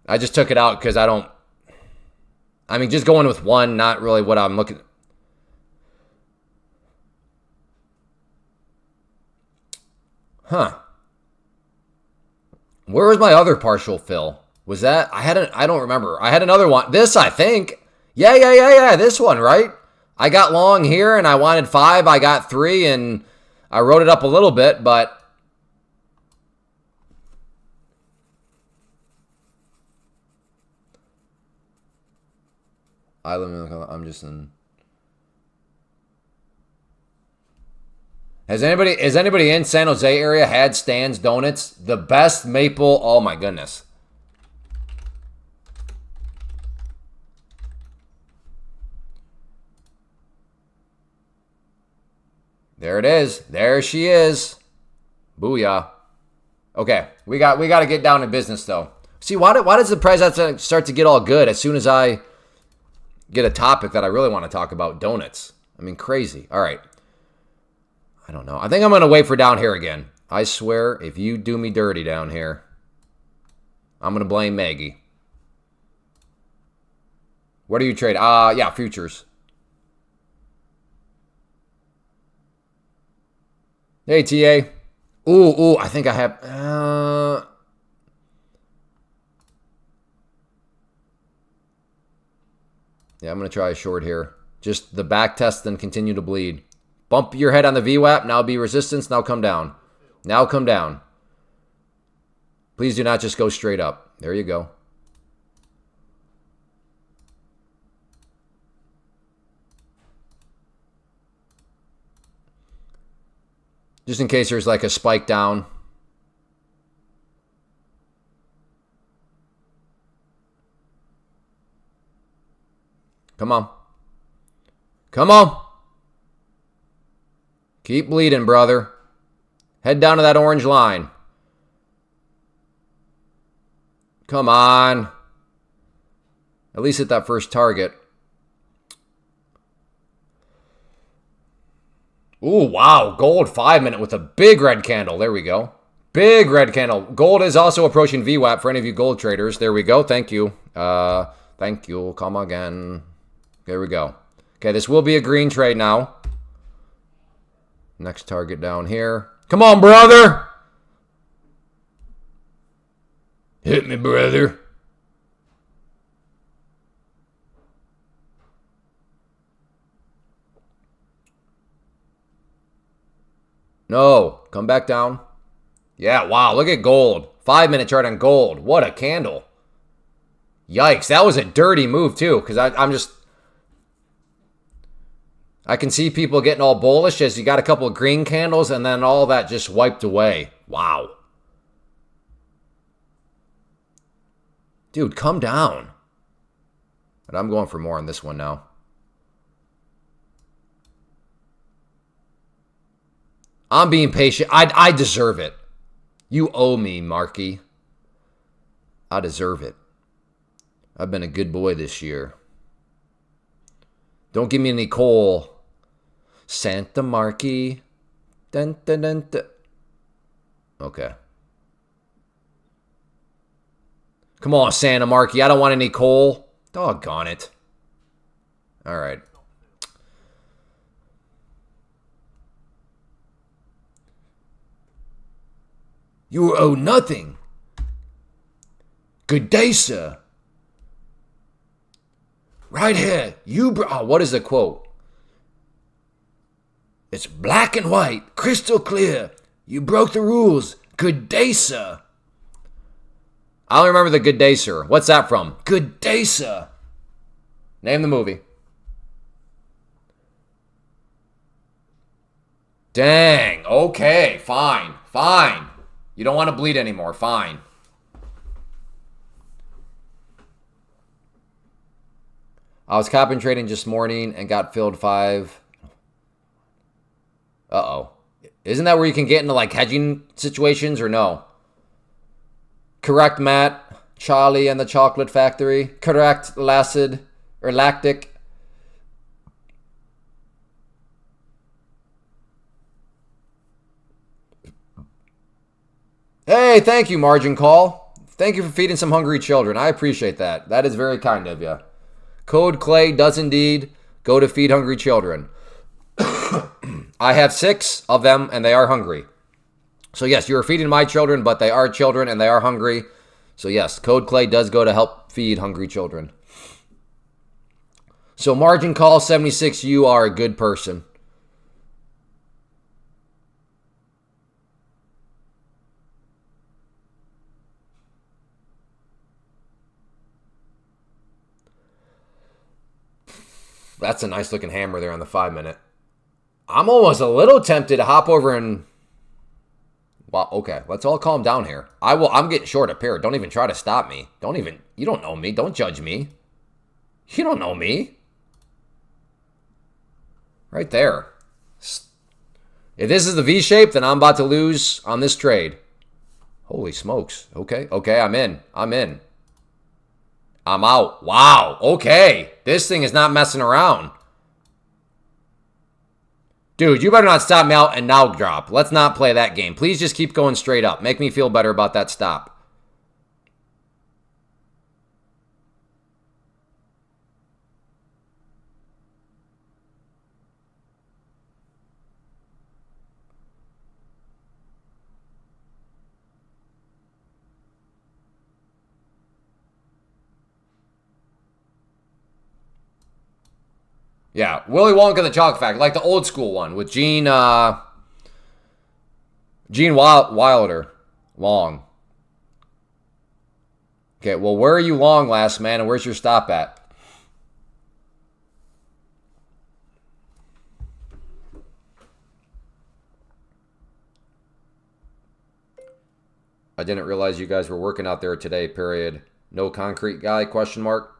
I just took it out because I mean, just going with one, not really what I'm looking. Huh. Where was my other partial fill? Was that, I don't remember. I had another one. This, I think. Yeah. This one, right? I got long here and I wanted 5. I got 3 and I wrote it up a little bit, but I'm just in. Has anybody in San Jose area had Stan's Donuts? The best maple. Oh my goodness. There it is. There she is. Booyah. Okay, we got to get down to business though. See, why does the price have to start to get all good as soon as I get a topic that I really want to talk about? Donuts. I mean, crazy. All right. I don't know. I think I'm going to wait for down here again. I swear, if you do me dirty down here, I'm going to blame Maggie. What do you trade? Yeah, futures. Hey, TA. Ooh, I think I have... Yeah, I'm going to try a short here. Just the back test and continue to bleed. Bump your head on the VWAP. Now be resistance. Now come down. Now come down. Please do not just go straight up. There you go. Just in case there's like a spike down. Come on. Come on. Keep bleeding, brother. Head down to that orange line. Come on. At least hit that first target. Ooh, wow. Gold 5-minute with a big red candle. There we go. Big red candle. Gold is also approaching VWAP for any of you gold traders. There we go. Thank you. Thank you. Come again. There we go. Okay, this will be a green trade now. Next target down here. Come on, brother. Hit me, brother. No. Come back down. Yeah, wow. Look at gold. 5-minute chart on gold. What a candle. Yikes. That was a dirty move, too, because I'm just... I can see people getting all bullish as you got a couple of green candles and then all that just wiped away. Wow. Dude, come down. But I'm going for more on this one now. I'm being patient. I deserve it. You owe me, Marky. I deserve it. I've been a good boy this year. Don't give me any coal. Santa Marky. Dun, dun, dun, dun. Okay. Come on, Santa Marky. I don't want any coal. Doggone it. All right. You owe nothing. Good day, sir. Right here. What is the quote? It's black and white, crystal clear. You broke the rules. Good day, sir. I don't remember the Good Day, Sir. What's that from? Good Day, Sir. Name the movie. Dang. Okay. Fine. Fine. You don't want to bleed anymore. Fine. I was copy trading just morning and got filled 5. Uh-oh. Isn't that where you can get into like hedging situations or no? Correct, Matt. Charlie and the Chocolate Factory. Correct, Lacid or Lactic. Hey, thank you, Margin Call. Thank you for feeding some hungry children. I appreciate that. That is very kind of you. Code Clay does indeed go to feed hungry children. I have 6 of them, and they are hungry. So yes, you are feeding my children, but they are children, and they are hungry. So yes, Code Clay does go to help feed hungry children. So Margin Call 76, you are a good person. That's a nice looking hammer there on the 5-minute. I'm almost a little tempted to hop over and... Wow, okay. Let's all calm down here. I'm getting short a pair. Don't even try to stop me. You don't know me. Don't judge me. You don't know me. Right there. If this is the V shape, then I'm about to lose on this trade. Holy smokes. Okay, I'm in. I'm out. Wow, okay. This thing is not messing around. Dude, you better not stop me out and now drop. Let's not play that game. Please just keep going straight up. Make me feel better about that stop. Yeah, Willy Wonka the Chocolate Factory, like the old school one with Gene Wilder. Long. Okay, well, where are you long, last man, and where's your stop at? I didn't realize you guys were working out there today, period. No concrete guy, question mark.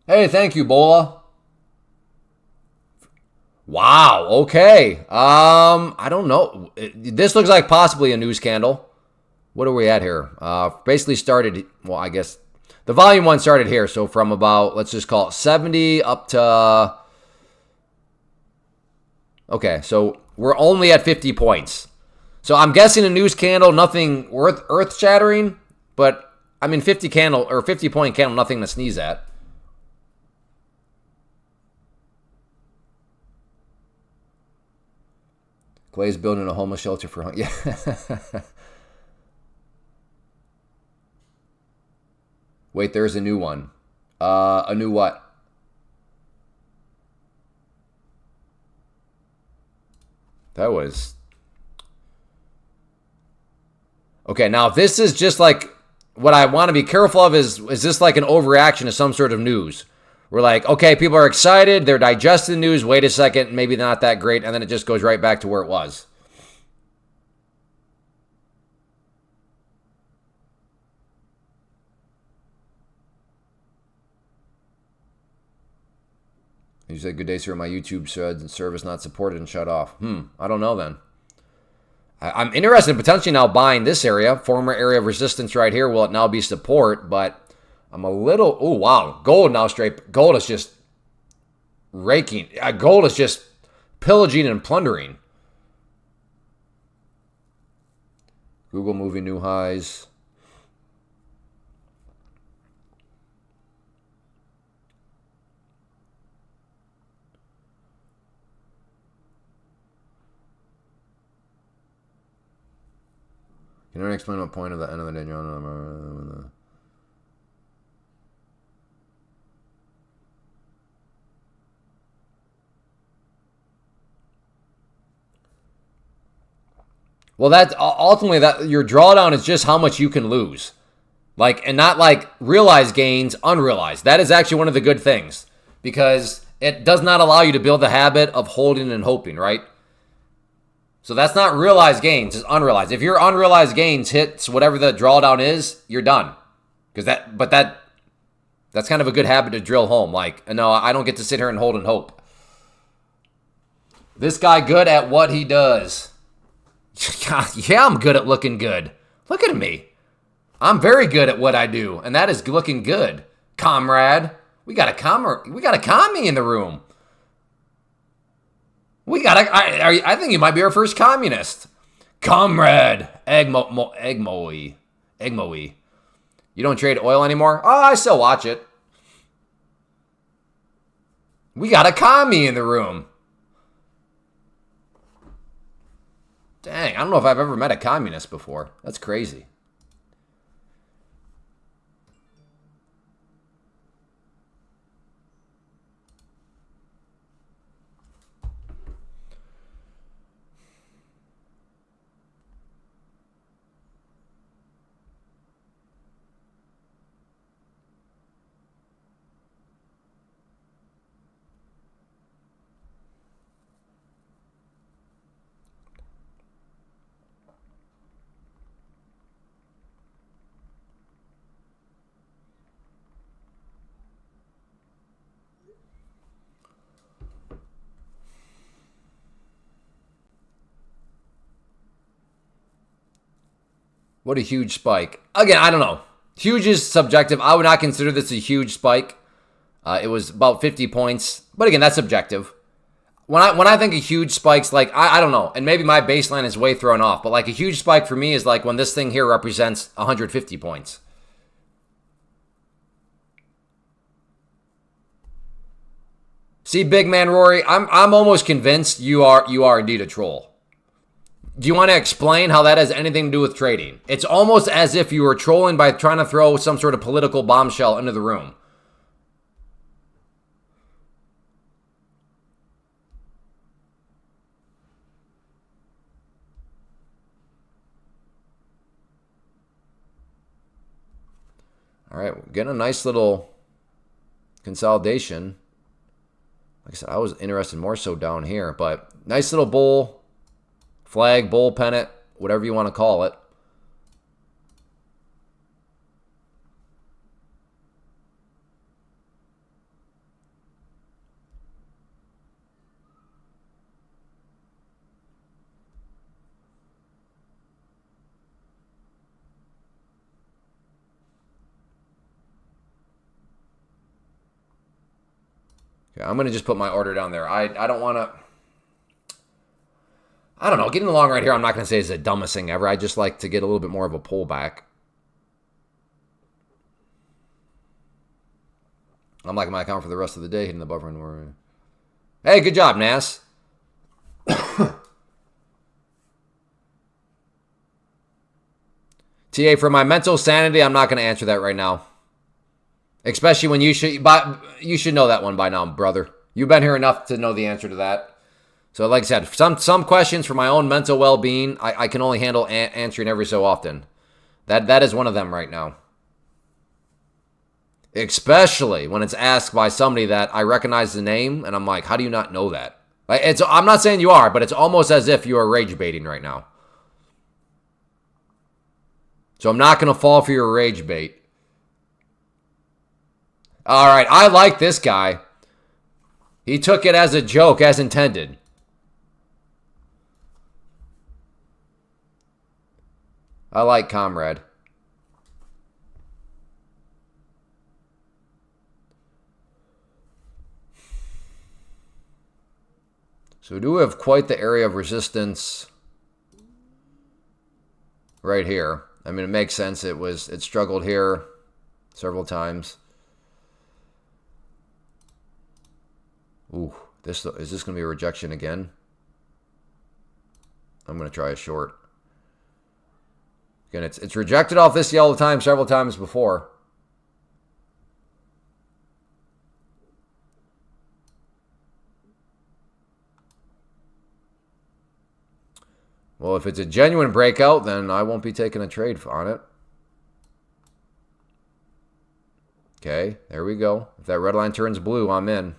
Hey, thank you, Bola. Wow, okay. I don't know. This looks like possibly a news candle. What are we at here? Basically started, well, I guess the volume one started here. So from about, let's just call it 70 up to, okay, so we're only at 50 points. So I'm guessing a news candle, nothing earth shattering, but I mean 50 point candle, nothing to sneeze at. Clay's building a homeless shelter for... Yeah. Wait, there's a new one. A new what? That was... Okay, now if this is just like... What I want to be careful of is this like an overreaction to some sort of news? We're like, okay, people are excited. They're digesting the news. Wait a second. Maybe not that great. And then it just goes right back to where it was. You said, good day, sir. My YouTube service not supported and shut off. I don't know then. I'm interested in potentially now buying this area. Former area of resistance right here. Will it now be support? But I'm a little... Oh, wow. Gold now straight... Gold is just... raking. Gold is just pillaging and plundering. Google moving new highs. Can you explain what point of the end of the day? Well, that ultimately that your drawdown is just how much you can lose. Like, and not like realized gains, unrealized. That is actually one of the good things because it does not allow you to build the habit of holding and hoping, right? So that's not realized gains, it's unrealized. If your unrealized gains hits whatever the drawdown is, you're done. Because that's kind of a good habit to drill home. Like, no, I don't get to sit here and hold and hope. This guy good at what he does. Yeah, I'm good at looking good. Look at me. I'm very good at what I do, and that is looking good. Comrade, we got a commie in the room. I think you might be our first communist. Comrade, Egmoe. You don't trade oil anymore? Oh, I still watch it. We got a commie in the room. Dang, I don't know if I've ever met a communist before. That's crazy. What a huge spike. Again, I don't know. Huge is subjective. I would not consider this a huge spike. It was about 50 points. But again, that's subjective. When I think of huge spikes, like, I don't know. And maybe my baseline is way thrown off. But like a huge spike for me is like when this thing here represents 150 points. See, big man Rory, I'm almost convinced you are indeed a troll. Do you want to explain how that has anything to do with trading? It's almost as if you were trolling by trying to throw some sort of political bombshell into the room. All right, we're getting a nice little consolidation. Like I said, I was interested more so down here, but nice little bull. Flag, bull, pennant, whatever you want to call it. Okay, I'm going to just put my order down there. I don't want to... I don't know. Getting along right here, I'm not going to say is the dumbest thing ever. I just like to get a little bit more of a pullback. I'm liking my account for the rest of the day, hitting the buffer. And hey, good job, Nas. TA, for my mental sanity, I'm not going to answer that right now. Especially when you should know that one by now, brother. You've been here enough to know the answer to that. So like I said, some questions for my own mental well-being, I can only handle answering every so often. That is one of them right now. Especially when it's asked by somebody that I recognize the name, and I'm like, how do you not know that? I'm not saying you are, but it's almost as if you are rage baiting right now. So I'm not going to fall for your rage bait. All right, I like this guy. He took it as a joke, as intended. I like Comrade. So we do have quite the area of resistance right here. I mean, it makes sense. It struggled here several times. Ooh, is this going to be a rejection again? I'm going to try a short. Again, it's rejected off this yellow time several times before. Well, if it's a genuine breakout, then I won't be taking a trade on it. Okay, there we go. If that red line turns blue, I'm in.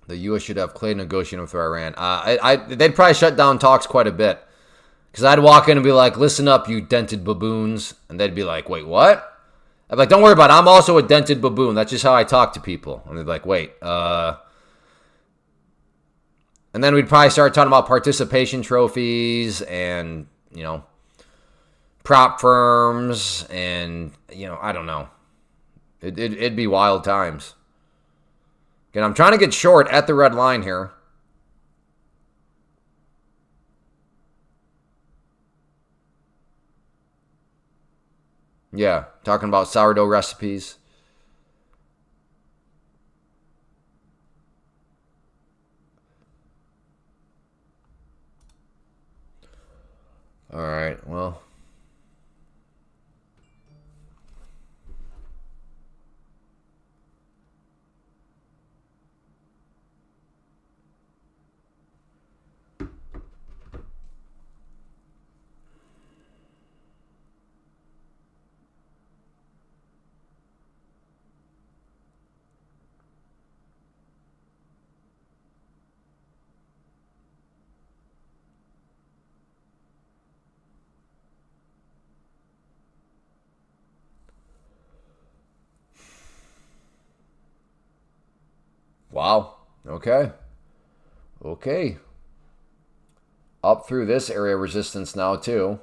The U.S. should have clay negotiating with Iran. They'd probably shut down talks quite a bit. Because I'd walk in and be like, listen up, you dented baboons. And they'd be like, wait, what? I'd be like, don't worry about it. I'm also a dented baboon. That's just how I talk to people. And they'd be like, wait. And then we'd probably start talking about participation trophies and, you know, prop firms and, you know, I don't know. It'd be wild times. Again, I'm trying to get short at the red line here. Yeah, talking about sourdough recipes. All right, well. Wow. Okay. Okay. Up through this area of resistance now, too.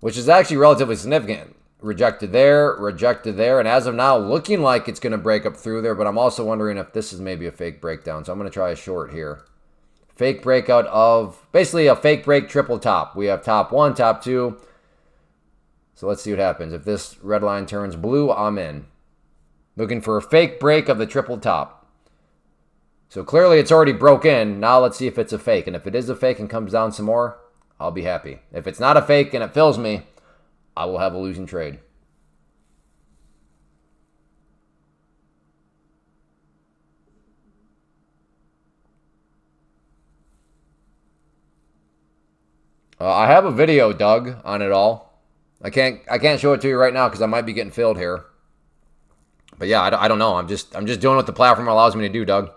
Which is actually relatively significant. Rejected there, and as of now, looking like it's going to break up through there, but I'm also wondering if this is maybe a fake breakdown. So I'm going to try a short here. Fake breakout of, basically a fake break triple top. We have top 1, top 2. So let's see what happens. If this red line turns blue, I'm in. Looking for a fake break of the triple top. So clearly it's already broke in. Now let's see if it's a fake. And if it is a fake and comes down some more, I'll be happy. If it's not a fake and it fills me, I will have a losing trade. I have a video, Doug, on it all. I can't show it to you right now because I might be getting filled here. But yeah, I don't know. I'm just doing what the platform allows me to do, Doug.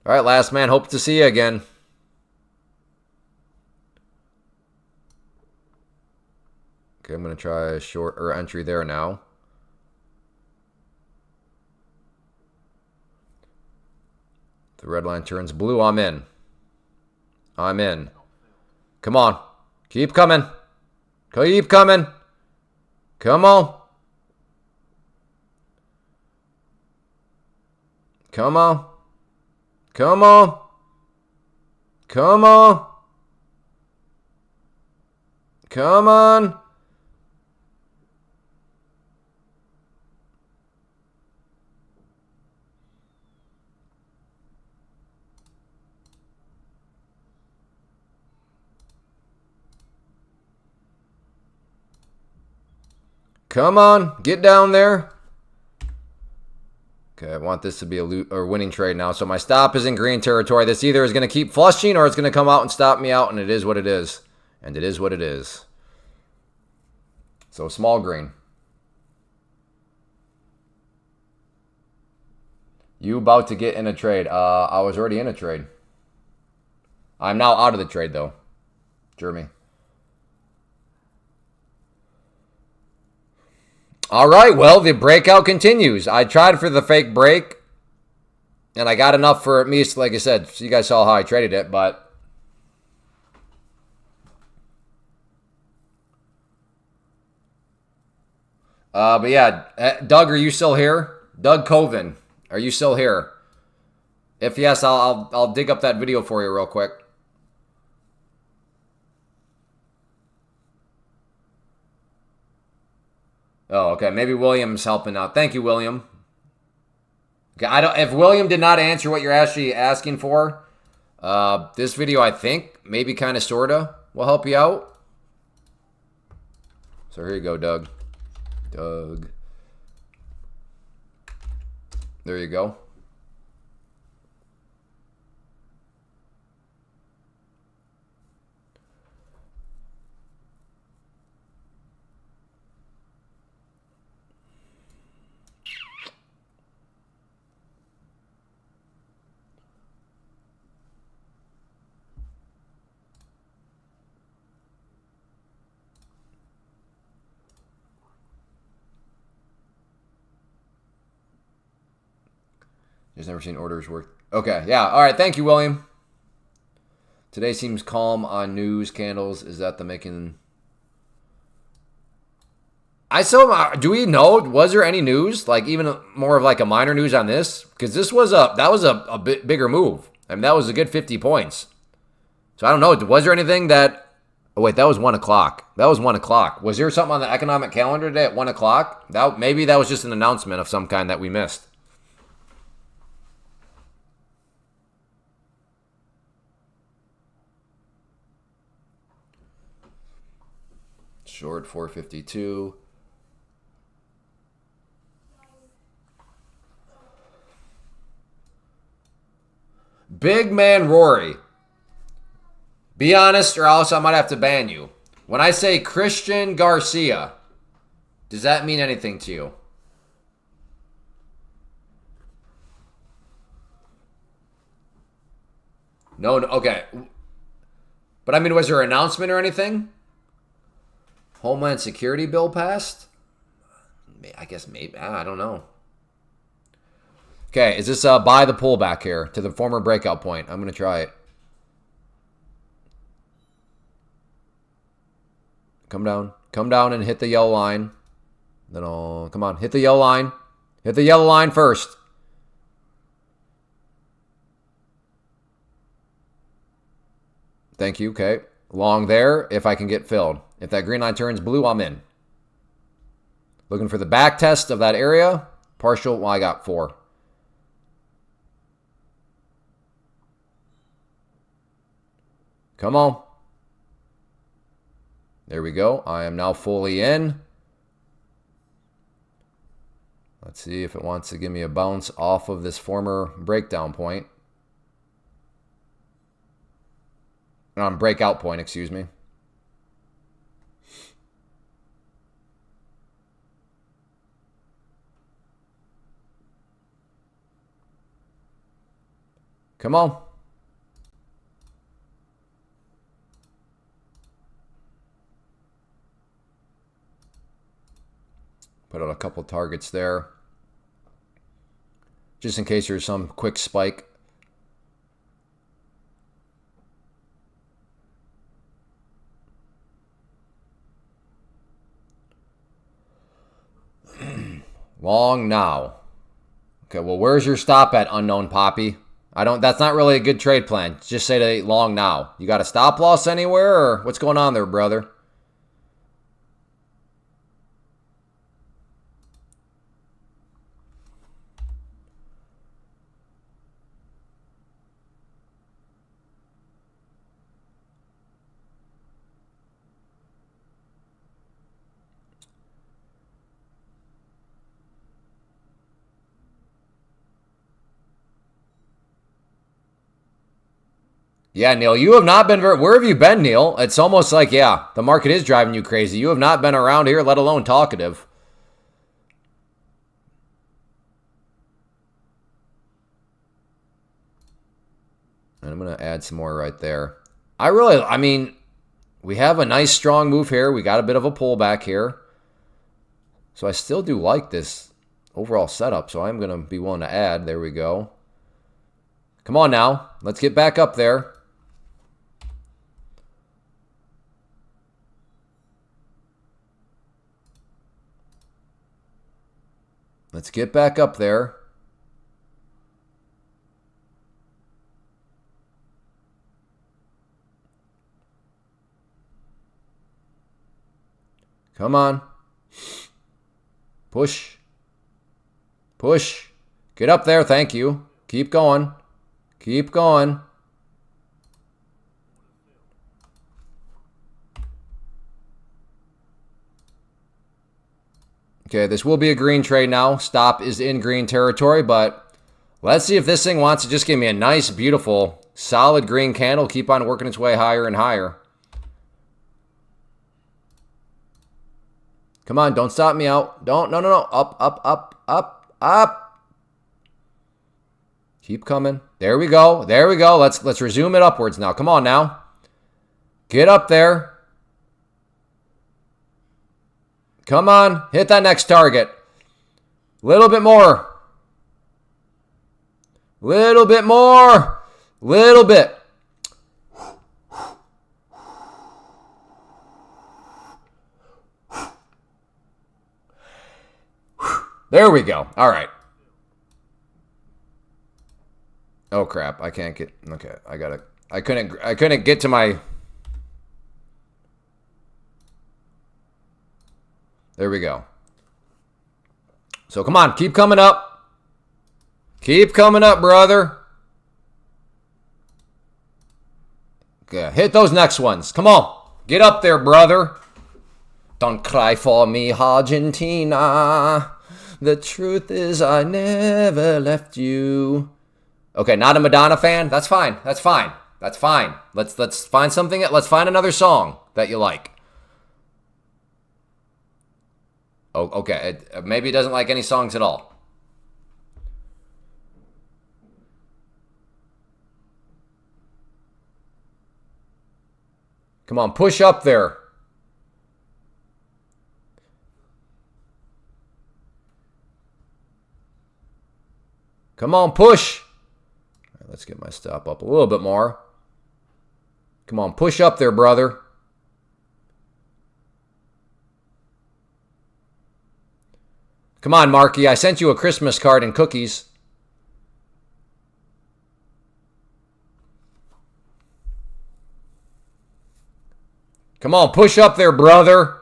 All right, last man. Hope to see you again. Okay, I'm going to try a short or entry there now. The red line turns blue. I'm in. I'm in. Come on. Keep coming. Keep coming. Come on. Come on. Come on. Come on. Come on. Come on, get down there. Okay, I want this to be a winning trade now. So my stop is in green territory. This either is going to keep flushing or it's going to come out and stop me out, and it is what it is. And it is what it is. So small green. You about to get in a trade. I was already in a trade. I'm now out of the trade, though. Jeremy. All right, well, the breakout continues. I tried for the fake break, and I got enough for at least, like I said, so you guys saw how I traded it, but yeah, Doug, are you still here? Doug Coven, are you still here? If yes, I'll dig up that video for you real quick. Oh, okay. Maybe William's helping out. Thank you, William. Okay, if William did not answer what you're actually asking for, This video, I think, maybe kind of, sort of, will help you out. So here you go, Doug. Doug. There you go. Just never seen orders work. Okay, yeah. All right, thank you, William. Today seems calm on news candles. Is that the making? I saw. Do we know? Was there any news? Like even more of like a minor news on this? Because this was that was a bit bigger move. I mean, that was a good 50 points. So I don't know. Was there anything that? Oh wait, that was 1 o'clock. That was 1 o'clock. Was there something on the economic calendar today at 1 o'clock? Maybe that was just an announcement of some kind that we missed. Short 452. Big man Rory. Be honest or else I might have to ban you. When I say Christian Garcia, does that mean anything to you? No, okay. But I mean, was there an announcement or anything? Homeland Security bill passed? I guess maybe. I don't know. Okay, is this buy the pullback here to the former breakout point? I'm going to try it. Come down. Come down and hit the yellow line. Then I'll... Come on, hit the yellow line. Hit the yellow line first. Thank you, okay. Long there, if I can get filled. If that green line turns blue, I'm in. Looking for the back test of that area. Partial, well, I got 4. Come on. There we go. I am now fully in. Let's see if it wants to give me a bounce off of this former breakdown point. Breakout point, excuse me. Come on. Put out a couple targets there. Just in case there's some quick spike. Long now. Okay, well, where's your stop at, unknown Poppy? That's not really a good trade plan. Just say to long now. You got a stop loss anywhere, or what's going on there, brother? Yeah, Neil, you have not been where have you been, Neil? It's almost like, yeah, the market is driving you crazy. You have not been around here, let alone talkative. And I'm going to add some more right there. I mean, we have a nice strong move here. We got a bit of a pullback here. So I still do like this overall setup. So I'm going to be willing to add. There we go. Come on now. Let's get back up there. Let's get back up there. Come on. Push. Push. Get up there. Thank you. Keep going. Keep going. Okay, this will be a green trade now. Stop is in green territory, but let's see if this thing wants to just give me a nice, beautiful, solid green candle. Keep on working its way higher and higher. Come on, don't stop me out. Don't, no. Up, up, up, up, up. Keep coming. There we go. There we go. Let's resume it upwards now. Come on now. Get up there. Come on, hit that next target. Little bit more. Little bit more. Little bit. There we go. All right. Oh crap, I can't get, okay, I couldn't get to my, there we go. So come on, keep coming up. Keep coming up, brother. Okay, hit those next ones. Come on, get up there, brother. Don't cry for me, Argentina. The truth is I never left you. Okay, not a Madonna fan? That's fine. That's fine. That's fine. Let's find something. Let's find another song that you like. Oh, okay. Maybe it doesn't like any songs at all. Come on, push up there. Come on, push. All right, let's get my stop up a little bit more. Come on, push up there, brother. Come on, Marky. I sent you a Christmas card and cookies. Come on, push up there, brother.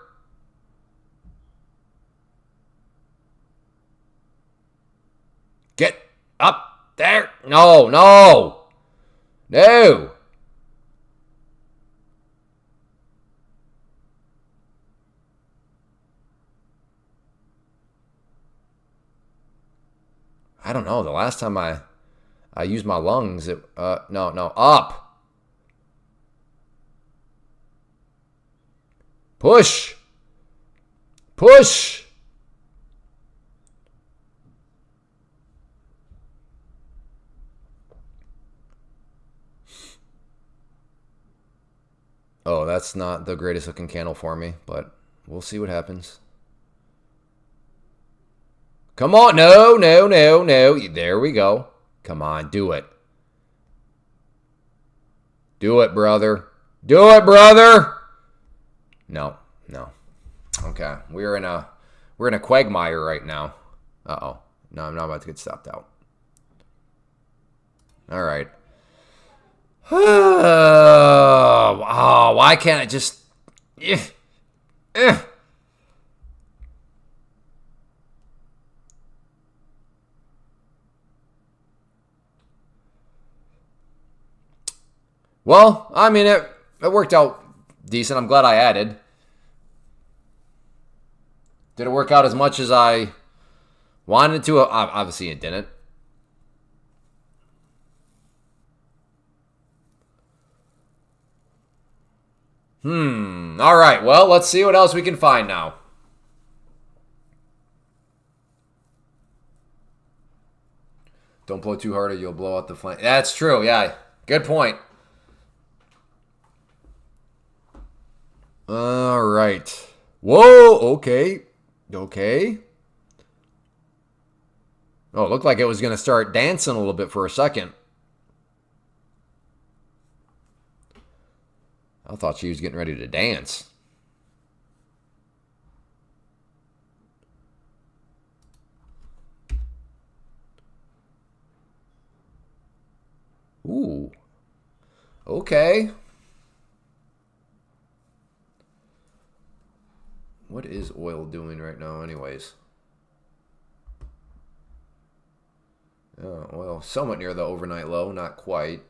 Get up there. No, no. No. I don't know. The last time I used my lungs, no, up. Push. Push. Oh, that's not the greatest looking candle for me, but we'll see what happens. Come on. No, no, no, no. There we go. Come on, do it. Do it, brother. Do it, brother. No, no. Okay, we're in a quagmire right now. Uh-oh. No, I'm not about to get stopped out. All right. Oh, why can't I just... Well, I mean, it worked out decent. I'm glad I added. Did it work out as much as I wanted to? Obviously, it didn't. All right. Well, let's see what else we can find now. Don't blow too hard or you'll blow out the flame. That's true. Yeah. Good point. All right. Whoa. Okay. Okay. Oh, it looked like it was going to start dancing a little bit for a second. I thought she was getting ready to dance. Ooh. Okay. What is oil doing right now anyways? Oh, well, somewhat near the overnight low, not quite.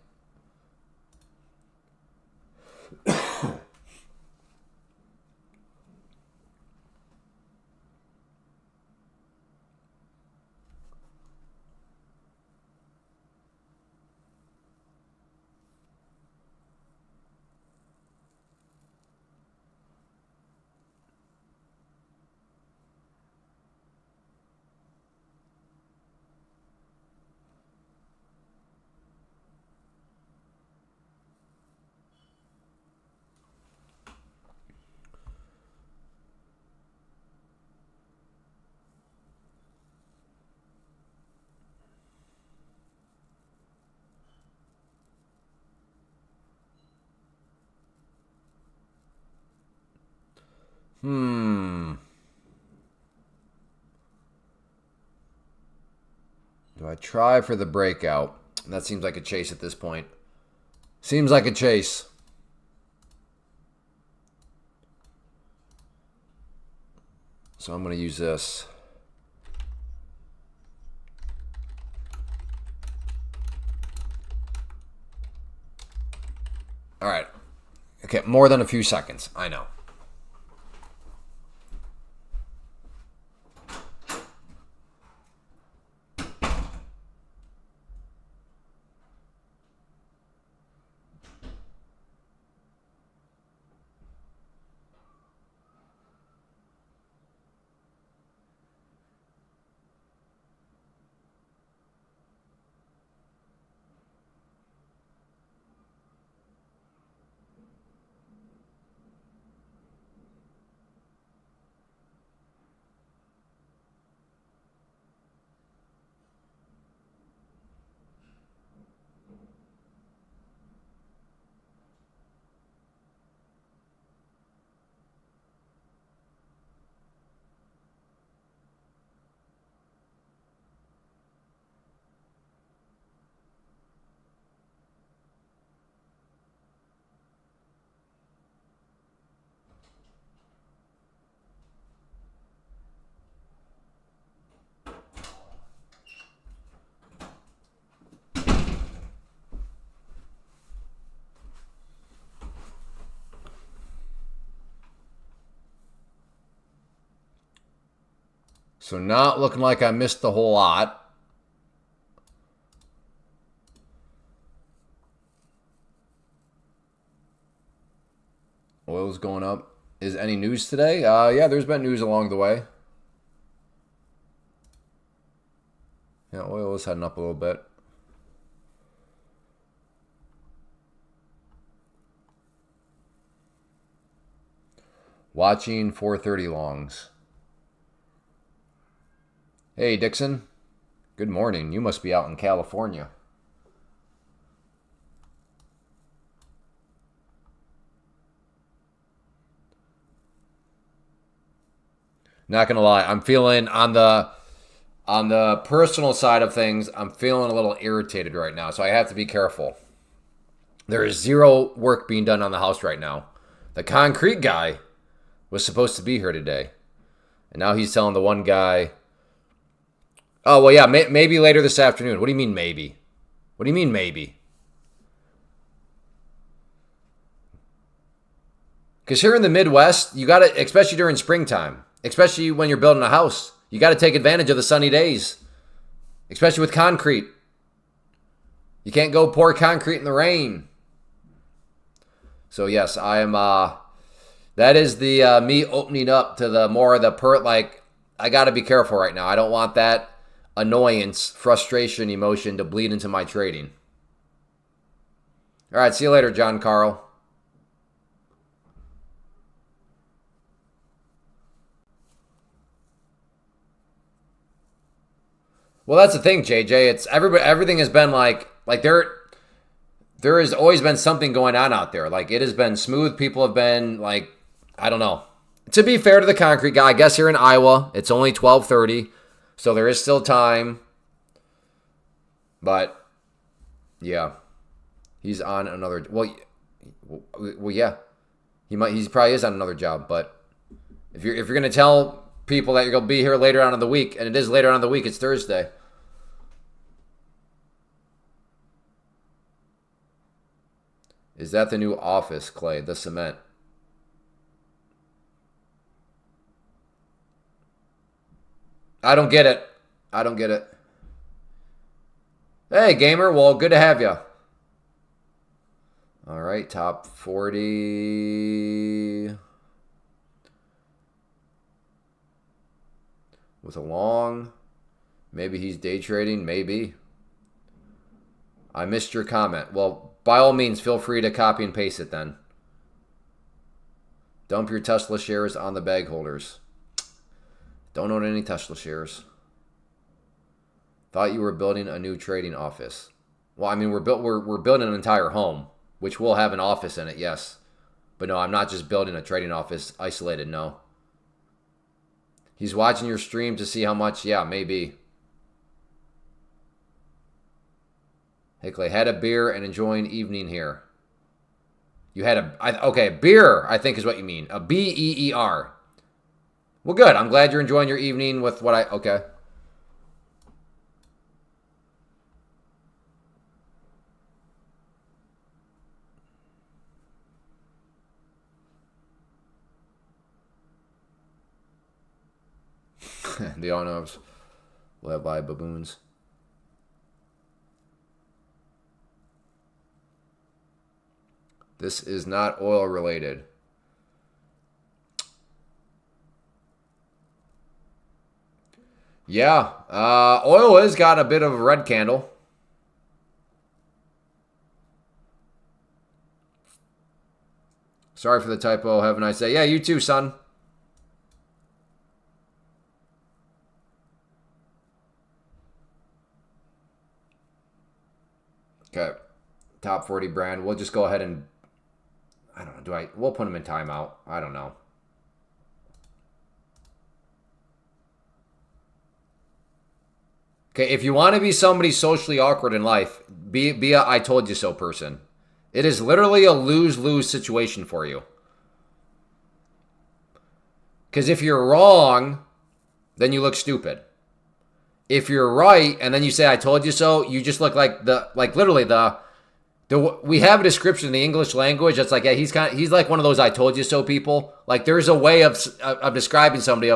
Do I try for the breakout? That seems like a chase at this point. Seems like a chase. So I'm going to use this. All right. Okay, more than a few seconds. I know. So not looking like I missed the whole lot. Oil's going up. Is any news today? Yeah, there's been news along the way. Yeah, oil is heading up a little bit. Watching 430 longs. Hey, Dixon. Good morning. You must be out in California. Not gonna lie, I'm feeling on the personal side of things, I'm feeling a little irritated right now, so I have to be careful. There is zero work being done on the house right now. The concrete guy was supposed to be here today, and now he's telling the one guy, oh, well, yeah, maybe later this afternoon. What do you mean maybe? What do you mean maybe? Because here in the Midwest, you got to, especially during springtime, especially when you're building a house, you got to take advantage of the sunny days, especially with concrete. You can't go pour concrete in the rain. So, yes, I am, that is the me opening up to the more of the I got to be careful right now. I don't want that annoyance, frustration, emotion to bleed into my trading. All right, see you later, John Carl. Well, that's the thing, JJ. It's everything has been like there has always been something going on out there. Like, it has been smooth. People have been like, I don't know. To be fair to the concrete guy, I guess here in Iowa, it's only 12:30. So there is still time. But, yeah. He's on another... Well, yeah. He probably is on another job. But if you're going to tell people that you're going to be here later on in the week, and it is later on in the week, it's Thursday. Is that the new office, Clay? The cement. I don't get it. I don't get it. Hey, gamer. Well, good to have you. All right, top 40. With a long. Maybe he's day trading. Maybe. I missed your comment. Well, by all means, feel free to copy and paste it then. Dump your Tesla shares on the bag holders. Don't own any Tesla shares. Thought you were building a new trading office. Well, I mean, we're building an entire home, which will have an office in it, yes. But no, I'm not just building a trading office isolated, no. He's watching your stream to see how much. Yeah, maybe. Hickley, had a beer and enjoying evening here. You had okay, beer, I think is what you mean. A B-E-E-R. Well, good. I'm glad you're enjoying your evening with what okay. The on-offs led by baboons. This is not oil related. Yeah, oil has got a bit of a red candle. Sorry for the typo. Have a nice day. Yeah, you too, son. Okay. Top 40 brand. We'll just go ahead and, I don't know, we'll put them in timeout. I don't know. Okay, if you want to be somebody socially awkward in life, be a I told you so person. It is literally a lose-lose situation for you. Because if you're wrong, then you look stupid. If you're right, and then you say, I told you so, you just look like literally we have a description in the English language that's like, yeah, he's like one of those I told you so people. Like there's a way of describing somebody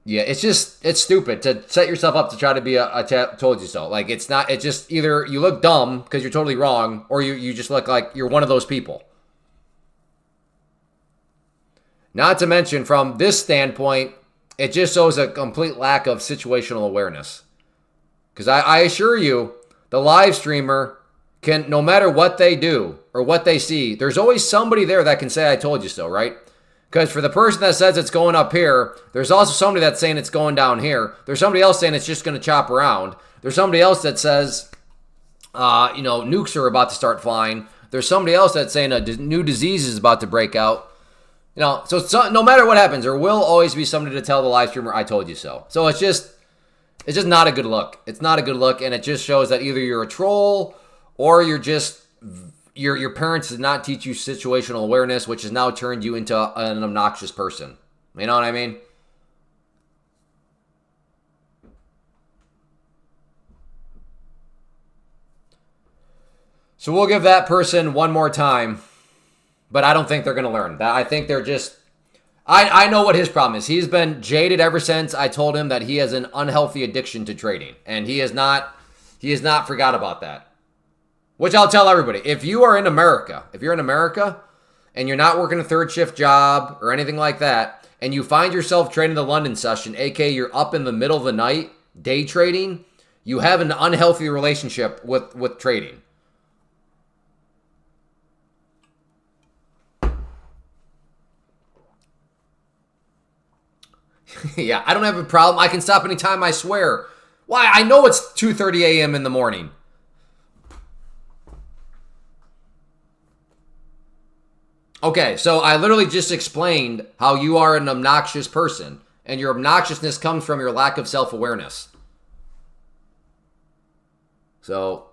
yeah, it's stupid to set yourself up to try to be a told you so. Like it's just either you look dumb because you're totally wrong, or you just look like you're one of those people. Not to mention, from this standpoint, it just shows a complete lack of situational awareness. Because I assure you, the live streamer can, no matter what they do or what they see, there's always somebody there that can say, I told you so, right? Because for the person that says it's going up here, there's also somebody that's saying it's going down here. There's somebody else saying it's just going to chop around. There's somebody else that says, nukes are about to start flying. There's somebody else that's saying a new disease is about to break out. So no matter what happens, there will always be somebody to tell the live streamer, I told you so. So it's just not a good look. It's not a good look, and it just shows that either you're a troll or you're just, your parents did not teach you situational awareness, which has now turned you into an obnoxious person. You know what I mean? So we'll give that person one more time. But I don't think they're going to learn. I think they're just... I know what his problem is. He's been jaded ever since I told him that he has an unhealthy addiction to trading. And he has not forgot about that. Which I'll tell everybody. If you're in America and you're not working a third shift job or anything like that, and you find yourself trading the London session, aka you're up in the middle of the night day trading, you have an unhealthy relationship with trading. Yeah, I don't have a problem. I can stop anytime, I swear. Why? I know it's 2:30 a.m. in the morning. Okay, so I literally just explained how you are an obnoxious person, and your obnoxiousness comes from your lack of self-awareness. So,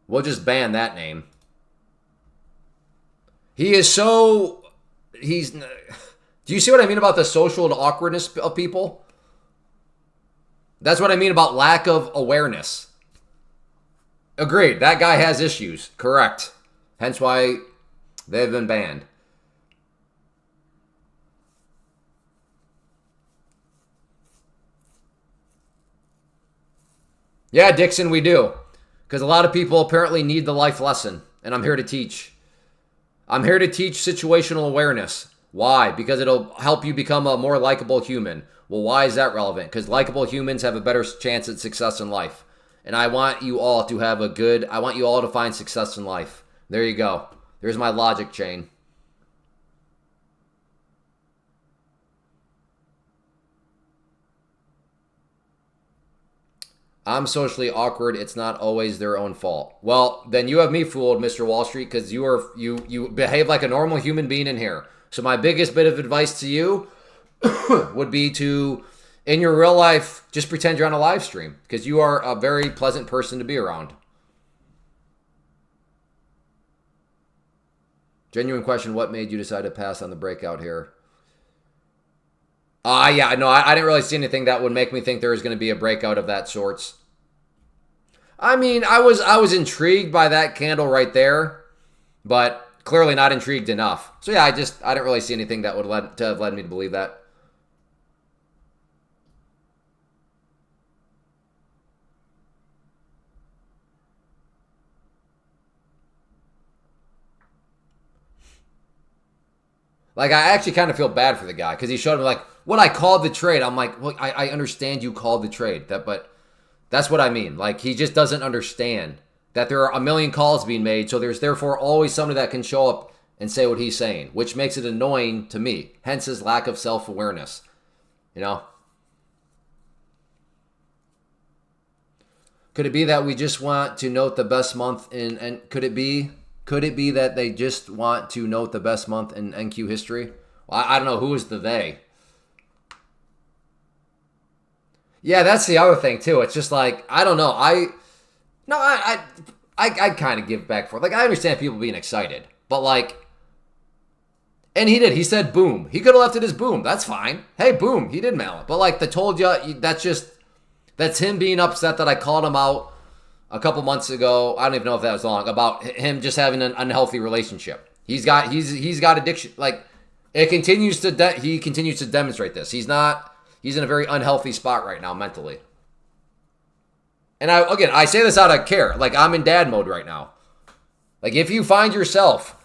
we'll just ban that name. Do you see what I mean about the social awkwardness of people? That's what I mean about lack of awareness. Agreed. That guy has issues. Correct. Hence why they've been banned. Yeah, Dixon, we do. Because a lot of people apparently need the life lesson. And I'm here to teach. I'm here to teach situational awareness. Why? Because it'll help you become a more likable human. Well, why is that relevant? Because likable humans have a better chance at success in life. And I want you all to I want you all to find success in life. There you go. There's my logic chain. I'm socially awkward. It's not always their own fault. Well, then you have me fooled, Mr. Wall Street, because you behave like a normal human being in here. So my biggest bit of advice to you would be to, in your real life, just pretend you're on a live stream because you are a very pleasant person to be around. Genuine question, what made you decide to pass on the breakout here? Yeah, no, I didn't really see anything that would make me think there was going to be a breakout of that sorts. I mean, I was intrigued by that candle right there, but clearly not intrigued enough. So yeah, I didn't really see anything that would have led me to believe that. Like, I actually kind of feel bad for the guy because he showed me, like, what I called the trade. I'm like, well, I understand you called the trade, but that's what I mean. Like, he just doesn't understand that there are a million calls being made, so there's therefore always somebody that can show up and say what he's saying, which makes it annoying to me. Hence his lack of self-awareness, you know? Could it be that we just want to note the best month in, and could it be that they just want to note the best month in NQ history? Well, I don't know. Who is the they? Yeah, that's the other thing, too. It's just like, I don't know. I kind of give back for it. Like, I understand people being excited, but like, and he did. He said boom. He could have left it as boom. That's fine. Hey, boom. He did mail it. But like, the told you, that's him being upset that I called him out a couple months ago. I don't even know if that was long, about him just having an unhealthy relationship. He's got addiction. Like, he continues to demonstrate this. He's in a very unhealthy spot right now mentally. And I say this out of care. Like, I'm in dad mode right now. Like, if you find yourself,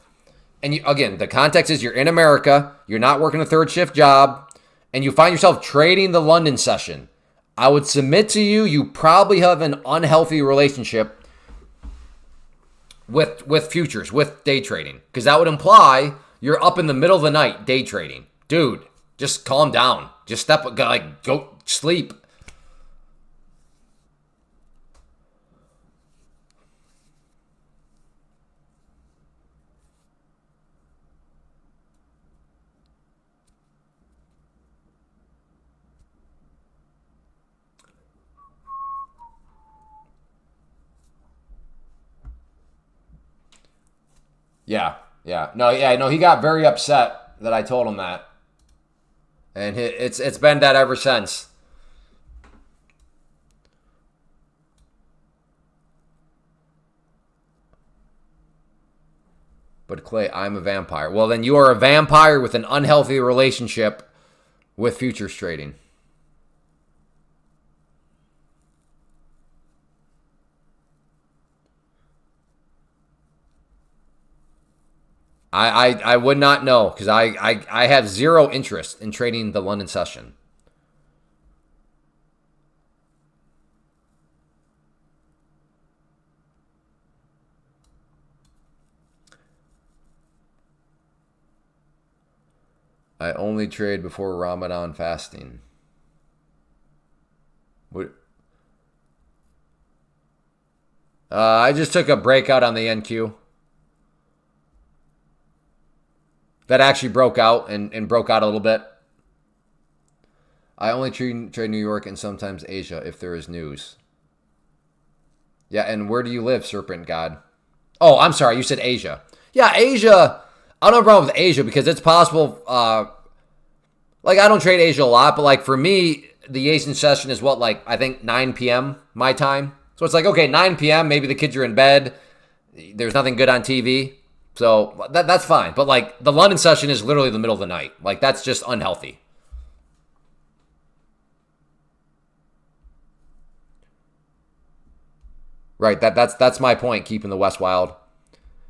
and again, the context is you're in America, you're not working a third shift job, and you find yourself trading the London session, I would submit to you, you probably have an unhealthy relationship with futures, with day trading. Because that would imply you're up in the middle of the night day trading. Dude, just calm down. Just go sleep. Yeah. No, he got very upset that I told him that. And it's been that ever since. But Clay, I'm a vampire. Well, then you are a vampire with an unhealthy relationship with futures trading. I would not know because I have zero interest in trading the London session. I only trade before Ramadan fasting. What? I just took a breakout on the NQ. That actually broke out and broke out a little bit. I only trade New York and sometimes Asia if there is news. Yeah, and where do you live, Serpent God? Oh, I'm sorry, you said Asia. Yeah, Asia. I don't have a problem with Asia because it's possible. Like, I don't trade Asia a lot, but like for me, the Asian session is what, like, I think 9 p.m. my time. So it's like, okay, 9 p.m., maybe the kids are in bed. There's nothing good on TV. So that's fine. But like the London session is literally the middle of the night. Like, that's just unhealthy. Right. That's my point, keeping the West wild.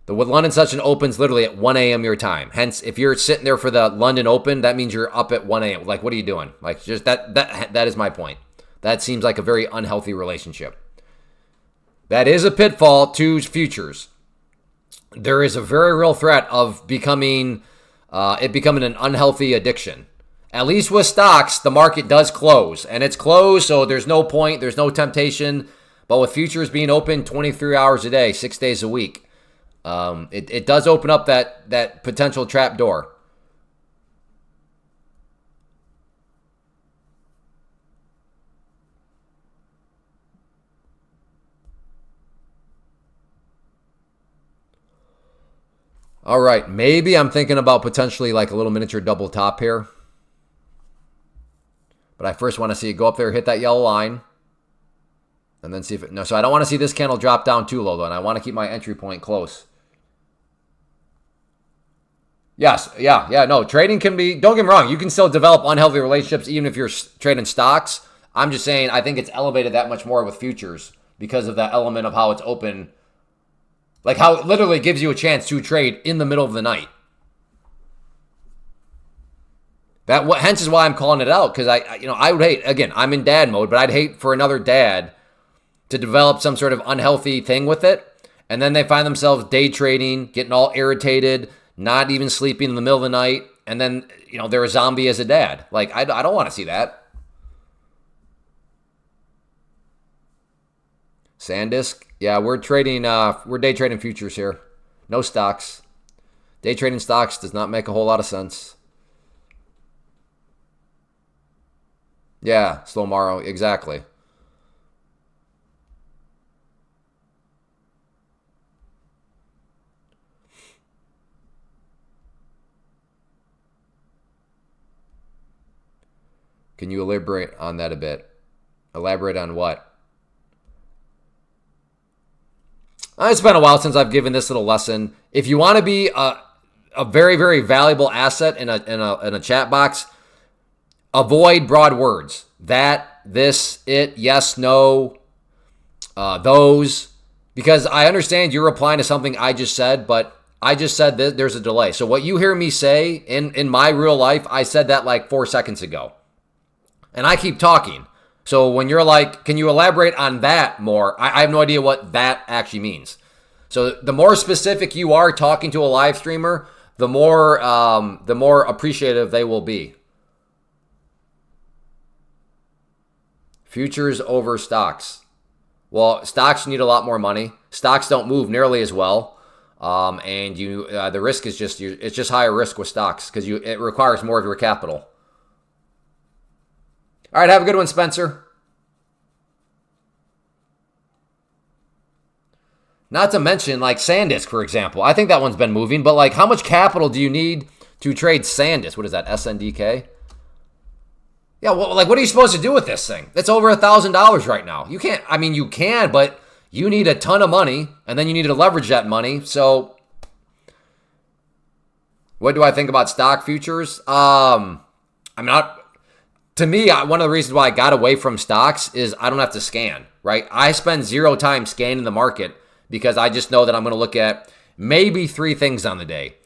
The London session opens literally at 1 a.m. your time. Hence, if you're sitting there for the London Open, that means you're up at 1 a.m. Like, what are you doing? Like, just that is my point. That seems like a very unhealthy relationship. That is a pitfall to futures. There is a very real threat of becoming an unhealthy addiction. At least with stocks, the market does close. And it's closed, so there's no point, there's no temptation. But with futures being open 23 hours a day, 6 days a week, it does open up that potential trap door. All right, maybe I'm thinking about potentially like a little miniature double top here. But I first want to see it go up there, hit that yellow line. And then see if it... No, so I don't want to see this candle drop down too low, though. And I want to keep my entry point close. Yes, yeah, no. Trading can be... Don't get me wrong. You can still develop unhealthy relationships even if you're trading stocks. I'm just saying I think it's elevated that much more with futures because of that element of how it's open. Like how it literally gives you a chance to trade in the middle of the night. Hence is why I'm calling it out, because I would hate, again, I'm in dad mode, but I'd hate for another dad to develop some sort of unhealthy thing with it, and then they find themselves day trading, getting all irritated, not even sleeping in the middle of the night, and then, they're a zombie as a dad. Like, I don't want to see that. SanDisk, yeah, we're day trading futures here. No stocks. Day trading stocks does not make a whole lot of sense. Yeah, slow Morrow, exactly. Can you elaborate on that a bit? Elaborate on what? It's been a while since I've given this little lesson. If you want to be a very, very valuable asset in a chat box, avoid broad words. That, this, it, yes, no, those. Because I understand you're replying to something I just said, but I just said that there's a delay. So what you hear me say in my real life, I said that like 4 seconds ago. And I keep talking. So when you're like, can you elaborate on that more? I have no idea what that actually means. So the more specific you are talking to a live streamer, the more appreciative they will be. Futures over stocks. Well, stocks need a lot more money. Stocks don't move nearly as well, and the risk is it's just higher risk with stocks because it requires more of your capital. All right, have a good one, Spencer. Not to mention, like SanDisk, for example. I think that one's been moving, but like, how much capital do you need to trade SanDisk? What is that, SNDK? Yeah, well, like, what are you supposed to do with this thing? It's over $1,000 right now. You can't, you can, but you need a ton of money, and then you need to leverage that money. So, what do I think about stock futures? To me, one of the reasons why I got away from stocks is I don't have to scan, right? I spend zero time scanning the market because I just know that I'm going to look at maybe 3 things on the day.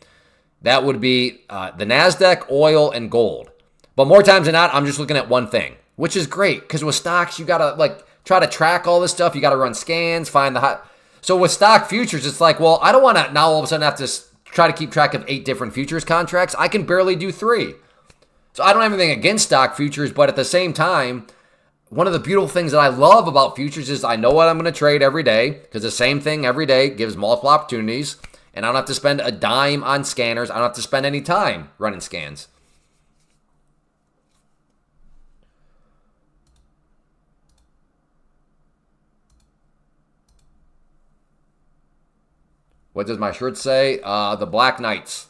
That would be the NASDAQ, oil, and gold. But more times than not, I'm just looking at one thing, which is great because with stocks, you got to try to track all this stuff. You got to run scans, find the hot. So with stock futures, it's like, well, I don't want to now all of a sudden have to try to keep track of 8 different futures contracts. I can barely do 3. So I don't have anything against stock futures, but at the same time, one of the beautiful things that I love about futures is I know what I'm going to trade every day because the same thing every day gives multiple opportunities, and I don't have to spend a dime on scanners. I don't have to spend any time running scans. What does my shirt say? The Black Knights.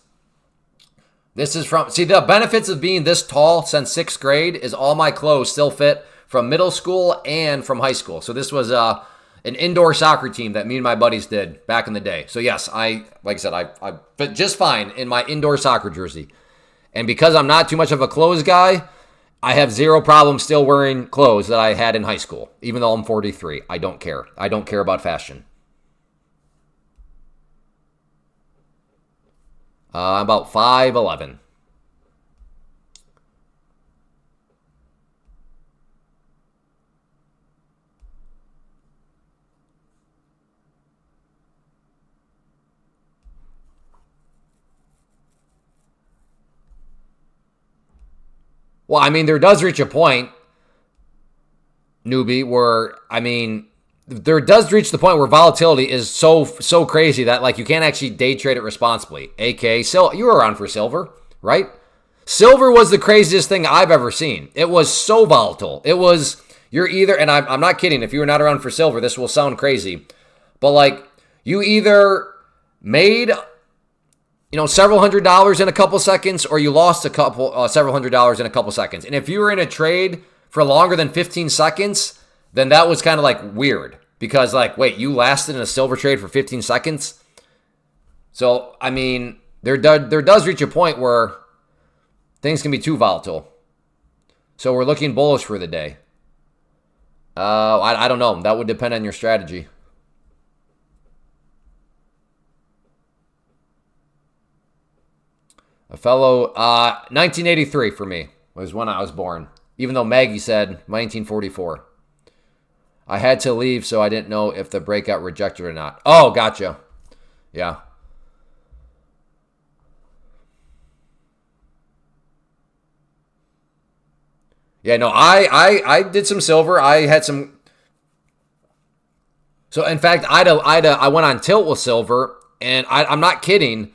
This is from, see, the benefits of being this tall since 6th grade is all my clothes still fit from middle school and from high school. So this was an indoor soccer team that me and my buddies did back in the day. So yes, like I said, I fit just fine in my indoor soccer jersey. And because I'm not too much of a clothes guy, I have zero problem still wearing clothes that I had in high school, even though I'm 43. I don't care. I don't care about fashion. I'm about 5'11". Well, there does reach a point, newbie, where, there does reach the point where volatility is so crazy that, you can't actually day trade it responsibly. AK, you were around for silver, right? Silver was the craziest thing I've ever seen. It was so volatile. It was, you're either, and I'm not kidding, if you were not around for silver, this will sound crazy, but, you either made several $100s in a couple seconds, or you lost several $100s in a couple seconds. And if you were in a trade for longer than 15 seconds, then that was kind of like weird, because like, wait, you lasted in a silver trade for 15 seconds? So, I mean, there does reach a point where things can be too volatile. So we're looking bullish for the day. I don't know. That would depend on your strategy. A fellow, 1983 for me was when I was born. Even though Maggie said 1944. I had to leave, so I didn't know if the breakout rejected or not. Oh, gotcha. Yeah. Yeah, no, I did some silver. I had some. So in fact, I went on tilt with silver, and I'm not kidding.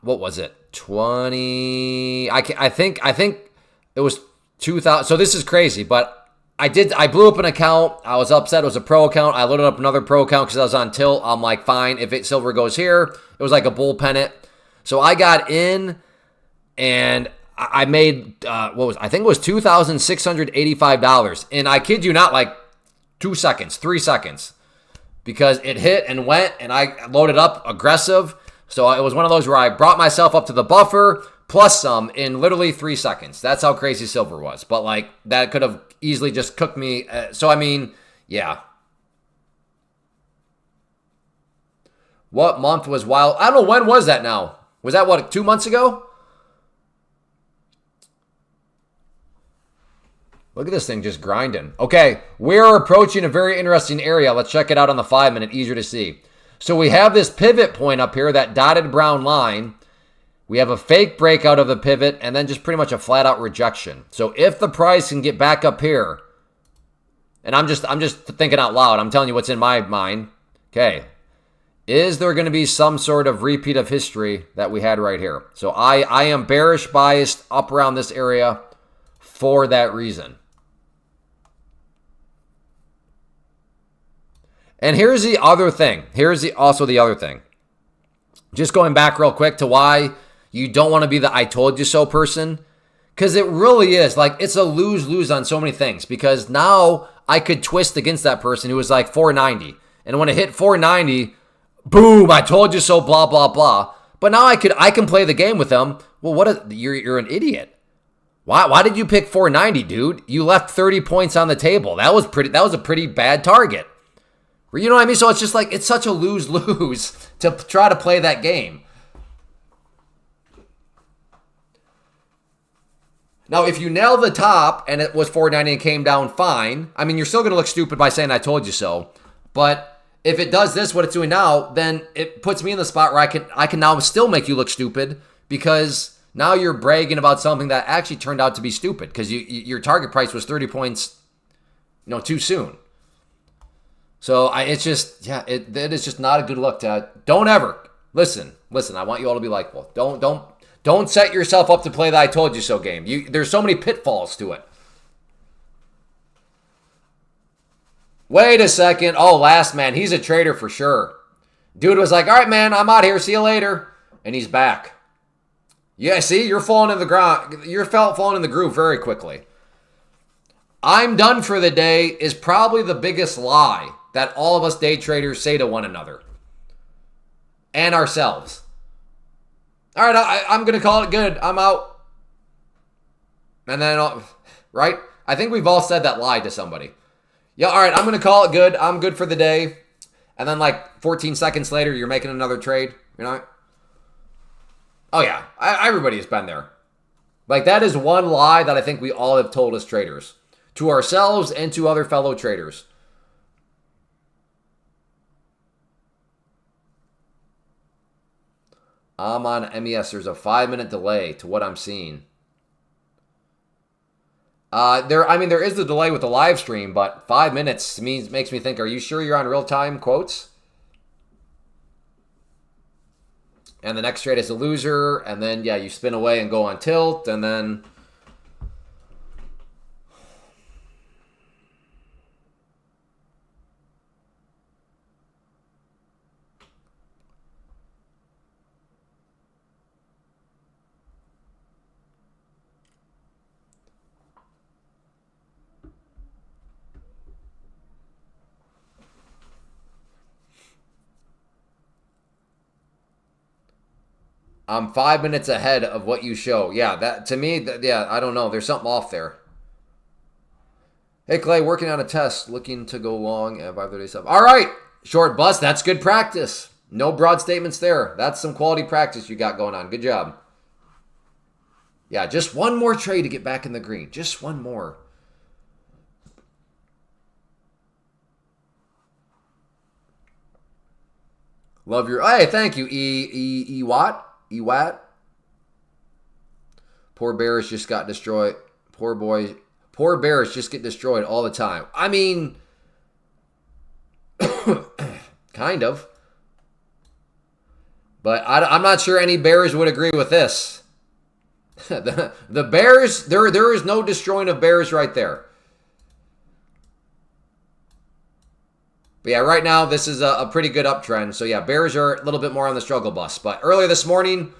What was it? 20. I think it was 2000. So this is crazy, but I blew up an account. I was upset. It was a pro account. I loaded up another pro account because I was on tilt. I'm like, fine. If silver goes here, it was like a bull pennant. So I got in, and I made I think it was $2,685. And I kid you not, like 2 seconds, 3 seconds, because it hit and went, and I loaded up aggressive. So it was one of those where I brought myself up to the buffer plus some in literally 3 seconds. That's how crazy silver was. But like, that could have easily just cooked me. So I mean, yeah. What month was wild? I don't know, when was that now? Was that what, 2 months ago? Look at this thing just grinding. Okay, we're approaching a very interesting area. Let's check it out on the 5-minute, easier to see. So we have this pivot point up here, that dotted brown line. We have a fake breakout of the pivot, and then just pretty much a flat out rejection. So if the price can get back up here, and I'm just thinking out loud, I'm telling you what's in my mind. Okay, is there going to be some sort of repeat of history that we had right here? So I am bearish biased up around this area for that reason. And here's the other thing. Also the other thing. Just going back real quick to why you don't want to be the I told you so person. Because it really is. Like, it's a lose-lose on so many things. Because now I could twist against that person who was like 490. And when it hit 490, boom, I told you so, blah, blah, blah. But now I can play the game with them. Well, you're an idiot. Why did you pick 490, dude? You left 30 points on the table. That was a pretty bad target. You know what I mean? So it's just like, it's such a lose-lose to try to play that game. Now, if you nail the top and it was 490 and came down fine, I mean, you're still going to look stupid by saying I told you so. But if it does this, what it's doing now, then it puts me in the spot where I can now still make you look stupid, because now you're bragging about something that actually turned out to be stupid because your target price was 30 points, too soon. So it's just, yeah, it is just not a good look. Don't ever listen. I want you all to be likable. Don't set yourself up to play the I told you so game. There's so many pitfalls to it. Wait a second. Oh, last man, he's a trader for sure. Dude was like, all right, man, I'm out here. See you later. And he's back. Yeah, see, you're falling in the ground. You're falling in the groove very quickly. I'm done for the day is probably the biggest lie that all of us day traders say to one another and ourselves. All right, I'm going to call it good. I'm out. And then, right? I think we've all said that lie to somebody. Yeah, all right, I'm going to call it good. I'm good for the day. And then like 14 seconds later, you're making another trade. Oh, yeah. Everybody has been there. Like, that is one lie that I think we all have told as traders, to ourselves and to other fellow traders. I'm on MES. There's a 5-minute delay to what I'm seeing. There is the delay with the live stream, but 5 minutes makes me think, are you sure you're on real-time quotes? And the next trade is a loser, and then, yeah, you spin away and go on tilt, and then... I'm 5 minutes ahead of what you show. Yeah, that to me, yeah, I don't know. There's something off there. Hey, Clay, working on a test, looking to go long at 537. All right, short bust. That's good practice. No broad statements there. That's some quality practice you got going on. Good job. Yeah, just one more trade to get back in the green. Just one more. Love your... Hey, thank you, Watt. Watt. Poor Bears just got destroyed. Poor boy. Poor Bears just get destroyed all the time. I mean, kind of. But I'm not sure any Bears would agree with this. the Bears, there is no destroying of Bears right there. But yeah, right now this is a pretty good uptrend. So yeah, Bears are a little bit more on the struggle bus. But earlier this morning,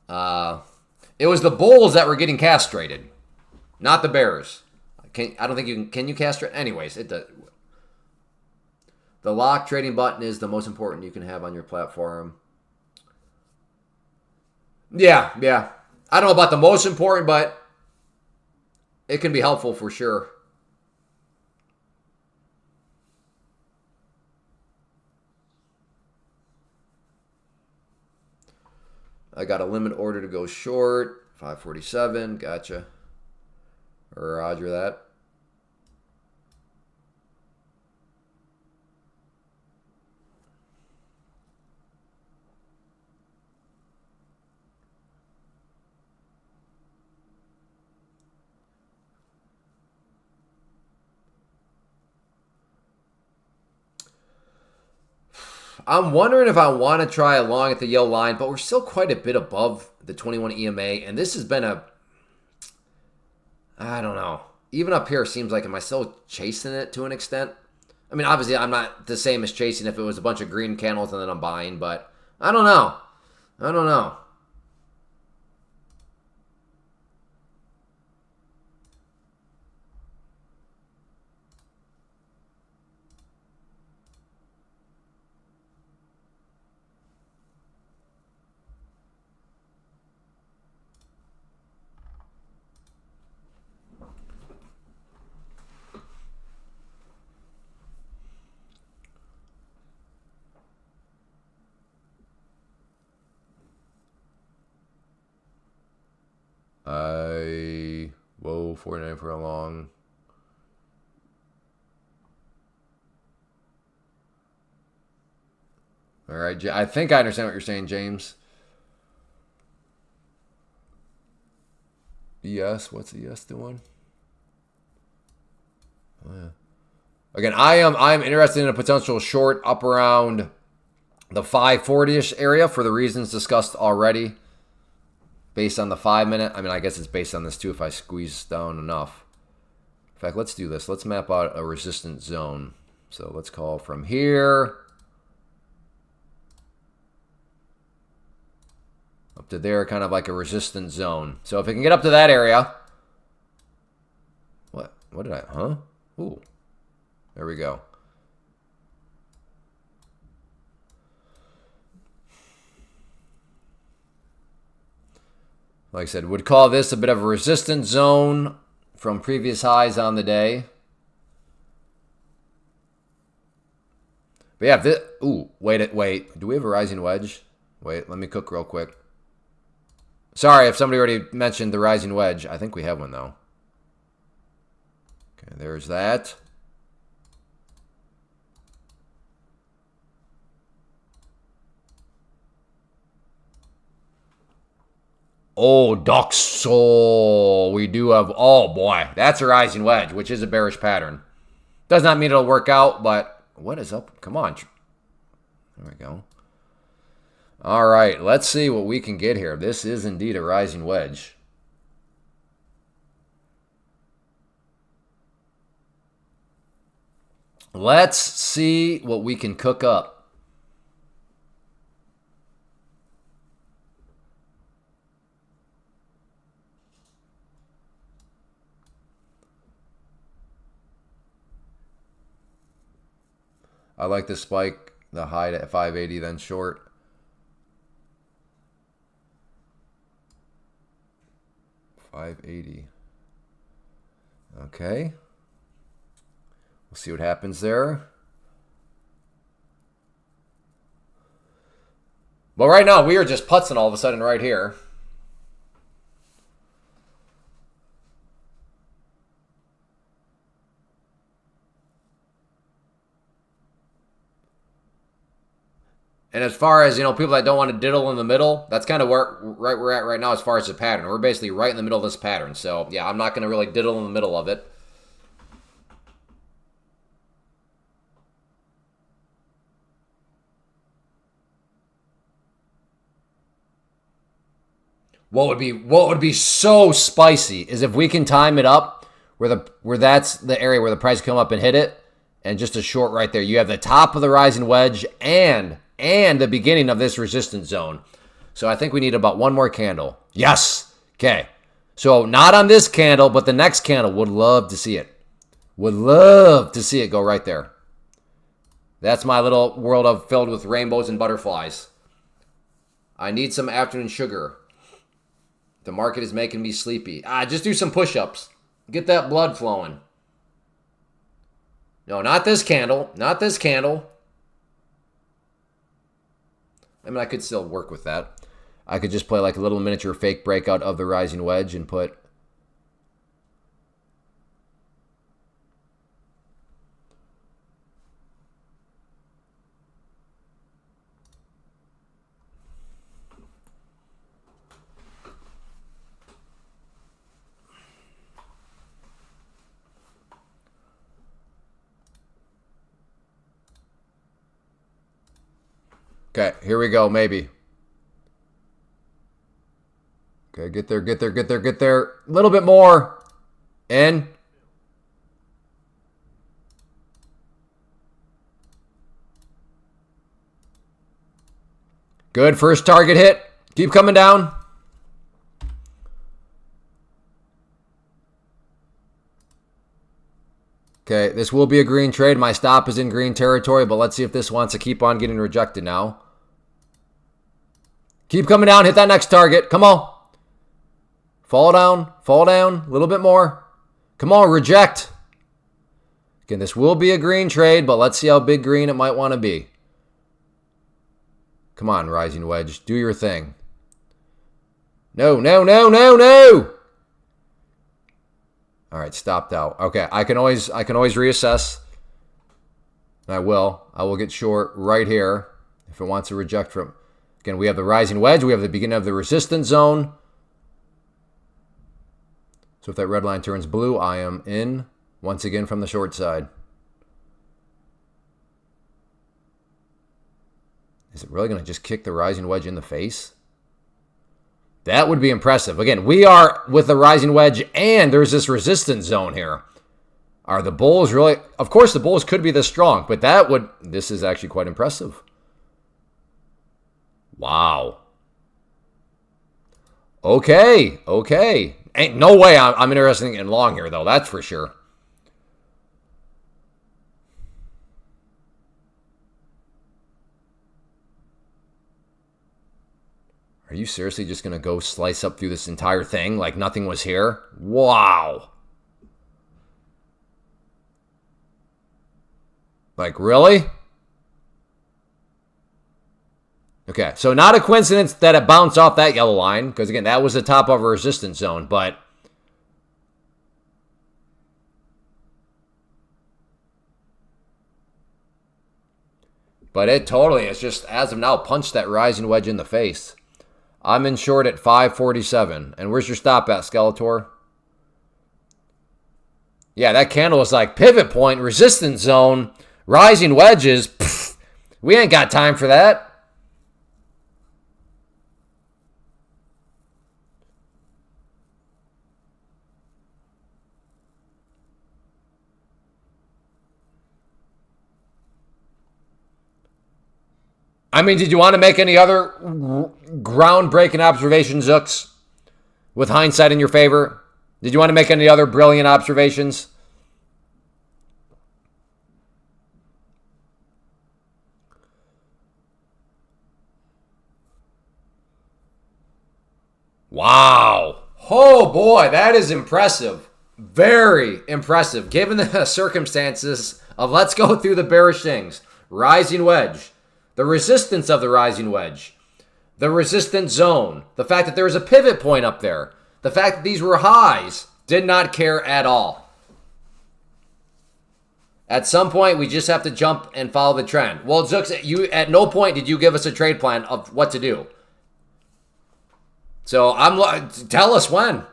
it was the Bulls that were getting castrated, not the Bears. I don't think you can you castrate? Anyways, it does. The lock trading button is the most important you can have on your platform. Yeah. I don't know about the most important, but it can be helpful for sure. I got a limit order to go short. 547. Gotcha. Roger that. I'm wondering if I want to try along at the yellow line, but we're still quite a bit above the 21 EMA, and this has been I don't know. Even up here, seems like, am I still chasing it to an extent? I mean, obviously, I'm not the same as chasing if it was a bunch of green candles and then I'm buying, but I don't know. Whoa, 49 for a long. All right, I think I understand what you're saying, James. ES, what's ES doing? Oh, yeah. Again, I'm interested in a potential short up around the 540-ish area for the reasons discussed already. Based on the 5 minute. I mean, I guess it's based on this too if I squeeze down enough. In fact, let's do this. Let's map out a resistance zone. So let's call from here up to there, kind of like a resistance zone. So if it can get up to that area. What did I, huh? Ooh. There we go. Like I said, would call this a bit of a resistance zone from previous highs on the day. But yeah, this, ooh, wait. Do we have a rising wedge? Wait, let me cook real quick. Sorry if somebody already mentioned the rising wedge. I think we have one, though. Okay, there's that. Oh, Duxel. We do have, oh boy, that's a rising wedge, which is a bearish pattern. Does not mean it'll work out, but what is up? Come on. There we go. All right, let's see what we can get here. This is indeed a rising wedge. Let's see what we can cook up. I like the spike, the high at 580, then short. 580. Okay. We'll see what happens there. But right now, we are just putzing all of a sudden right here. And as far as, people that don't want to diddle in the middle, that's kind of where we're at right now as far as the pattern. We're basically right in the middle of this pattern. So, yeah, I'm not going to really diddle in the middle of it. What would be so spicy is if we can time it up where that's the area where the price come up and hit it, and just a short right there. You have the top of the rising wedge and the beginning of this resistance zone. So I think we need about one more candle. Yes. Okay. So not on this candle, but the next candle. Would love to see it. Would love to see it go right there. That's my little world filled with rainbows and butterflies. I need some afternoon sugar. The market is making me sleepy. Just do some push-ups. Get that blood flowing. No, not this candle. Not this candle. I mean, I could still work with that. I could just play like a little miniature fake breakout of the rising wedge and put... Okay, here we go, maybe. Okay, get there, get there, get there, get there. A little bit more. In. Good, first target hit. Keep coming down. Okay, this will be a green trade. My stop is in green territory, but let's see if this wants to keep on getting rejected now. Keep coming down. Hit that next target. Come on. Fall down. Fall down. A little bit more. Come on, reject. Again, this will be a green trade, but let's see how big green it might want to be. Come on, rising wedge. Do your thing. No, no, no, no, no. All right, stopped out. Okay, I can always reassess. I will. I will get short right here if it wants to reject from. Again, we have the rising wedge. We have the beginning of the resistance zone. So if that red line turns blue, I am in once again from the short side. Is it really going to just kick the rising wedge in the face? That would be impressive. Again, we are with the rising wedge, and there's this resistance zone here. Are the bulls really... Of course, the bulls could be this strong, but this is actually quite impressive. Wow. Okay, okay. Ain't no way I'm interested in long here, though. That's for sure. Are you seriously just going to go slice up through this entire thing like nothing was here? Wow. Like, really? Okay, so not a coincidence that it bounced off that yellow line, because, again, that was the top of a resistance zone, but... But it totally, it's just, as of now, punched that rising wedge in the face. I'm in short at 547. And where's your stop at, Skeletor? Yeah, that candle was like pivot point, resistance zone, rising wedges. Pfft, we ain't got time for that. I mean, did you want to make any other groundbreaking observations, Zooks? With hindsight in your favor? Did you want to make any other brilliant observations? Wow. Oh boy, that is impressive. Very impressive, given the circumstances of, let's go through the bearish things. Rising wedge, the resistance of the rising wedge, the resistance zone, the fact that there was a pivot point up there, the fact that these were highs, did not care at all. At some point, we just have to jump and follow the trend. Well, Zooks, you at no point did you give us a trade plan of what to do. So tell us when.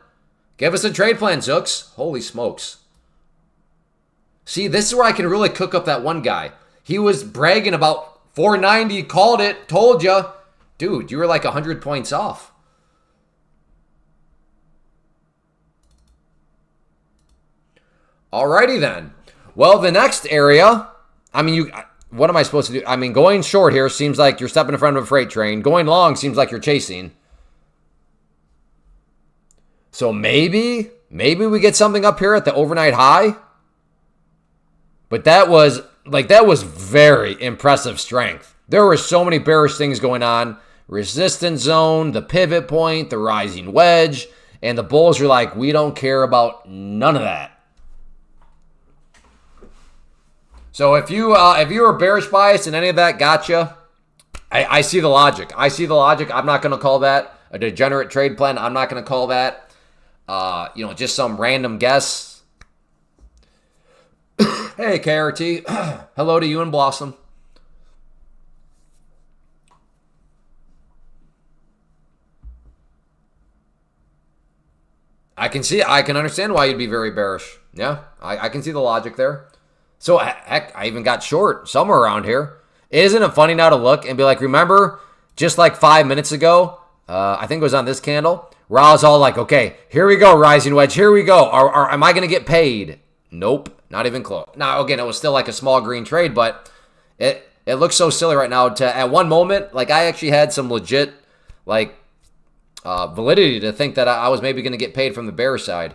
Give us a trade plan, Zooks. Holy smokes. See, this is where I can really cook up that one guy. He was bragging about 490, called it, told you. Dude, you were like 100 points off. Alrighty then. Well, the next area, I mean, what am I supposed to do? I mean, going short here seems like you're stepping in front of a freight train. Going long seems like you're chasing. So maybe we get something up here at the overnight high. But that was very impressive strength. There were so many bearish things going on. Resistance zone, the pivot point, the rising wedge, and the bulls are like, we don't care about none of that. So if you were bearish biased and any of that gotcha, I see the logic. I see the logic. I'm not going to call that a degenerate trade plan. I'm not going to call that, just some random guess. Hey, KRT. Hello to you and Blossom. I can understand why you'd be very bearish. Yeah, I can see the logic there. So, heck, I even got short somewhere around here. Isn't it funny now to look and be like, remember, just like 5 minutes ago, I think it was on this candle, where I was all like, okay, here we go, rising wedge, here we go. Am I going to get paid? Nope, not even close. Now, again, it was still like a small green trade, but it looks so silly right now to, at one moment, like I actually had some legit, like, validity to think that I was maybe going to get paid from the bear side.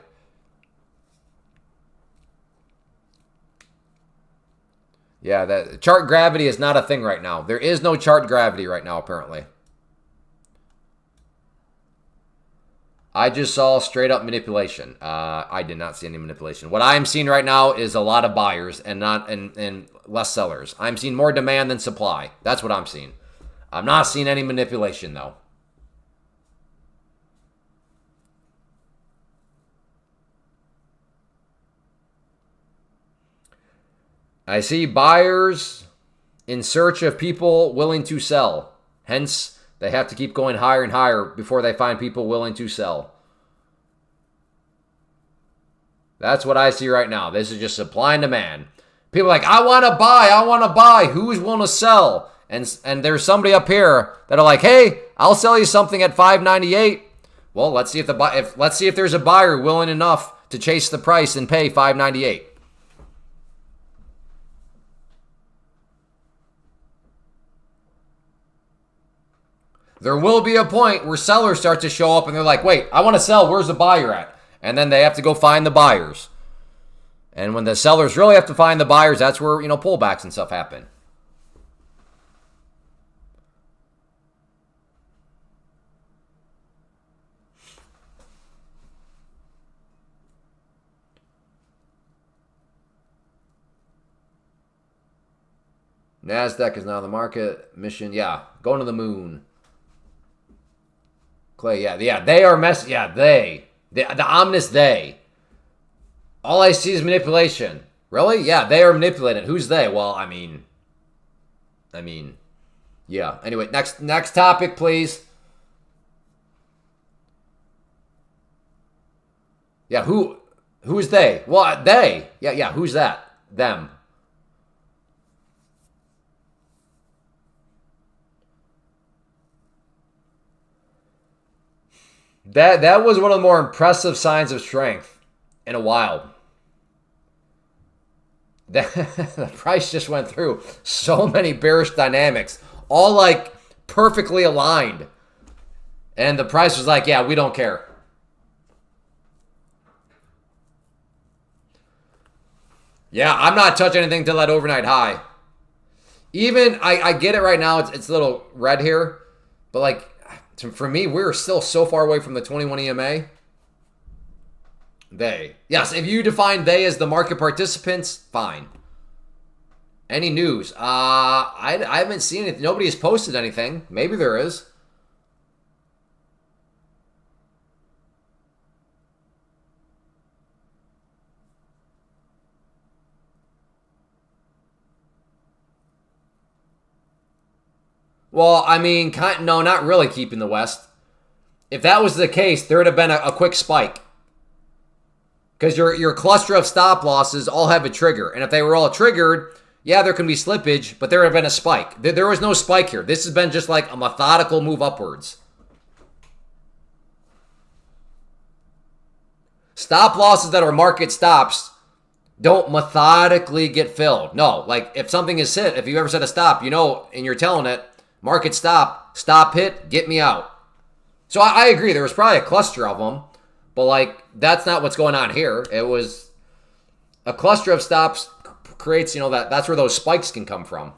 Yeah, that chart gravity is not a thing right now. There is no chart gravity right now, apparently. I just saw straight up manipulation. I did not see any manipulation. What I'm seeing right now is a lot of buyers and less sellers. I'm seeing more demand than supply. That's what I'm seeing. I'm not seeing any manipulation, though. I see buyers in search of people willing to sell. Hence, they have to keep going higher and higher before they find people willing to sell. That's what I see right now. This is just supply and demand. People are like, I want to buy. Who's willing to sell? And there's somebody up here that are like, hey, I'll sell you something at $5.98. Well, let's see if there's a buyer willing enough to chase the price and pay $5.98. There will be a point where sellers start to show up and they're like, wait, I want to sell. Where's the buyer at? And then they have to go find the buyers. And when the sellers really have to find the buyers, that's where, pullbacks and stuff happen. NASDAQ is now in the market. Mission, yeah, going to the moon. Clay, yeah, they are messing. Yeah, the ominous they. All I see is manipulation. Really? Yeah, they are manipulating. Who's they? Well, I mean, yeah. Anyway, next topic, please. Yeah, who is they? Well, they. Yeah. Who's that? Them. That was one of the more impressive signs of strength in a while. The price just went through so many bearish dynamics, all like perfectly aligned. And the price was like, yeah, we don't care. Yeah, I'm not touching anything till that overnight high. Even, I get it right now, it's a little red here, but like, for me, we're still so far away from the 21 EMA. They. Yes, if you define they as the market participants, fine. Any news? I haven't seen it. Nobody has posted anything. Maybe there is. Well, I mean, no, not really keeping the West. If that was the case, there would have been a quick spike. Because your cluster of stop losses all have a trigger. And if they were all triggered, yeah, there can be slippage, but there would have been a spike. There was no spike here. This has been just like a methodical move upwards. Stop losses that are market stops don't methodically get filled. No, like if something is hit, if you ever set a stop, you know, and you're telling it, market stop hit, get me out. So I agree, there was probably a cluster of them, but like that's not what's going on here. It was a cluster of stops creates, you know, that's where those spikes can come from.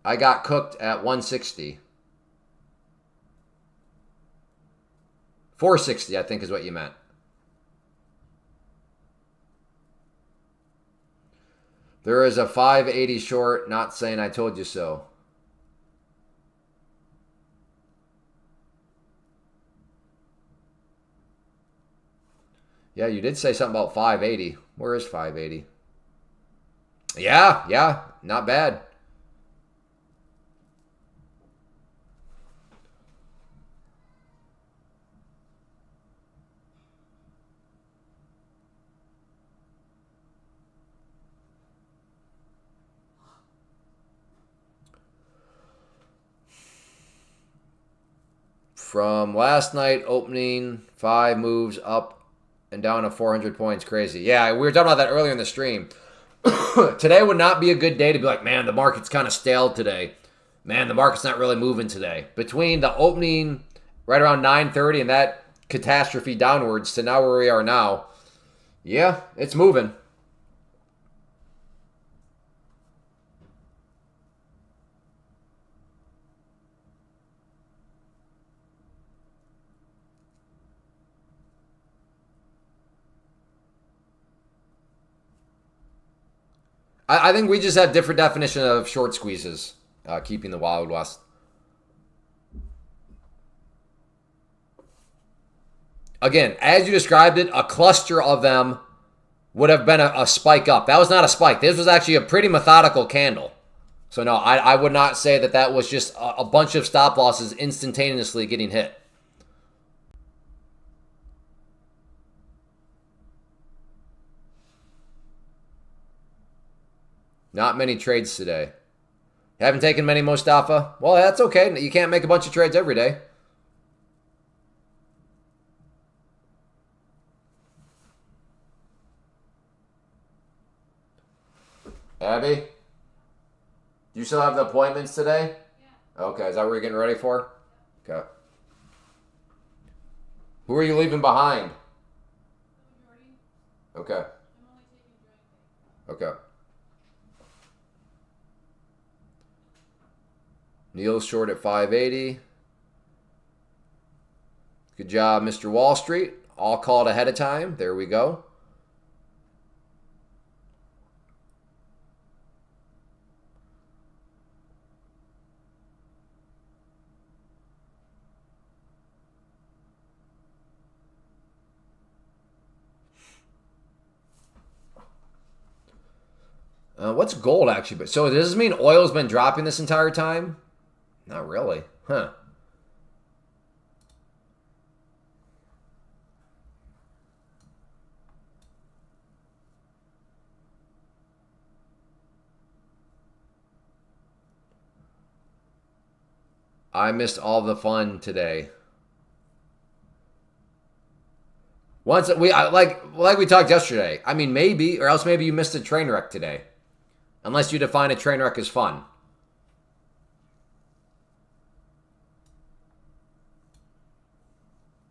I got cooked at 160. 460, I think is what you meant. There is a 580 short, not saying I told you so. Yeah, you did say something about 580. Where is 580? Yeah, not bad. From last night opening, 5 moves up and down to 400 points. Crazy. Yeah, we were talking about that earlier in the stream. Today would not be a good day to be like, man, the market's kind of stale today. Man, the market's not really moving today. Between the opening right around 9:30 and that catastrophe downwards to now where we are now, yeah, it's moving. I think we just have different definition of short squeezes, keeping the Wild West. Again, as you described it, a cluster of them would have been a spike up. That was not a spike. This was actually a pretty methodical candle. So no, I would not say that that was just a bunch of stop losses instantaneously getting hit. Not many trades today. Haven't taken many, Mustafa? Well, that's okay. You can't make a bunch of trades every day. Abby? Do you still have the appointments today? Yeah. Okay, is that what you're getting ready for? Okay. Who are you leaving behind? Okay. Okay. Neil's short at 580. Good job, Mr. Wall Street. All called ahead of time. There we go. What's gold actually? So does this mean oil's been dropping this entire time? Not really. Huh. I missed all the fun today. Once like we talked yesterday. I mean, maybe, or else maybe you missed a train wreck today. Unless you define a train wreck as fun.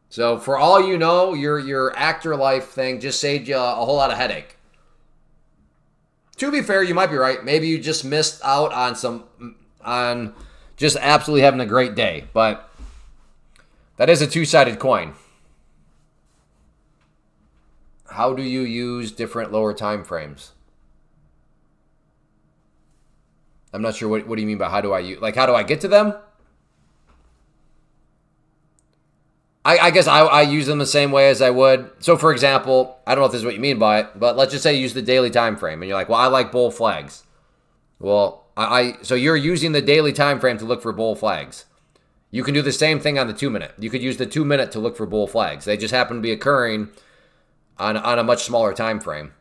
So for all you know, your actor life thing just saved you a whole lot of headache. To be fair, you might be right. Maybe you just missed out on just absolutely having a great day. But That is a two-sided coin. How do you use different lower time frames? I'm not sure what do you mean by how do I use, like how do I get to them? I guess I use them the same way as I would. So for example, I don't know if this is what you mean by it, but let's just say you use the daily time frame and you're like, well, I like bull flags. Well, so you're using the daily time frame to look for bull flags. You can do the same thing on the 2-minute. You could use the 2-minute to look for bull flags. They just happen to be occurring on a much smaller time frame.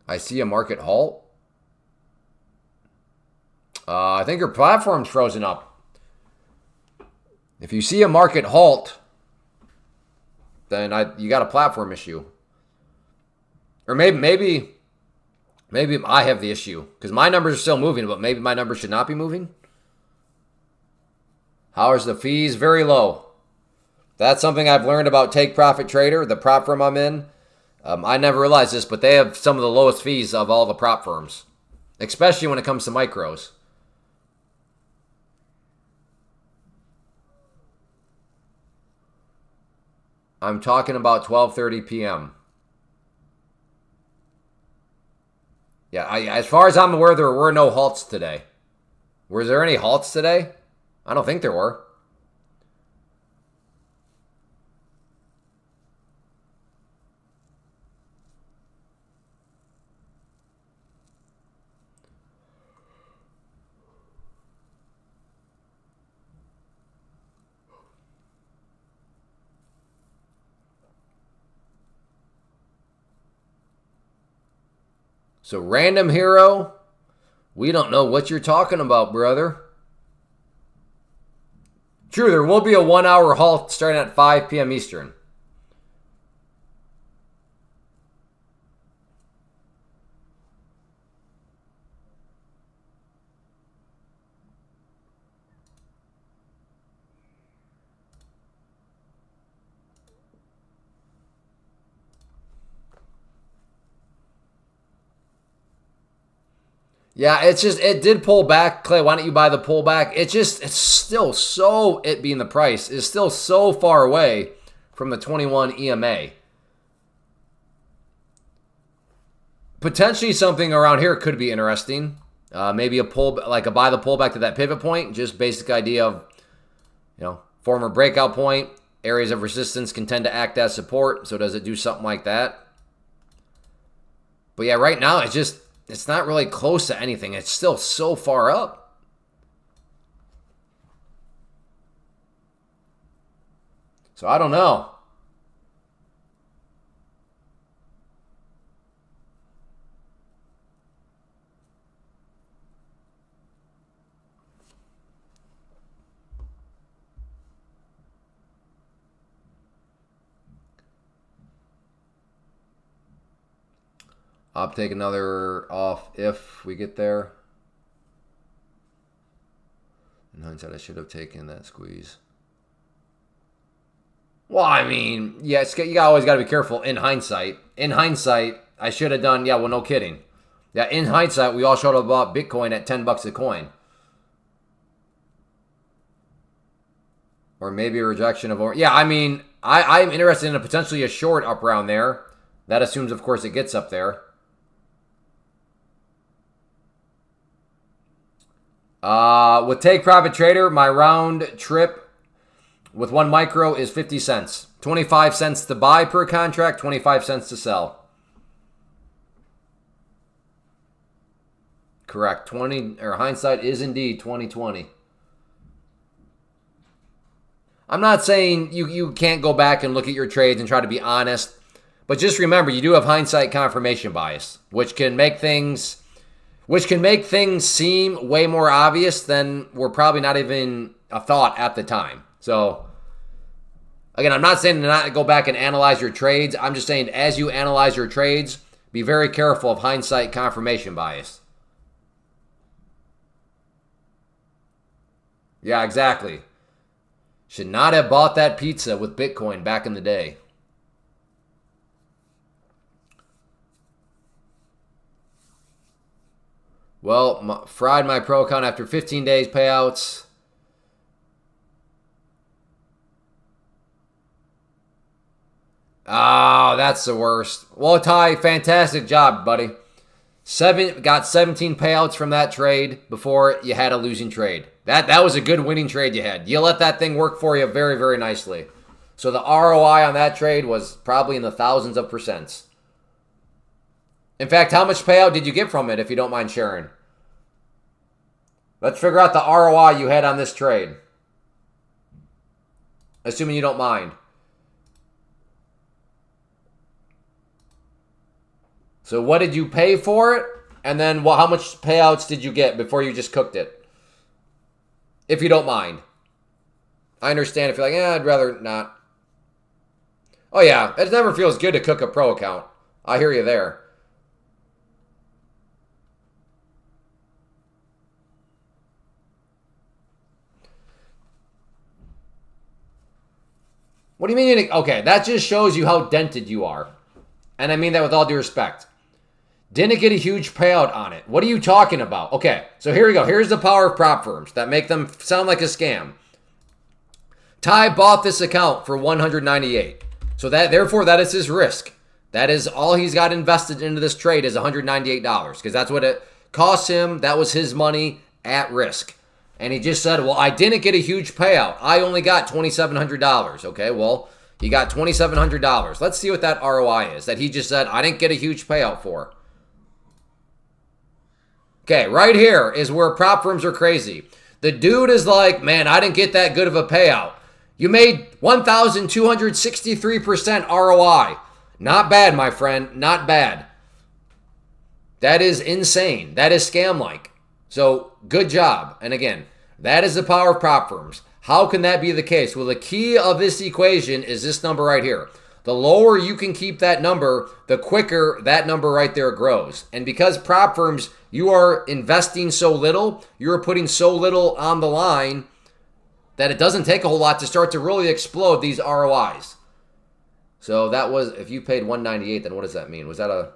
I see a market halt. I think your platform's frozen up. If you see a market halt, then you got a platform issue. Or maybe I have the issue because my numbers are still moving, but maybe my numbers should not be moving. How is the fees? Very low. That's something I've learned about Take Profit Trader, the prop firm I'm in. I never realized this, but they have some of the lowest fees of all the prop firms, especially when it comes to micros. I'm talking about 12:30 p.m. Yeah, as far as I'm aware, there were no halts today. Was there any halts today? I don't think there were. So, Random Hero, we don't know what you're talking about, brother. True, there will be a 1-hour halt starting at 5 p.m. Eastern. Yeah, it did pull back. Clay, why don't you buy the pullback? It's still so, it being the price, is still so far away from the 21 EMA. Potentially something around here could be interesting. Maybe a buy the pullback to that pivot point. Just basic idea of, former breakout point. Areas of resistance can tend to act as support. So does it do something like that? But yeah, right now it's not really close to anything. It's still so far up. So I don't know. I'll take another off if we get there. In hindsight, I should have taken that squeeze. Well, I mean, yeah, you always got to be careful in hindsight. In hindsight, I should have done, yeah, well, no kidding. Yeah, in hindsight, we all should have bought Bitcoin at $10 a coin. Or maybe a rejection of, yeah, I mean, I'm interested in potentially a short up around there. That assumes, of course, it gets up there. With Take Profit Trader, my round trip with 1 micro is 50 cents. 25 cents to buy per contract, 25 cents to sell. Correct. Hindsight is indeed 2020. I'm not saying you can't go back and look at your trades and try to be honest, but just remember you do have hindsight confirmation bias, which can make things seem way more obvious than were probably not even a thought at the time. So, again, I'm not saying to not go back and analyze your trades. I'm just saying as you analyze your trades, be very careful of hindsight confirmation bias. Yeah, exactly. Should not have bought that pizza with Bitcoin back in the day. Well, fried my pro account after 15 days payouts. Oh, that's the worst. Well, Ty, fantastic job, buddy. Got 17 payouts from that trade before you had a losing trade. That was a good winning trade you had. You let that thing work for you very, very nicely. So the ROI on that trade was probably in the thousands of percents. In fact, how much payout did you get from it, if you don't mind sharing? Let's figure out the ROI you had on this trade. Assuming you don't mind. So what did you pay for it? And then how much payouts did you get before you just cooked it? If you don't mind. I understand if you're like, I'd rather not. Oh yeah, it never feels good to cook a pro account. I hear you there. What do you mean? Okay, that just shows you how dented you are. And I mean that with all due respect. Didn't get a huge payout on it. What are you talking about? Okay, so here we go. Here's the power of prop firms that make them sound like a scam. Ty bought this account for $198. So therefore that is his risk. That is all he's got invested into this trade is $198 because that's what it cost him. That was his money at risk. And he just said, well, I didn't get a huge payout. I only got $2,700. Okay, well, he got $2,700. Let's see what that ROI is that he just said, I didn't get a huge payout for. Okay, right here is where prop firms are crazy. The dude is like, man, I didn't get that good of a payout. You made 1,263% ROI. Not bad, my friend. Not bad. That is insane. That is scam-like. So, good job. And again, that is the power of prop firms. How can that be the case? Well, the key of this equation is this number right here. The lower you can keep that number, the quicker that number right there grows. And because prop firms, you are investing so little, you're putting so little on the line that it doesn't take a whole lot to start to really explode these ROIs. So that was, if you paid $198, then what does that mean? Was that a...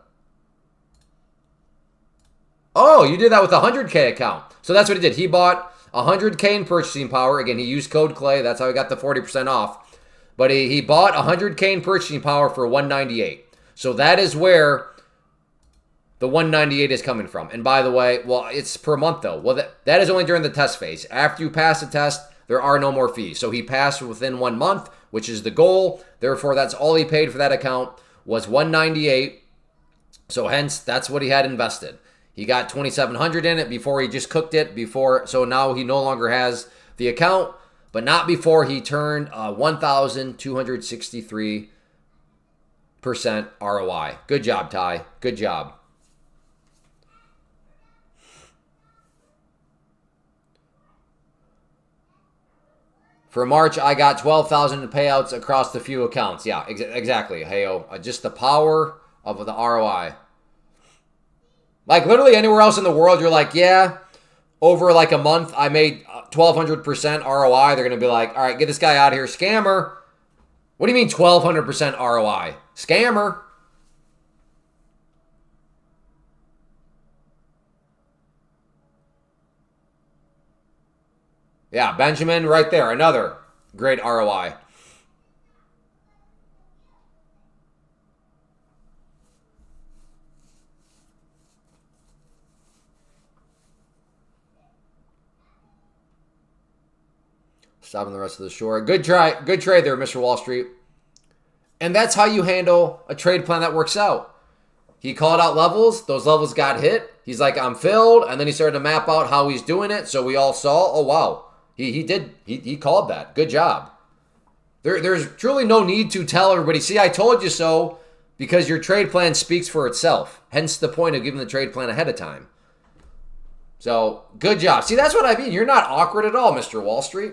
Oh, you did that with a 100K account. So that's what he did. He bought 100K in purchasing power. Again, he used code CLAY. That's how he got the 40% off. But he bought 100K in purchasing power for $198. So that is where the $198 is coming from. And by the way, well, it's per month though. Well, that is only during the test phase. After you pass the test, there are no more fees. So he passed within 1 month, which is the goal. Therefore, that's all he paid for that account was $198. So hence, that's what he had invested. He got $2,700 in it before he just cooked it before. So now he no longer has the account, but not before he turned 1,263% ROI. Good job, Ty. Good job. For March, I got 12,000 in payouts across the few accounts. Yeah, exactly. Heyo, just the power of the ROI. Like literally anywhere else in the world, you're like, yeah, over like a month, I made 1,200% ROI. They're going to be like, all right, get this guy out of here. Scammer. What do you mean 1,200% ROI? Scammer. Yeah, Benjamin right there. Another great ROI. Stopping the rest of the short. Good try. Good trade there, Mr. Wall Street. And that's how you handle a trade plan that works out. He called out levels. Those levels got hit. He's like, I'm filled. And then he started to map out how he's doing it. So we all saw, oh, wow. He called that. Good job. There's truly no need to tell everybody, see, I told you so, because your trade plan speaks for itself. Hence the point of giving the trade plan ahead of time. So, good job. See, that's what I mean. You're not awkward at all, Mr. Wall Street.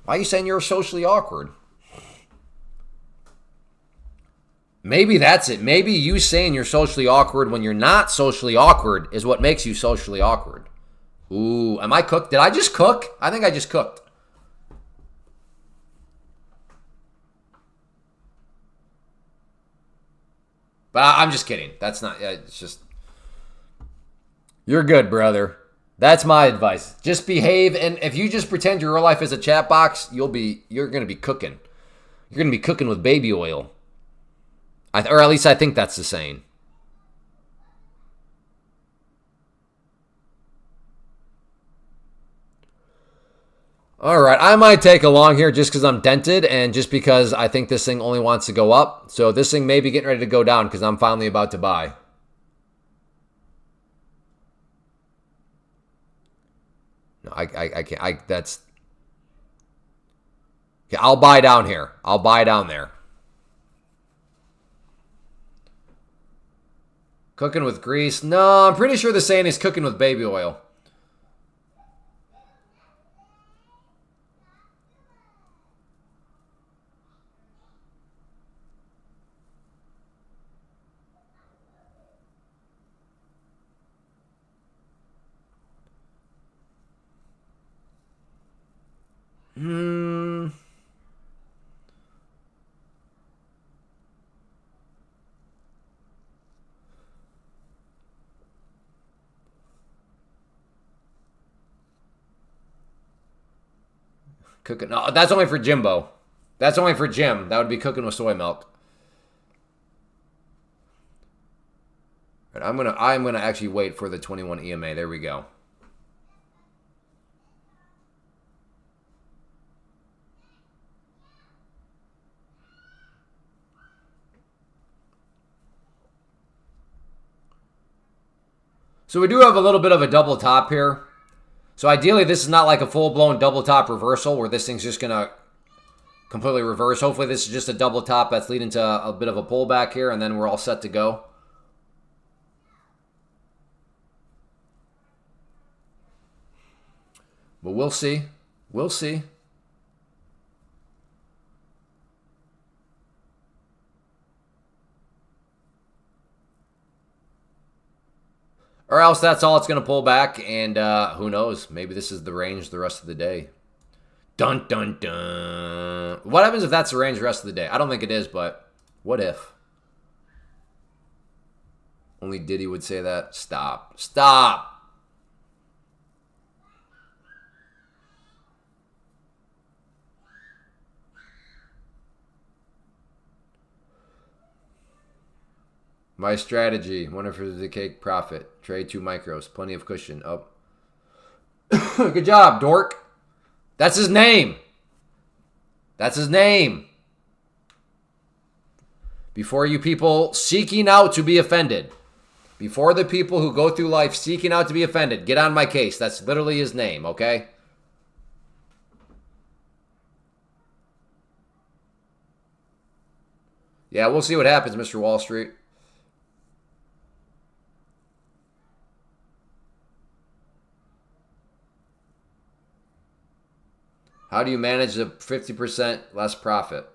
Why are you saying you're socially awkward? Maybe that's it. Maybe you saying you're socially awkward when you're not socially awkward is what makes you socially awkward. Ooh, am I cooked? Did I just cook? I think I just cooked. But I'm just kidding. That's not, it's just, You're good, brother. That's my advice. Just behave, and if you just pretend your real life is a chat box, you're gonna be cooking. You're gonna be cooking with baby oil. Or at least I think that's the saying. All right, I might take a long here just because I'm dented and just because I think this thing only wants to go up. So this thing may be getting ready to go down because I'm finally about to buy. No, I can't. That's... Okay, I'll buy down here. I'll buy down there. Cooking with grease? No, I'm pretty sure the saying is cooking with baby oil. Cooking. No, that's only for Jimbo. That's only for Jim. That would be cooking with soy milk. And I'm gonna actually wait for the 21 EMA. There we go. So we do have a little bit of a double top here. So ideally, this is not like a full-blown double top reversal where this thing's just going to completely reverse. Hopefully, this is just a double top that's leading to a bit of a pullback here, and then we're all set to go. But we'll see. We'll see. Or else that's all it's going to pull back, and who knows? Maybe this is the range the rest of the day. Dun, dun, dun. What happens if that's the range the rest of the day? I don't think it is, but what if? Only Diddy would say that. Stop. Stop. My strategy, one for the cake profit. Trade 2 micros. Plenty of cushion. Up. Good job, dork. That's his name. That's his name. Before you people seeking out to be offended. Before the people who go through life seeking out to be offended. Get on my case. That's literally his name, okay? Yeah, we'll see what happens, Mr. Wall Street. How do you manage the 50% less profit?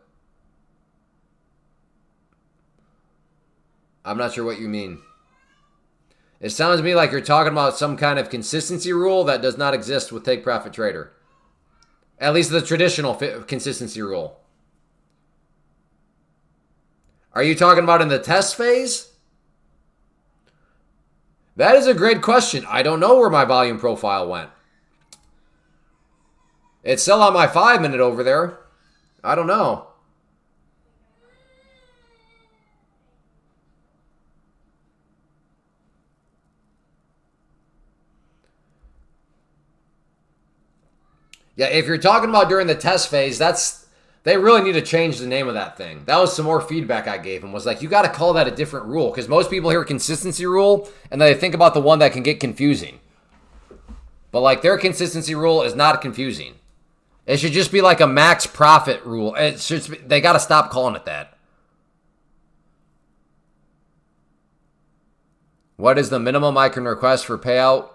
I'm not sure what you mean. It sounds to me like you're talking about some kind of consistency rule that does not exist with Take Profit Trader. At least the traditional consistency rule. Are you talking about in the test phase? That is a great question. I don't know where my volume profile went. It's still on my 5-minute over there. I don't know. Yeah, if you're talking about during the test phase, they really need to change the name of that thing. That was some more feedback I gave him. Was like, you got to call that a different rule because most people hear consistency rule and they think about the one that can get confusing. But like their consistency rule is not confusing. It should just be like a max profit rule. They got to stop calling it that. What is the minimum I can request for payout?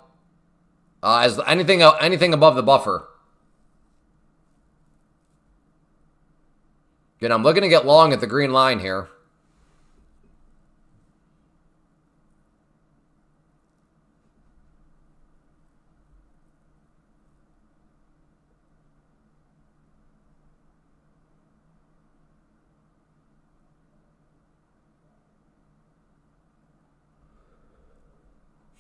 As anything above the buffer. Good, I'm looking to get long at the green line here.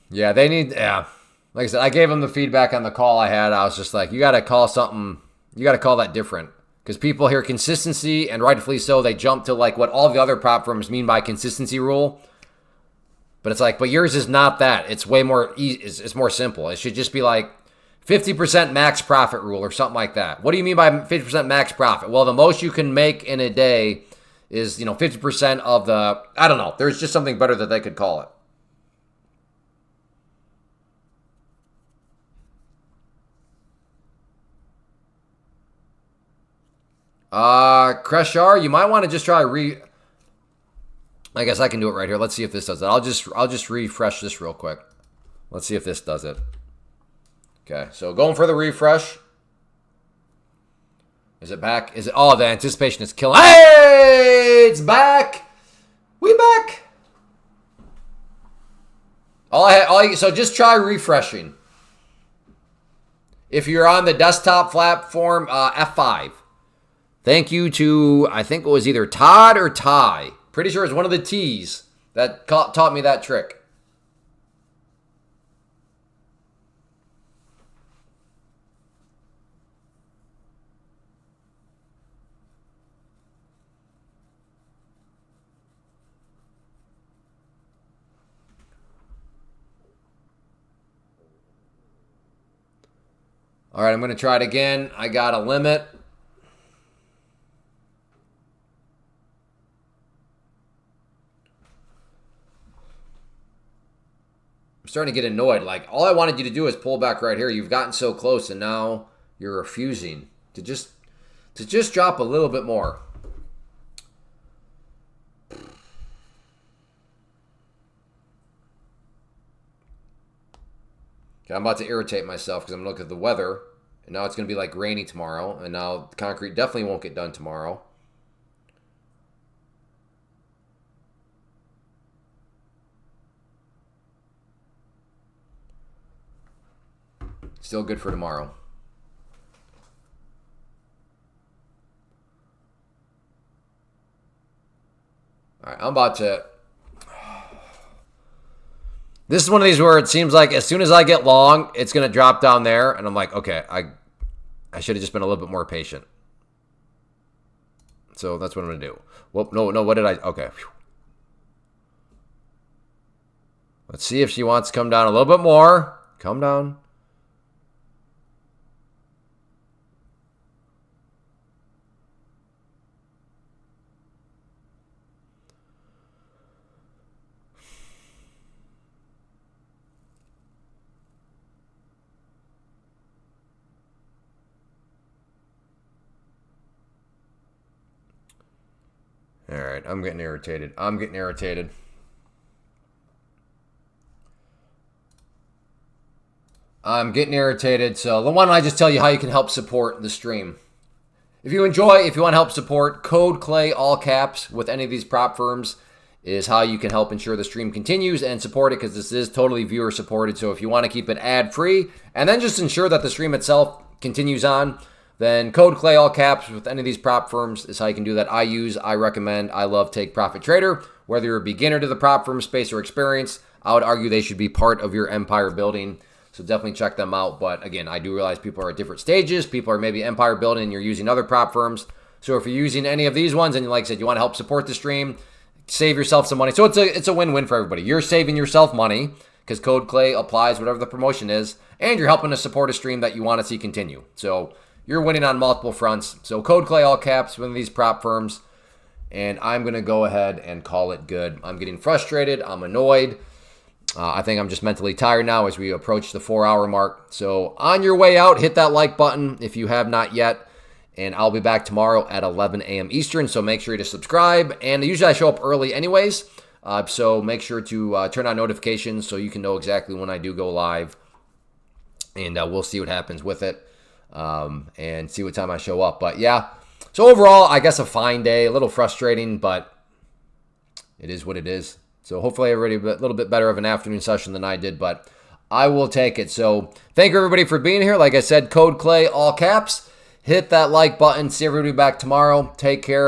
Yeah, they need, yeah. Like I said, I gave them the feedback on the call I had. I was just like, you got to call something, you got to call that different. Because people hear consistency, and rightfully so, they jump to like what all the other prop firms mean by consistency rule. But it's like, but yours is not that. It's way more, it's more simple. It should just be like 50% max profit rule or something like that. What do you mean by 50% max profit? Well, the most you can make in a day is, 50% of the, I don't know. There's just something better that they could call it. Kreshar, you might want to just try I guess I can do it right here. Let's see if this does it. I'll just refresh this real quick. Let's see if this does it. Okay, so going for the refresh. Is it back? Oh, the anticipation is killing. Hey, it's back. We back. So just try refreshing. If you're on the desktop platform, F5. Thank you to, I think it was either Todd or Ty. Pretty sure it's one of the T's that taught me that trick. All right, I'm going to try it again. I got a limit. I'm starting to get annoyed. Like, all I wanted you to do is pull back right here. You've gotten so close, and now you're refusing to just drop a little bit more. Okay, I'm about to irritate myself because I'm looking at the weather, and now it's going to be like rainy tomorrow, and now the concrete definitely won't get done tomorrow. Still good for tomorrow. All right, I'm about to... This is one of these where it seems like as soon as I get long, it's going to drop down there, and I'm like, okay, I should have just been a little bit more patient. So that's what I'm going to do. Well, no, what did I... Okay. Let's see if she wants to come down a little bit more. Come down. All right, I'm getting irritated. I'm getting irritated. So why don't I just tell you how you can help support the stream? If you want to help support, code Clay, all caps, with any of these prop firms is how you can help ensure the stream continues and support it, because this is totally viewer supported. So if you want to keep it ad free and then just ensure that the stream itself continues on, then code Clay, all caps, with any of these prop firms is how you can do that. I recommend, I love Take Profit Trader. Whether you're a beginner to the prop firm space or experienced, I would argue they should be part of your empire building. So definitely check them out. But again, I do realize people are at different stages. People are maybe empire building and you're using other prop firms. So if you're using any of these ones and like I said, you want to help support the stream, save yourself some money. So it's a win-win for everybody. You're saving yourself money because code Clay applies whatever the promotion is, and you're helping to support a stream that you want to see continue. So you're winning on multiple fronts. So code Clay, all caps, one of these prop firms. And I'm going to go ahead and call it good. I'm getting frustrated. I'm annoyed. I think I'm just mentally tired now as we approach the 4-hour mark. So on your way out, hit that like button if you have not yet. And I'll be back tomorrow at 11 a.m. Eastern. So make sure to subscribe. And usually I show up early anyways. So make sure to turn on notifications so you can know exactly when I do go live. And we'll see what happens with it. And see what time I show up. But yeah, so overall, I guess a fine day, a little frustrating, but it is what it is. So hopefully everybody a little bit better of an afternoon session than I did, but I will take it. So thank you everybody for being here. Like I said, code Clay, all caps. Hit that like button. See everybody back tomorrow. Take care.